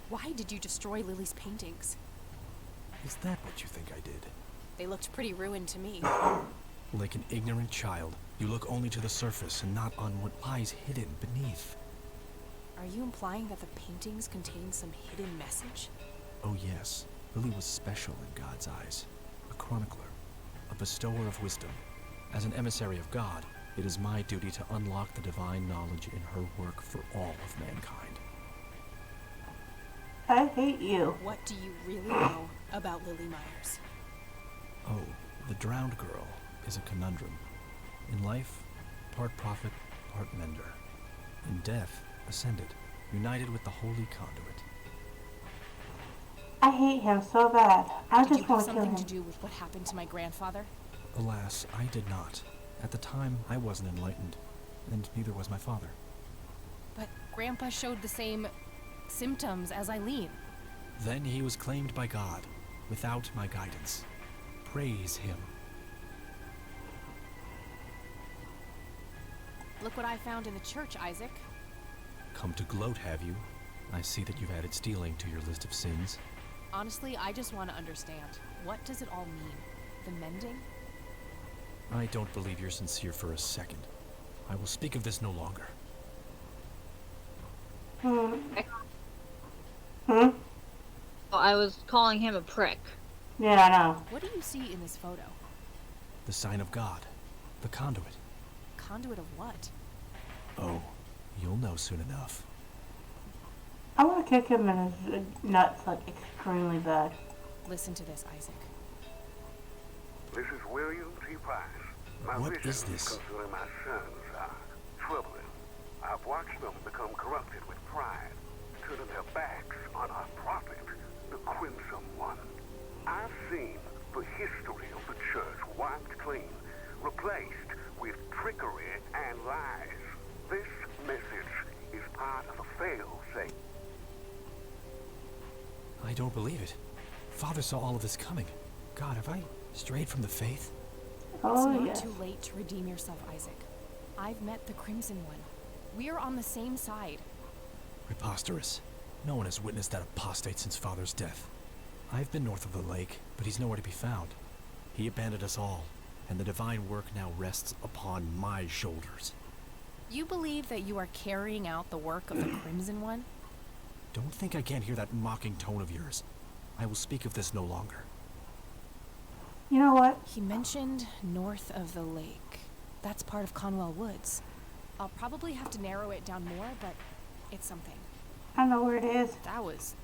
Why did you destroy Lily's paintings? Is that what you think I did? They looked pretty ruined to me. Like an ignorant child, you look only to the surface and not on what lies hidden beneath. Are you implying that the paintings contain some hidden message? Oh yes, Lily was special in God's eyes. A chronicler, a bestower of wisdom. As an emissary of God, it is my duty to unlock the divine knowledge in her work for all of mankind. I hate you. What do you really know about Lily Myers? Oh, the drowned girl is a conundrum. In life, part prophet, part mender. In death, ascended, united with the holy conduit. I hate him so bad. I Did you just have want to kill something him. to do with what happened to my grandfather? Alas, I did not. At the time, I wasn't enlightened, and neither was my father. But Grandpa showed the same symptoms as Eileen. Then he was claimed by God, without my guidance. Praise him. Look what I found in the church, Isaac. Come to gloat, have you? I see that you've added stealing to your list of sins. Honestly, I just want to understand. What does it all mean? The mending? I don't believe you're sincere for a second. I will speak of this no longer. I was calling him a prick. Yeah, I know. What do you see in this photo? The sign of God. The conduit. Conduit of what? Oh, you'll know soon enough. I want to kick him in his nuts, like, extremely bad. Listen to this, Isaac. This is William T. Price. My What visions is this? concerning my sons are troubling. I've watched them become corrupted with pride, turning their backs on our prophet, the Crimson One. I've seen the history of the church wiped clean, replaced with trickery and lies. This message is part of a fail-safe. I don't believe it. Father saw all of this coming. God, have I strayed from the faith? Oh, it's not yes. too late to redeem yourself, Isaac. I've met the Crimson One. We are on the same side. Preposterous. No one has witnessed that apostate since Father's death. I've been north of the lake, but he's nowhere to be found. He abandoned us all, and the divine work now rests upon my shoulders. You believe that you are carrying out the work of the Crimson One? Don't think I can't hear that mocking tone of yours. I will speak of this no longer. You know what? He mentioned north of the lake. That's part of Conwell Woods. I'll probably have to narrow it down more, but it's something. I know where it is. That was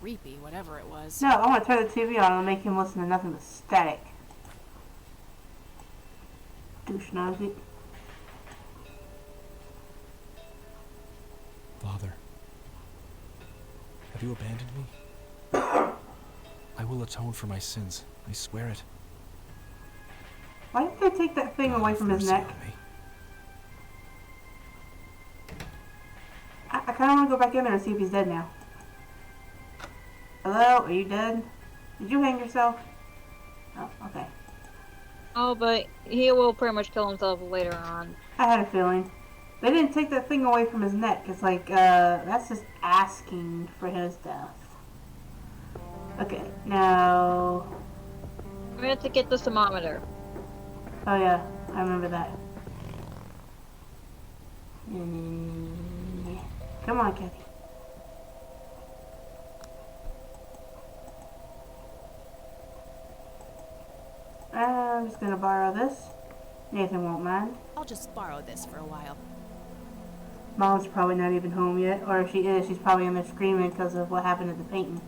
creepy, whatever it was. No, I want to turn the TV on and make him listen to nothing but static. Douche knows it. Father, have you abandoned me? I will atone for my sins. I swear it. Why did they take that thing away from his neck? I kind of want to go back in there and see if he's dead now. Hello? Are you dead? Did you hang yourself? Oh, okay. Oh, but he will pretty much kill himself later on. I had a feeling. They didn't take that thing away from his neck. It's like, that's just asking for his death. Okay, now... We have to get the thermometer. Oh yeah, I remember that. Come on, Kathy. I'm just gonna borrow this. Nathan won't mind. I'll just borrow this for a while. Mom's probably not even home yet, or if she is, she's probably in there screaming because of what happened at the painting.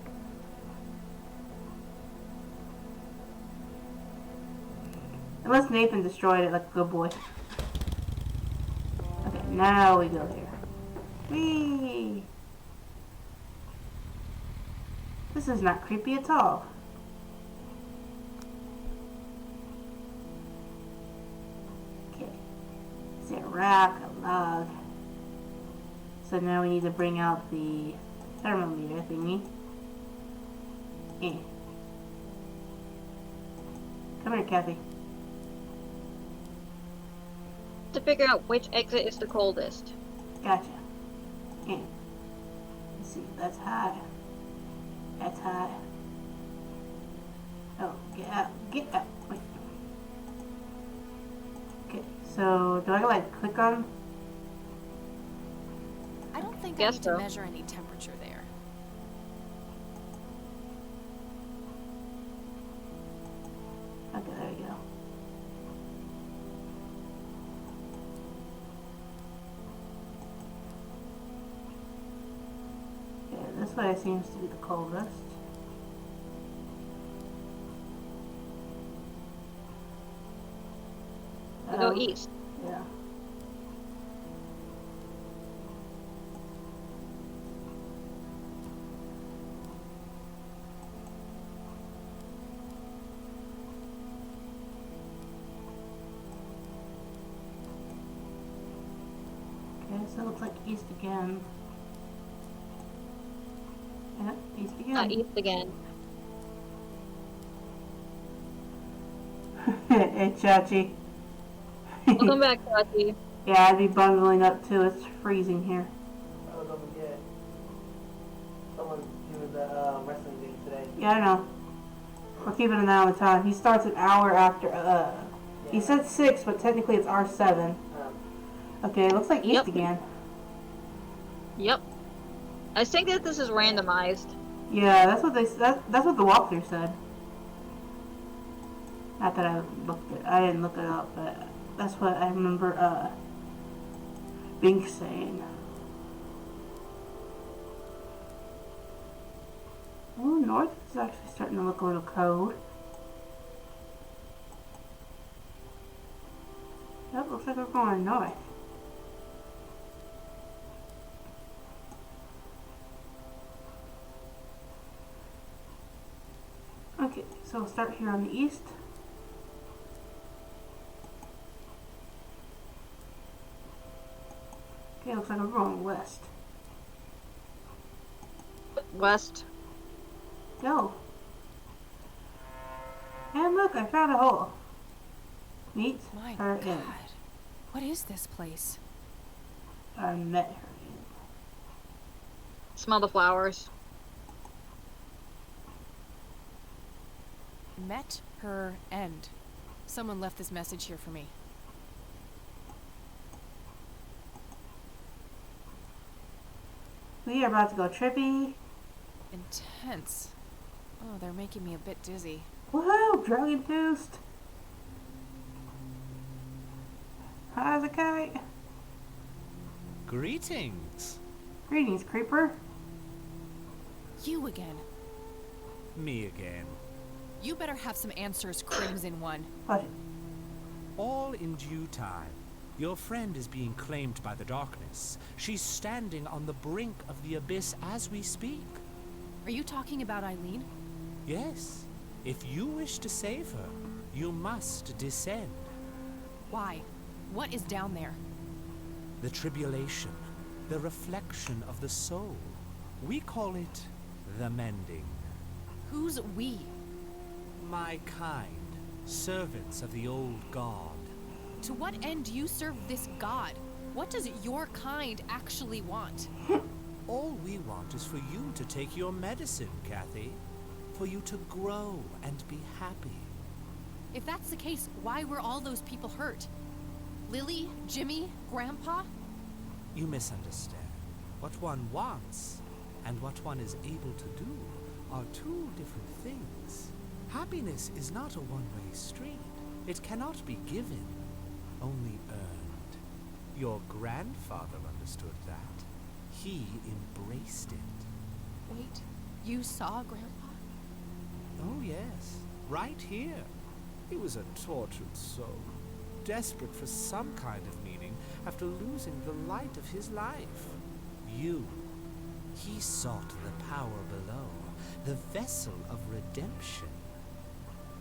Unless Nathan destroyed it like a good boy. Okay, now we go here. Whee! This is not creepy at all. Okay. Is it a rock, a log? So now we need to bring out the thermometer thingy. Eh. Come here, Kathy. To figure out which exit is the coldest. Gotcha. Eh. Let's see, that's high. That's high. Oh, get out. Get out. Wait. Okay, so do I like click on? I don't think I Guess need so. to measure any temperature there. Okay, there we go. Okay, this way seems to be the coldest. We go east. Yeah. Okay, so it looks like east again. Yep, east again. East again. Hey, Chachi. Welcome back, Chachi. Yeah, I'd be bundling up too. It's freezing here. Oh, don't forget. Someone's doing the wrestling game today. Yeah, I know. We're keeping an eye on the time. He starts an hour after, he said 6, but technically it's our 7. Okay, it looks like east again. Yep. I think that this is randomized. Yeah, that's what that's what the walkthrough said. Not that I didn't look it up, but that's what I remember, Bink saying. Oh, north is actually starting to look a little cold. Yep, looks like we're going north. Okay, so we'll start here on the east. Okay, looks like we're going west. West. Go. And look, I found a hole. Meet My her God. in. What is this place? I met her in. Smell the flowers. Met her end. Someone left this message here for me. We are about to go trippy. Intense. Oh, they're making me a bit dizzy. Woohoo! Drug induced. How's it going? Greetings. Greetings, creeper. You again. Me again. You better have some answers, Crimson One. What? All in due time. Your friend is being claimed by the darkness. She's standing on the brink of the abyss as we speak. Are you talking about Eileen? Yes. If you wish to save her, you must descend. Why? What is down there? The tribulation, the reflection of the soul. We call it the mending. Who's we? My kind, servants of the old god. To what end do you serve this god? What does your kind actually want? All we want is for you to take your medicine, Kathy. For you to grow and be happy. If that's the case, why were all those people hurt? Lily, Jimmy, Grandpa? You misunderstand. What one wants and what one is able to do are two different things. Happiness is not a one-way street. It cannot be given, only earned. Your grandfather understood that. He embraced it. Wait, you saw Grandpa? Oh yes, right here. He was a tortured soul, desperate for some kind of meaning after losing the light of his life. You. He sought the power below, the vessel of redemption.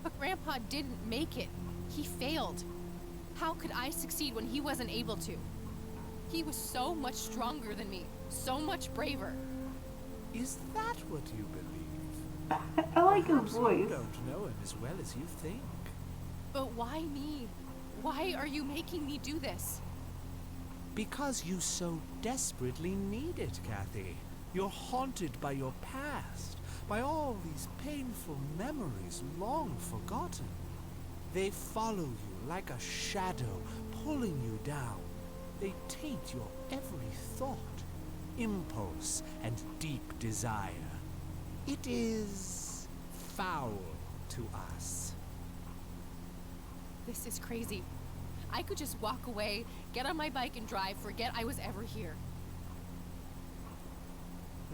But Grandpa didn't make it. He failed. How could I succeed when he wasn't able to? He was so much stronger than me, so much braver. Is that what you believe? I like his Perhaps voice. You don't know him as well as you think. But why me? Why are you making me do this? Because you so desperately need it, Kathy. You're haunted by your past, by all these painful memories long forgotten. They follow you like a shadow, pulling you down. They taint your every thought, impulse, and deep desire. It is foul to us. This is crazy. I could just walk away, get on my bike and drive, forget I was ever here.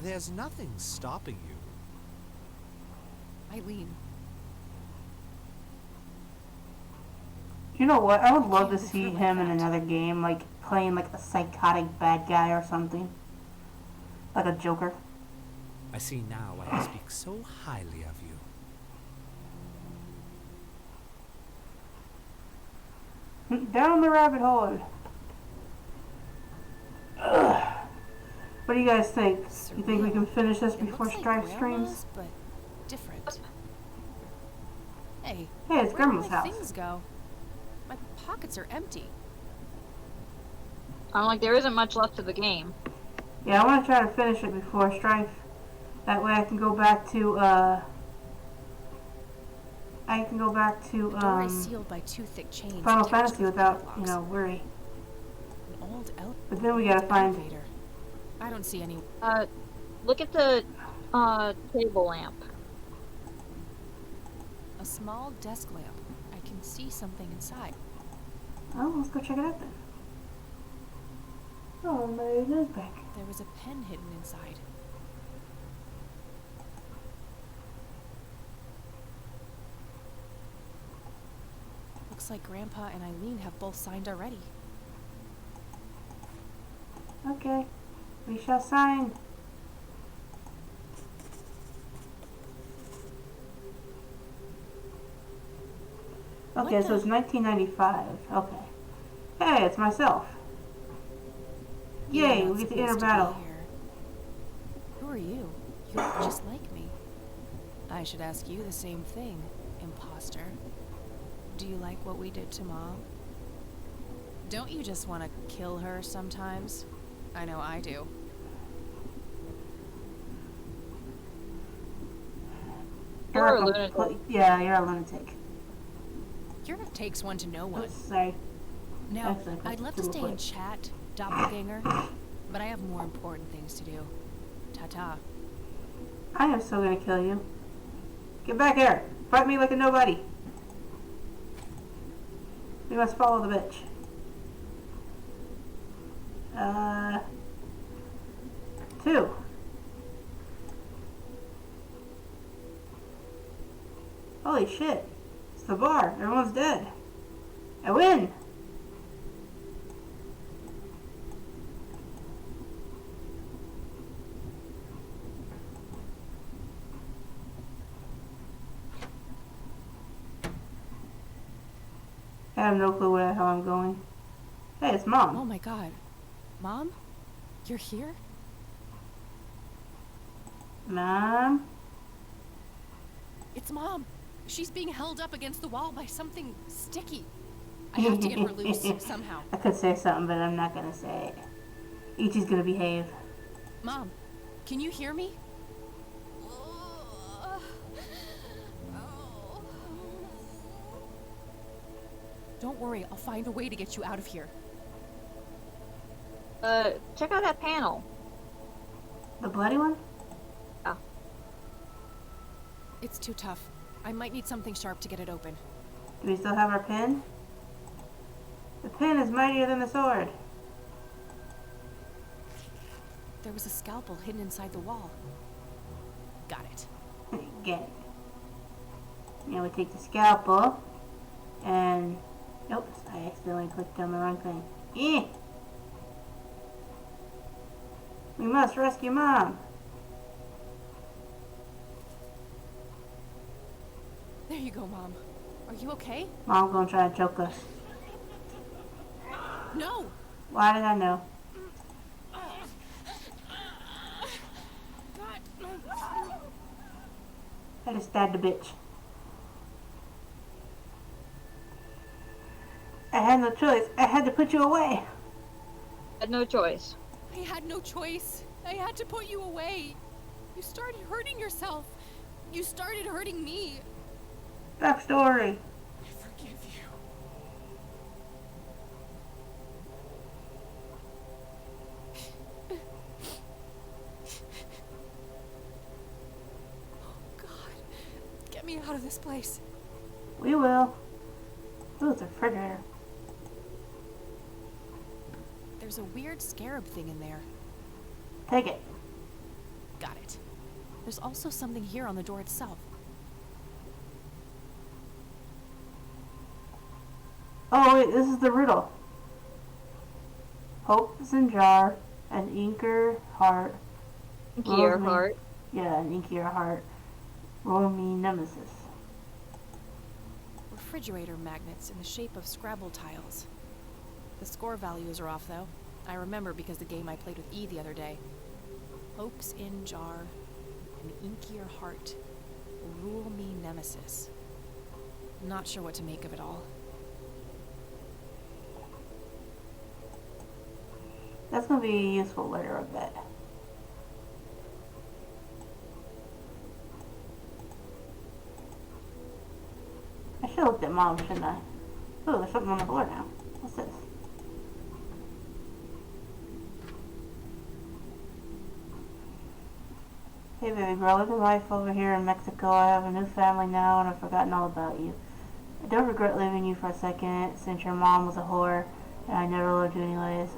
There's nothing stopping you. Eileen. You know what? I would love to see him in another game, like playing like a psychotic bad guy or something. Like a Joker. I see now why I speak so highly of you. Down the rabbit hole. Ugh. What do you guys think? You think we can finish this before Strife streams? But different. Hey, Hey, it's where did Grandma's my house. things go? My pockets are empty. I'm like, there isn't much left of the game. Yeah, I want to try to finish it before Strife. That way I can go back to, Door is sealed by two thick chains Final attached Fantasy with without, padlocks. you know, worry. An old But then we gotta find... elevator. I don't see any. Look at the, table lamp. A small desk lamp. I can see something inside. Oh, let's go check it out then. Oh, my nose back. There was a pen hidden inside. Looks like Grandpa and Eileen have both signed already. Okay, we shall sign. Okay, so it's 1995. Okay. Hey, it's myself. Yay, You're we not get to enter supposed be battle. here. Who are you? You look just like me. I should ask you the same thing, imposter. Do you like what we did to Mom? Don't you just want to kill her sometimes? I know I do. You're a lunatic. Yeah, you're a lunatic. Your takes one to know one. Oops, sorry. Now, Actually, I I'd love put to it stay away. and chat, doppelganger, but I have more important things to do. Ta-ta. I am so gonna kill you. Get back here. Fight me like a nobody. We must follow the bitch. Two. Holy shit. It's the bar. Everyone's dead. I win. I have no clue where the hell I'm going. Hey, it's Mom. Oh my god. Mom? You're here? Mom? It's Mom. She's being held up against the wall by something sticky. I have to get her loose somehow. I could say something, but I'm not gonna say it. Ichi's gonna behave. Mom, can you hear me? Don't worry, I'll find a way to get you out of here. Check out that panel. The bloody one? Yeah. It's too tough. I might need something sharp to get it open. Do we still have our pin? The pin is mightier than the sword. There was a scalpel hidden inside the wall. Got it. Get it. Now we take the scalpel and... Oops, I accidentally clicked on the wrong thing. We must rescue Mom. There you go, Mom. Are you okay? Mom's gonna try to choke us. No! Why did I know? I just stabbed a bitch. I had no choice. I had to put you away. Had no choice. I had no choice. I had to put you away. You started hurting yourself. You started hurting me. Backstory. I forgive you. Oh, God. Get me out of this place. We will. Ooh, it's a refrigerator. There's a weird scarab thing in there. Take it. Got it. There's also something here on the door itself. Oh wait, this is the riddle. Hope is in jar, an inker heart. Inkier heart. Yeah, an inkier heart. Roll me nemesis. Refrigerator magnets in the shape of Scrabble tiles. The score values are off though. I remember because the game I played with E the other day. Hopes in jar, an inkier heart, rule me nemesis. Not sure what to make of it all. That's gonna be useful later, I bet. I should have looked at Mom, shouldn't I? Oh, there's something on the floor now. What's this? Hey baby girl, living life over here in Mexico. I have a new family now and I've forgotten all about you. I don't regret leaving you for a second since your mom was a whore and I never loved you anyways.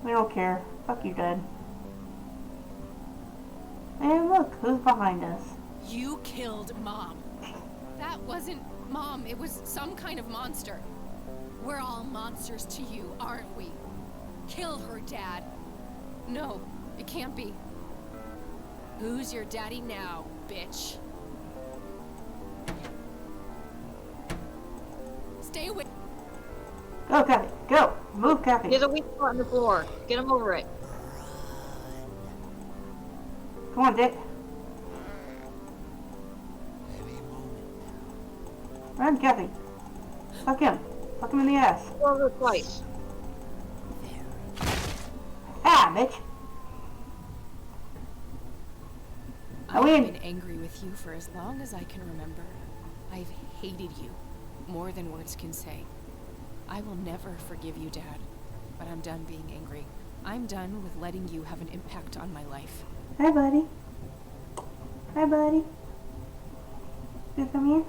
We don't care. Fuck you, Dad. And look, who's behind us? You killed Mom. That wasn't Mom, it was some kind of monster. We're all monsters to you, aren't we? Kill her, Dad. No, it can't be. Who's your daddy now, bitch? Stay away. Go, Kathy. Go. Move, Kathy. There's a weak spot on the floor. Get him over it. Come on, Dick. Run, Kathy. Fuck him. Fuck him in the ass. Go over it twice. Ah, bitch. I've been angry with you for as long as I can remember. I've hated you more than words can say. I will never forgive you, Dad, but I'm done being angry. I'm done with letting you have an impact on my life. Hi, buddy. Hi, buddy. You come here?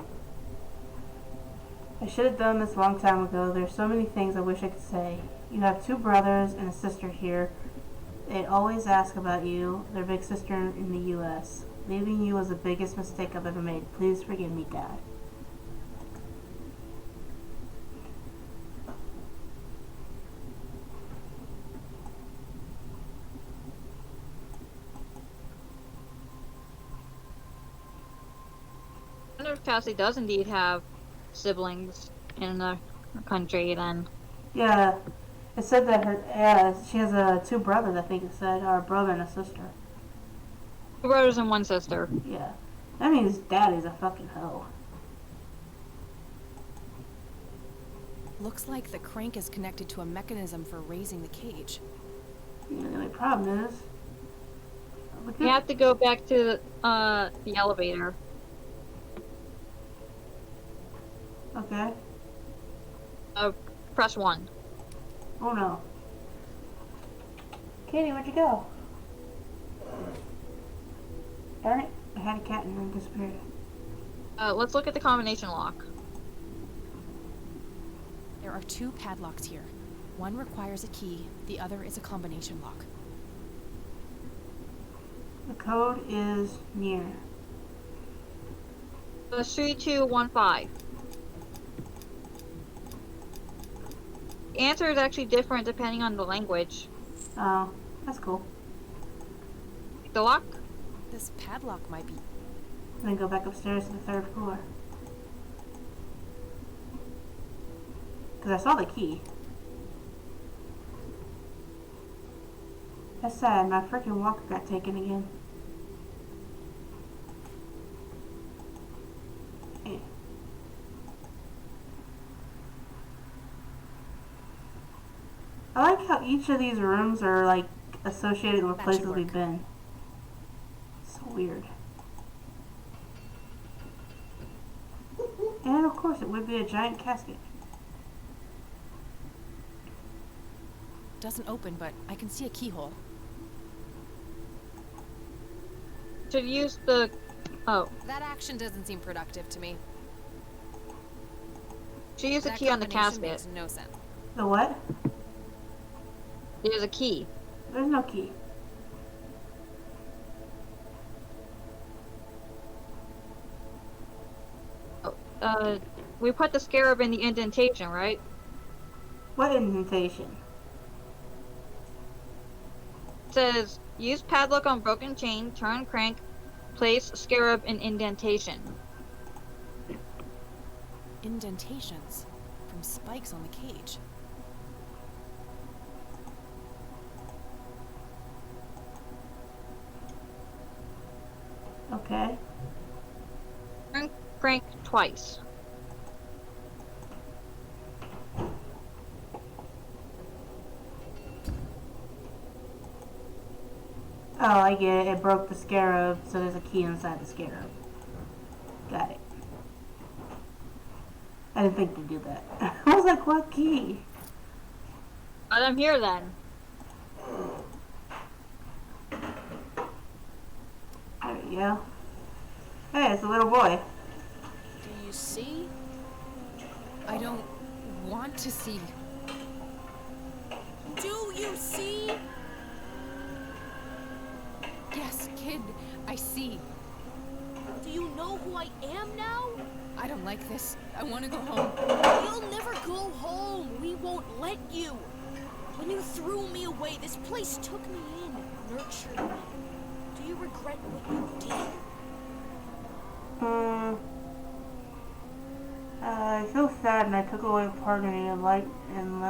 I should have done this a long time ago. There's so many things I wish I could say. You have 2 brothers and a sister here. They always ask about you. Their big sister in the U.S. Leaving you was the biggest mistake I've ever made. Please forgive me, Dad. I wonder if Cassie does indeed have siblings in the country then. Yeah, it said that she has 2 brothers, I think it said, or a brother and a sister. 2 brothers and 1 sister. Yeah. That means Daddy's a fucking hoe. Looks like the crank is connected to a mechanism for raising the cage. Yeah, the only problem is... We have to go back to the elevator. Okay. Press 1. Oh no. Katie, where'd you go? Darn it. I had a cat and then disappeared. Let's look at the combination lock. There are 2 padlocks here. One requires a key, the other is a combination lock. The code is near. 3215. The answer is actually different depending on the language. Oh, that's cool. The lock? This padlock might be... Then go back upstairs to the 3rd floor. Because I saw the key. That's sad, my freaking walker got taken again. Yeah. I like how each of these rooms are like associated with places we've been. So weird. And of course it would be a giant casket. Doesn't open, but I can see a keyhole. Should use the... Oh. That action doesn't seem productive to me. Should use the key on the combination casket. Makes no sense. The what? There's a key. There's no key. We put the scarab in the indentation, right? What indentation? It says, use padlock on broken chain, turn crank, place scarab in indentation. Indentations from spikes on the cage. Okay. Turn crank twice. Oh, I get it. It broke the scarab, so there's a key inside the scarab. Got it. I didn't think to do that. I was like, what key? Let him here then. There you go. Hey, it's a little boy. Do you see? I don't want to see. Do you see? Yes, kid, I see. Do you know who I am now? I don't like this. I want to go home. You'll never go home. We won't let you. When you threw me away, this place took me in, nurtured me. Do you regret what you did? I feel sad and I took away a part of me and like, and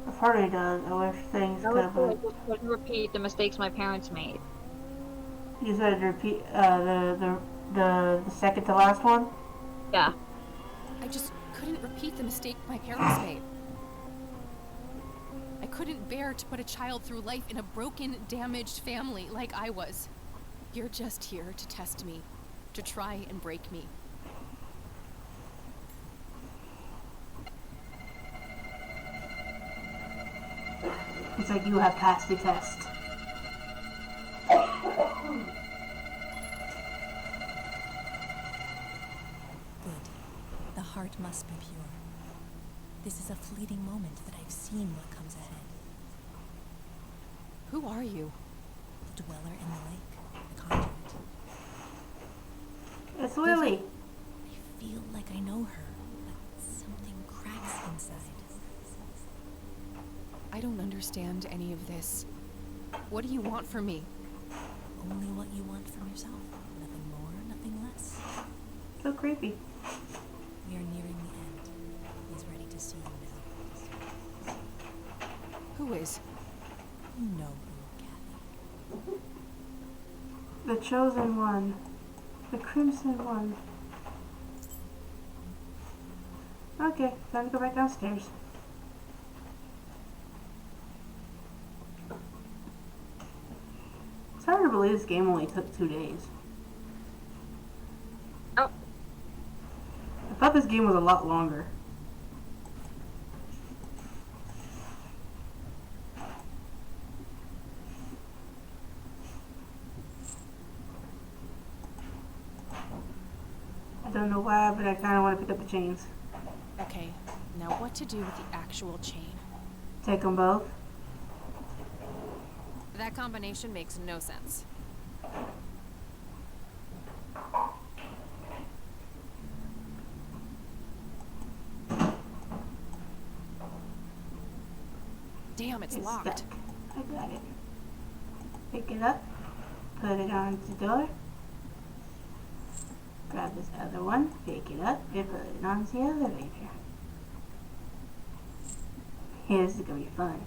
a part of me does. I wish things could have been. I couldn't repeat the mistakes my parents made. You said repeat, the second to last one? Yeah. I just couldn't repeat the mistake my parents made. I couldn't bear to put a child through life in a broken, damaged family like I was. You're just here to test me, to try and break me. It's like you have passed the test. Good. The heart must be pure. This is a fleeting moment that I've seen what comes ahead. Who are you? The dweller in the lake, the conduit. It's Lily. I feel like I know her, but something cracks inside. I don't understand any of this. What do you want from me? Only what you want from yourself. Nothing more, nothing less. So creepy. We are nearing the end. He's ready to see you now. Who is? You know who, Kathy. The chosen one. The crimson one. Okay, time to go back downstairs. It's hard to believe this game only took 2 days. Oh. I thought this game was a lot longer. don't know why, but I kind of want to pick up the chains. Okay, now what to do with the actual chain? Take them both. That combination makes no sense. Damn, it's locked. Stuck. I got it. Pick it up. Put it on the door. Grab this other one. Pick it up and put it on the elevator. Yeah, this is gonna be fun.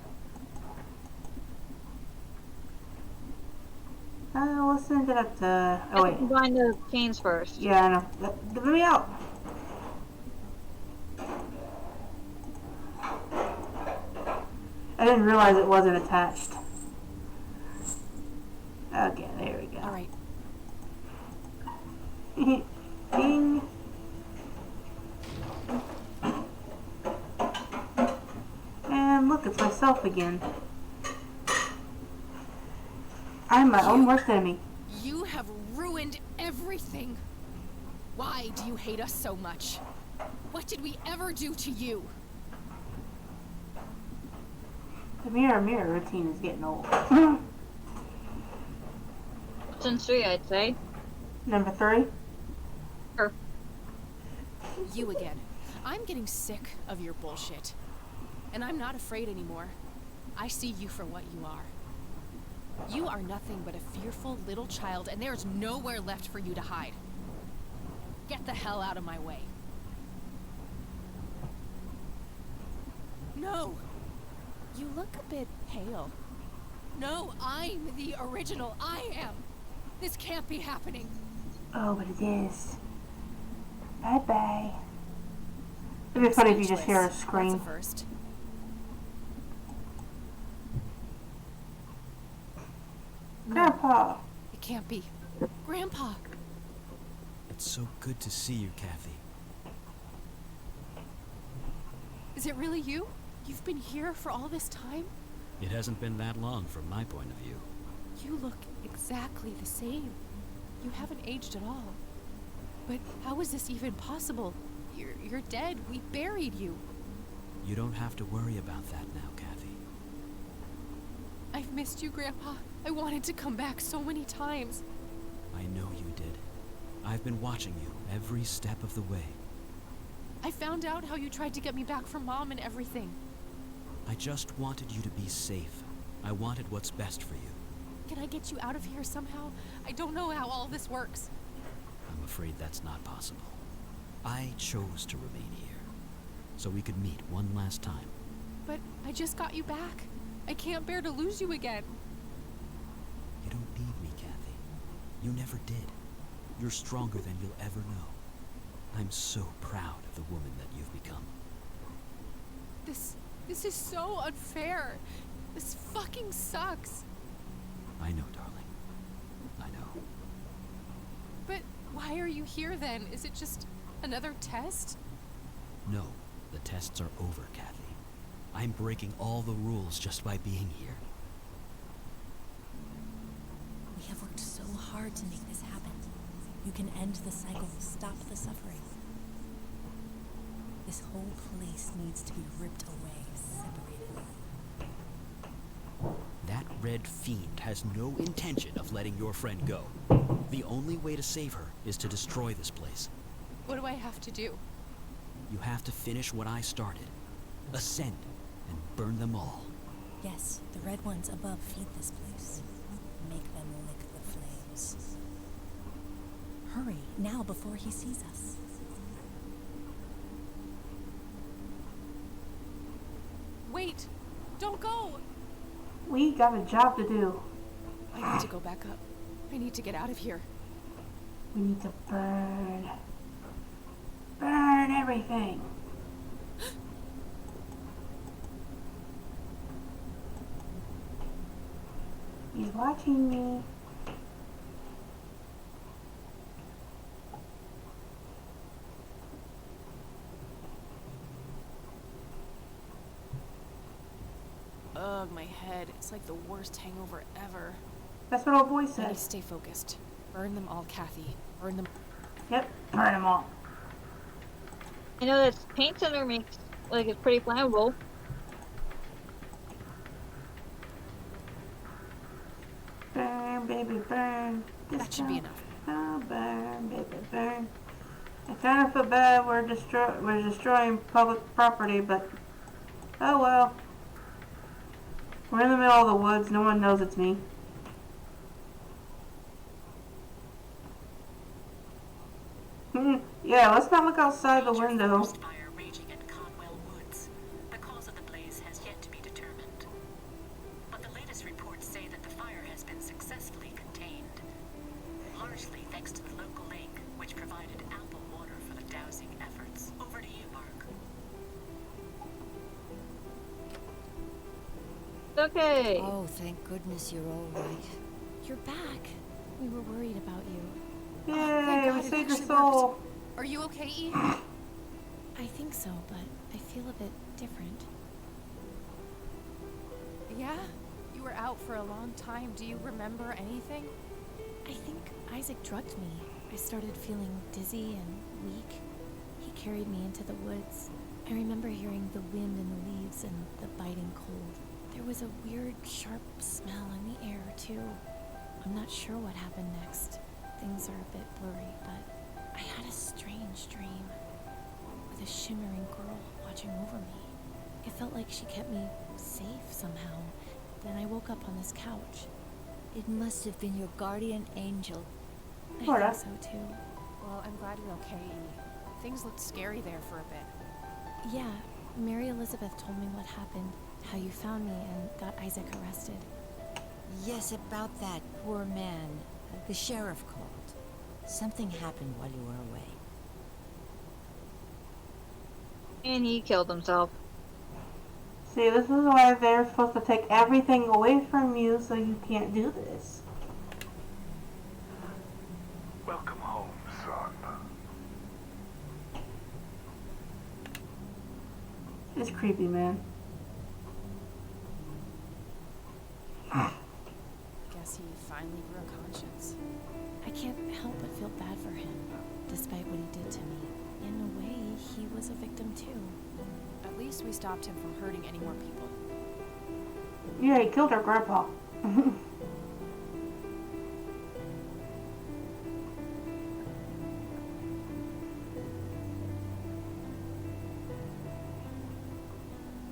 We'll send it up to. Oh wait. Combine the chains first. Yeah, I know. Let me out. I didn't realize it wasn't attached. Okay, there we go. All right. Ding. And look, it's myself again. I'm my own worst enemy. You have ruined everything. Why do you hate us so much? What did we ever do to you? The mirror routine is getting old. Since 3, I'd say. Number 3? Sure. You again. I'm getting sick of your bullshit. And I'm not afraid anymore. I see you for what you are. You are nothing but a fearful little child, and there's nowhere left for you to hide. Get the hell out of my way. No! You look a bit pale. No, I'm the original. I am. This can't be happening. Oh, but it is. Bye-bye. It'd be funny if you just hear a scream. That's a first. Grandpa! It can't be. Grandpa! It's so good to see you, Kathy. Is it really you? You've been here for all this time? It hasn't been that long from my point of view. You look exactly the same. You haven't aged at all. But how is this even possible? You're dead. We buried you. You don't have to worry about that now, Kathy. I've missed you, Grandpa. I wanted to come back so many times. I know you did. I've been watching you every step of the way. I found out how you tried to get me back from Mom and everything. I just wanted you to be safe. I wanted what's best for you. Can I get you out of here somehow? I don't know how all this works. I'm afraid that's not possible. I chose to remain here, so we could meet one last time. But I just got you back. I can't bear to lose you again. You don't need me, Kathy. You never did. You're stronger than you'll ever know. I'm so proud of the woman that you've become. This is so unfair. This fucking sucks. I know, darling. I know. But why are you here then? Is it just another test? No, the tests are over, Kathy. I'm breaking all the rules just by being here. We have worked so hard to make this happen. You can end the cycle, stop the suffering. This whole place needs to be ripped away, separated. That red fiend has no intention of letting your friend go. The only way to save her is to destroy this place. What do I have to do? You have to finish what I started. Ascend and burn them all. Yes, the red ones above feed this place. Make them lick the flames. Hurry, now before he sees us. Wait! Don't go! We got a job to do. I need to go back up. I need to get out of here. We need to burn. Burn everything. He's watching me. Ugh, my head. It's like the worst hangover ever. That's what old boy I need to said. stay focused. Burn them all, Kathy. Burn them. Yep, burn them all. I know that paint thinner makes like it's pretty flammable. Burn, baby, burn. That should be enough. Oh, burn, baby, burn. I kind of feel bad we're destroying public property, but oh well. We're in the middle of the woods. No one knows it's me. Yeah, let's not look outside the window. Fire raging in Conwell Woods. The cause of the blaze has yet to be determined. But the latest reports say that the fire has been successfully contained, largely thanks to the local lake, which provided ample water for the dousing efforts. Over to you, Mark. Okay. Oh, thank goodness you're all right. You're back. We were worried about you. Yay, we saved your soul. Are you okay, E? I think so, but I feel a bit different. Yeah? You were out for a long time. Do you remember anything? I think Isaac drugged me. I started feeling dizzy and weak. He carried me into the woods. I remember hearing the wind in the leaves and the biting cold. There was a weird, sharp smell in the air, too. I'm not sure what happened next. Things are a bit blurry, but I had a strange dream with a shimmering girl watching over me. It felt like she kept me safe somehow. Then I woke up on this couch. It must have been your guardian angel. I think so too. Well, I'm glad you're okay, E. Things looked scary there for a bit. Yeah, Mary Elizabeth told me what happened, how you found me and got Isaac arrested. Yes, about that poor man. The sheriff called. Something happened while you were away. And he killed himself. See, this is why they're supposed to take everything away from you so you can't do this. Welcome home, son. It's creepy, man. Guess he finally grew a conscience. I can't help but feel bad for him, despite what he did to me. In a way, he was a victim too. At least we stopped him from hurting any more people. Yeah, he killed our grandpa.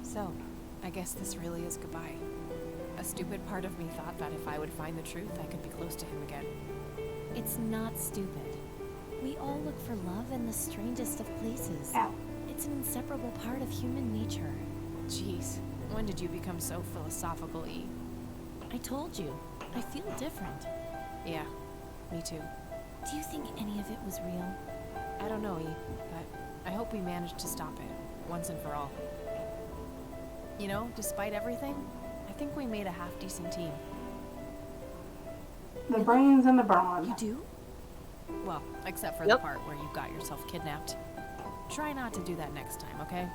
So, I guess this really is goodbye. A stupid part of me thought that if I would find the truth, I could be close to him again. It's not stupid. We all look for love in the strangest of places. Ow. It's an inseparable part of human nature. Jeez, when did you become so philosophical, E? I told you, I feel different. Yeah, me too. Do you think any of it was real? I don't know, E, but I hope we managed to stop it, once and for all. You know, despite everything, I think we made a half-decent team. The brains and the brawn. You do? Well, except for the part where you got yourself kidnapped. Try not to do that next time, okay?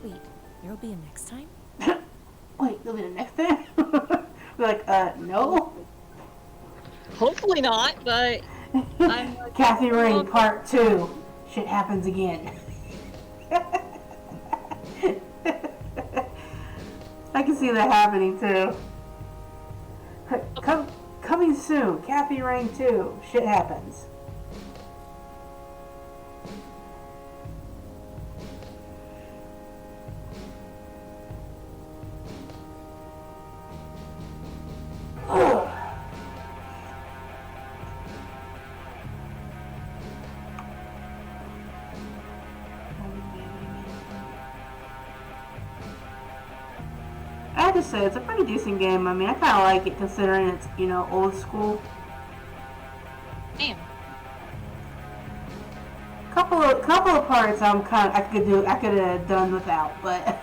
Wait, there'll be a next time? Wait, there'll be the next time? We're like, no? Hopefully not, but I'm like, Kathy Rain Part 2. Shit happens again. I can see that happening too. Coming soon, Kathy Rain 2. Shit happens. I have to say, it's a pretty decent game. I mean, I kind of like it considering it's, you know, old school. Damn. Couple of parts I could have done without, but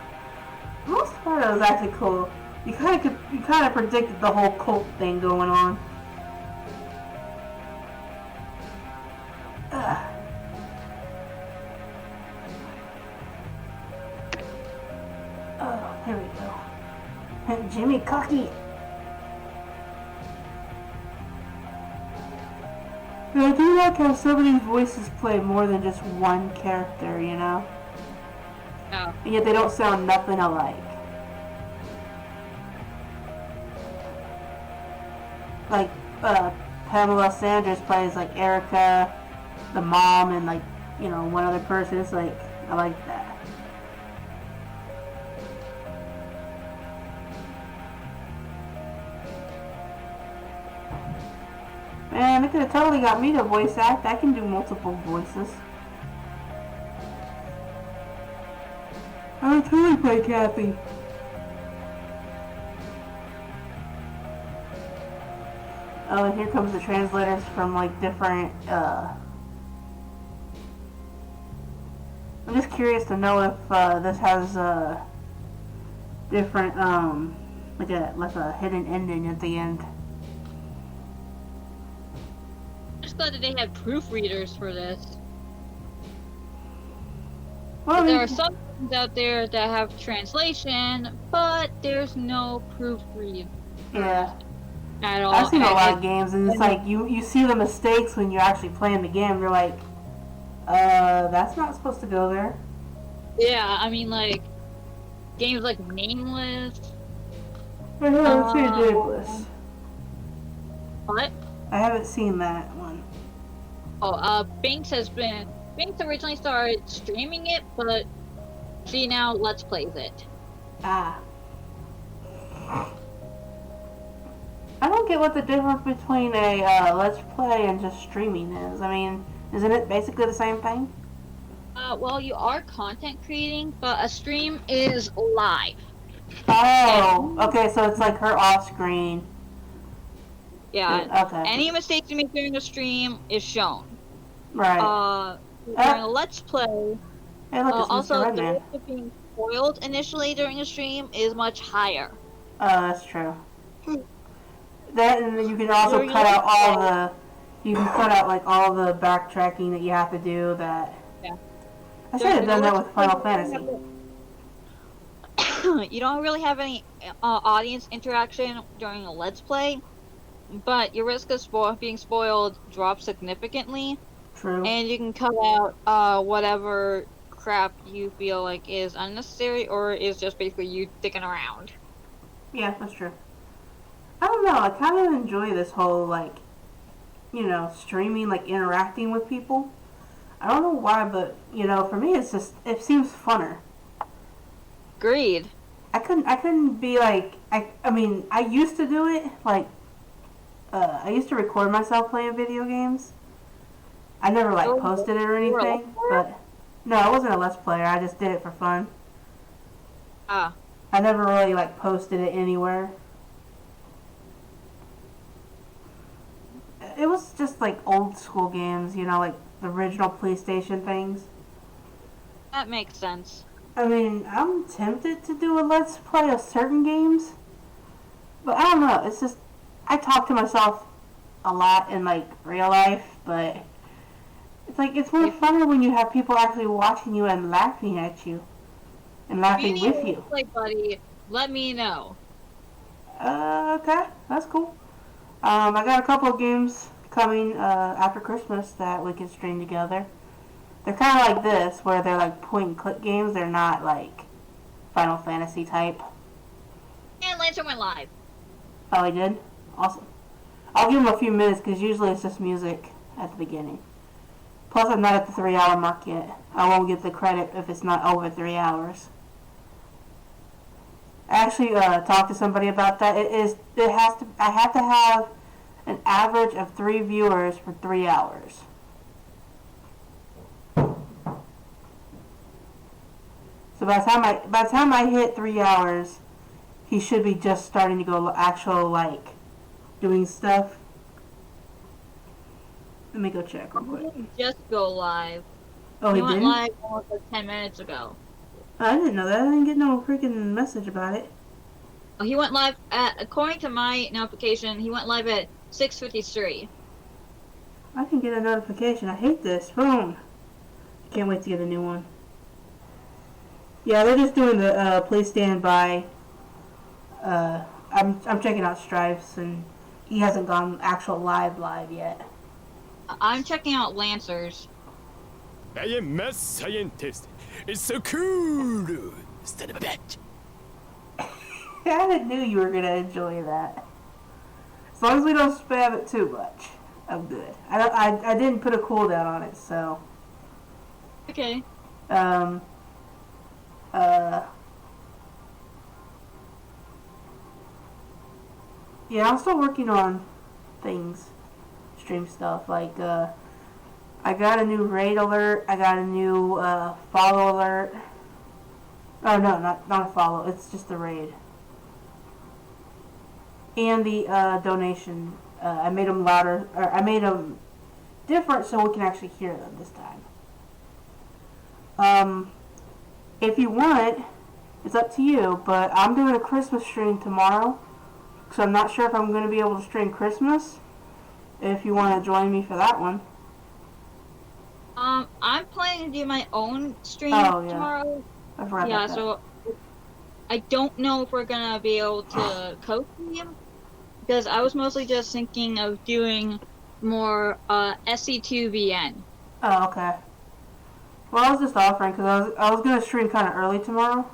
most part it was actually cool. You kind of predicted the whole cult thing going on. Oh, here we go. Jimmy Cocky. Did I do like how some of these voices play more than just one character, you know? Oh. And yet they don't sound nothing alike. Like, Pamela Sanders plays like Erica, the mom, and like, you know, one other person. It's like, I like that. Man, they could have totally got me to voice act. I can do multiple voices. I would totally play Kathy. Oh, and here comes the translators from like different, I'm just curious to know if this has different, like a hidden ending at the end. I'm just glad that they had proofreaders for this. Well, there are some things out there that have translation, but there's no proofread. Yeah. At all. I've seen a lot of games, and it's like you see the mistakes when you're actually playing the game. You're like, that's not supposed to go there. Yeah, I mean, like games like Nameless. I haven't seen Nameless. What? I haven't seen that one. Oh, Binks originally started streaming it, but she now Let's Plays it. Ah. I don't get what the difference between a Let's Play and just streaming is. I mean, isn't it basically the same thing? Well, you are content creating, but a stream is live. Oh, okay, so it's like her off screen. Yeah. Okay. Any mistakes you make during the stream is shown. Right. During a Let's Play, hey, look, it's also Mr. the Redman. risk of being spoiled initially during a stream is much higher. Oh, that's true. That, and then you can also During cut a out Let's all Play. the, you can cut out like all the backtracking that you have to do. That. Yeah. I should have done that with Final Fantasy. You don't really have any audience interaction during a Let's Play, but your risk of being spoiled drops significantly. True. And you can cut out whatever crap you feel like is unnecessary or is just basically you sticking around. Yeah, that's true. I don't know, I kind of enjoy this whole, like, you know, streaming, like, interacting with people. I don't know why, but, you know, for me, it's just, it seems funner. Agreed. I couldn't be, like, I mean, I used to do it, like, I used to record myself playing video games. I never, like, posted it or anything, but, no, I wasn't a Let's Player, I just did it for fun. Ah. I never really, like, posted it anywhere. It was just like old school games, you know, like the original PlayStation things. That makes sense. I mean, I'm tempted to do a Let's Play of certain games, but I don't know, it's just, I talk to myself a lot in like real life, but it's like, it's more funner when you have people actually watching you and laughing at you, and laughing with you. Play buddy, let me know. Okay, that's cool. I got a couple of games coming after Christmas that we can stream together. They're kind of like this, where they're like point-and-click games. They're not like Final Fantasy type. And Lancer went live. Oh, he did? Awesome. I'll give him a few minutes, because usually it's just music at the beginning. Plus, I'm not at the 3-hour mark yet. I won't get the credit if it's not over 3 hours. I actually talked to somebody about that. I have to have an average of 3 viewers for 3 hours. So by the time I hit 3 hours, he should be just starting to go actual, like, doing stuff. Let me go check real quick. He didn't just go live. Oh, he went didn't? live almost like 10 minutes ago. I didn't know that. I didn't get no freaking message about it. Oh, he went live according to my notification, he went live at 6:53. I can get a notification. I hate this phone. I can't wait to get a new one. Yeah, they're just doing the please stand by. I'm checking out Strifes, and he hasn't gone actual live yet. I'm checking out Lancers. I am mad scientist. It's so cool. Son of a bitch. I knew you were gonna enjoy that. As long as we don't spam it too much, I'm good. I didn't put a cooldown on it, so. Okay. Yeah, I'm still working on things, stream stuff. Like, I got a new raid alert. I got a new follow alert. Oh no, not a follow. It's just a raid. And the donation. I made them louder. Or I made them different so we can actually hear them this time. If you want, it's up to you. But I'm doing a Christmas stream tomorrow. So I'm not sure if I'm going to be able to stream Christmas. If you want to join me for that one. I'm planning to do my own stream tomorrow. I forgot about that. So I don't know if we're gonna be able to co-stream because I was mostly just thinking of doing more SC2VN. Oh, okay. Well, I was just offering because I was gonna stream kind of early tomorrow.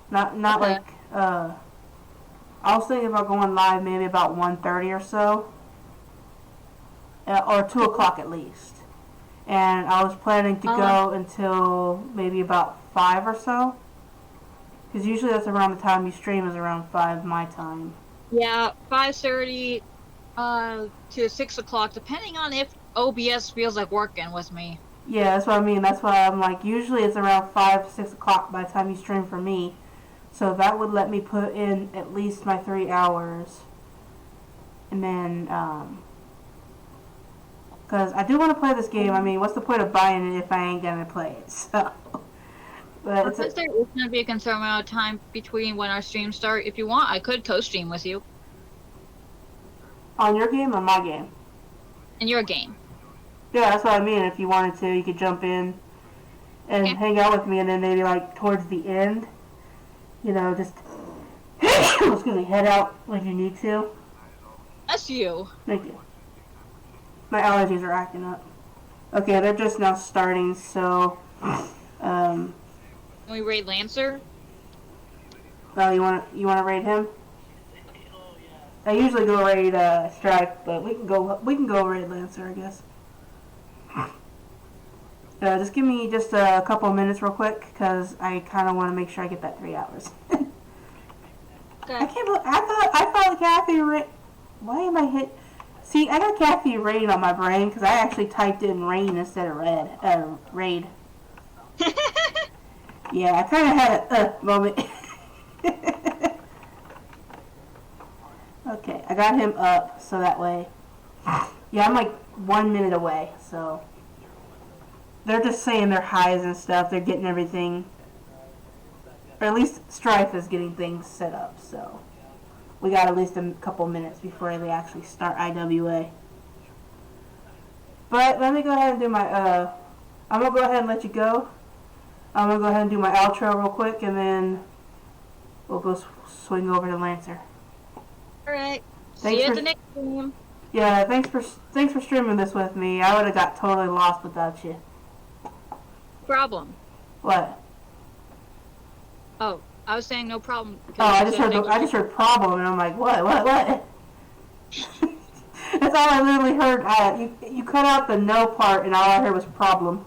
Not Okay. like I was thinking about going live maybe about 1:30 or so, or 2 o'clock at least. And I was planning to go until maybe about 5 or so. Because usually that's around the time you stream is around 5 my time. Yeah, 5:30 to 6 o'clock, depending on if OBS feels like working with me. Yeah, that's what I mean. That's why I'm like, usually it's around 5 to 6 o'clock by the time you stream for me. So that would let me put in at least my 3 hours. And then, because I do want to play this game. I mean, what's the point of buying it if I ain't going to play it? So, but Since there is going to be a considerable amount of time between when our streams start, if you want, I could co-stream with you. On your game or my game? In your game. Yeah, that's what I mean. If you wanted to, you could jump in and hang out with me, and then maybe like towards the end, you know, just excuse me, head out when you need to. That's you. Thank you. My allergies are acting up. Okay, they're just now starting, so Can we raid Lancer? well, you wanna raid him? I usually go raid Strike, but we can go raid Lancer, I guess. Just give me just a couple of minutes real quick, because I kind of want to make sure I get that 3 hours. Okay. I can't believe, I thought Kathy why am I hit? See, I got Kathy Rain on my brain, because I actually typed in rain instead of raid. Yeah, I kind of had a moment. Okay, I got him up, so that way. Yeah, I'm like 1 minute away, so. They're just saying their highs and stuff. They're getting everything. Or at least Strife is getting things set up, so. We got at least a couple minutes before they actually start IWA. But let me go ahead and do my, I'm going to go ahead and let you go. I'm going to go ahead and do my outro real quick, and then we'll go swing over to Lancer. Alright. Thanks See you at for- the next stream. Yeah, thanks for streaming this with me. I would have got totally lost without you. Problem. What? Oh, I was saying no problem. Oh, I just heard problem, and I'm like, what? That's all I literally heard. You cut out the no part, and all I heard was problem.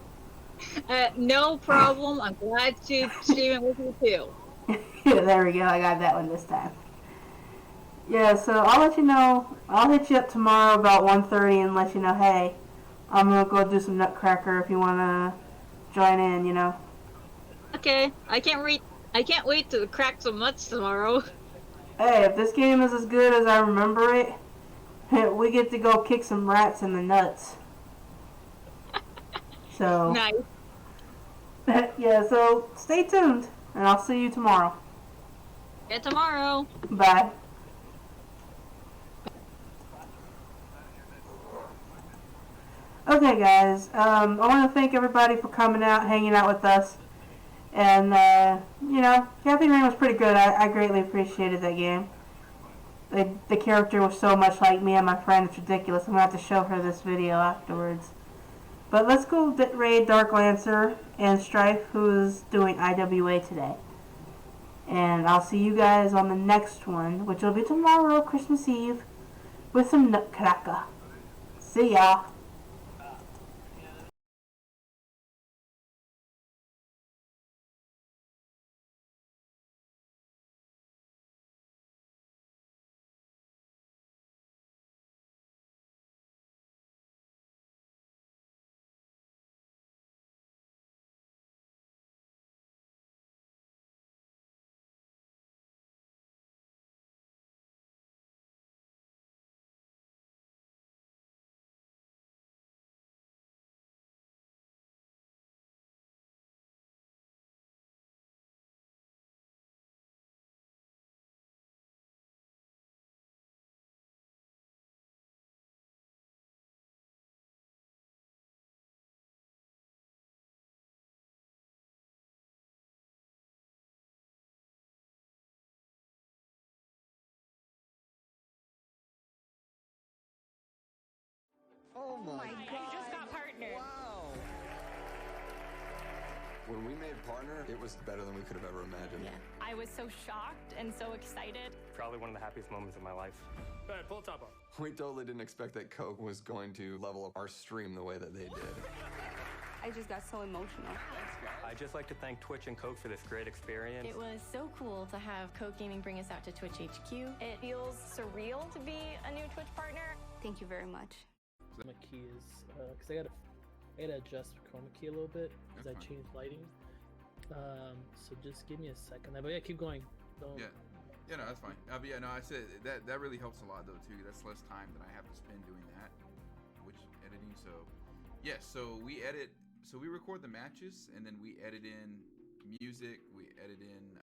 No problem. I'm glad to stream it with you too. Yeah, there we go. I got that one this time. Yeah, so I'll let you know. I'll hit you up tomorrow about 1:30 and let you know, hey, I'm gonna go do some Nutcracker if you wanna join in, you know. Okay, I can't wait to crack some nuts tomorrow. Hey, if this game is as good as I remember it, we get to go kick some rats in the nuts. So. Nice. Yeah, so stay tuned, and I'll see you tomorrow. Yeah, tomorrow. Bye. Okay, guys. I want to thank everybody for coming out, hanging out with us. And, you know, Kathy Rain was pretty good. I greatly appreciated that game. the character was so much like me and my friend. It's ridiculous. I'm gonna have to show her this video afterwards. But let's go raid Dark Lancer and Strife, who's doing IWA today. And I'll see you guys on the next one, which will be tomorrow, Christmas Eve, with some Nutcracker. See ya. Oh my god. I just got partnered. Wow. When we made partner, it was better than we could have ever imagined. Yeah. I was so shocked and so excited. Probably one of the happiest moments of my life. All right, pull the top off. We totally didn't expect that Coke was going to level up our stream the way that they did. I just got so emotional. I'd just like to thank Twitch and Coke for this great experience. It was so cool to have Coke Gaming bring us out to Twitch HQ. It feels surreal to be a new Twitch partner. Thank you very much. My key is because I gotta adjust chroma key a little bit because I changed lighting. So just give me a second. But yeah, keep going. Don't... Yeah, no, that's fine. But yeah, no, I said that really helps a lot though too. That's less time that I have to spend doing that, which editing. So yes, so we record the matches and then we edit in music. We edit in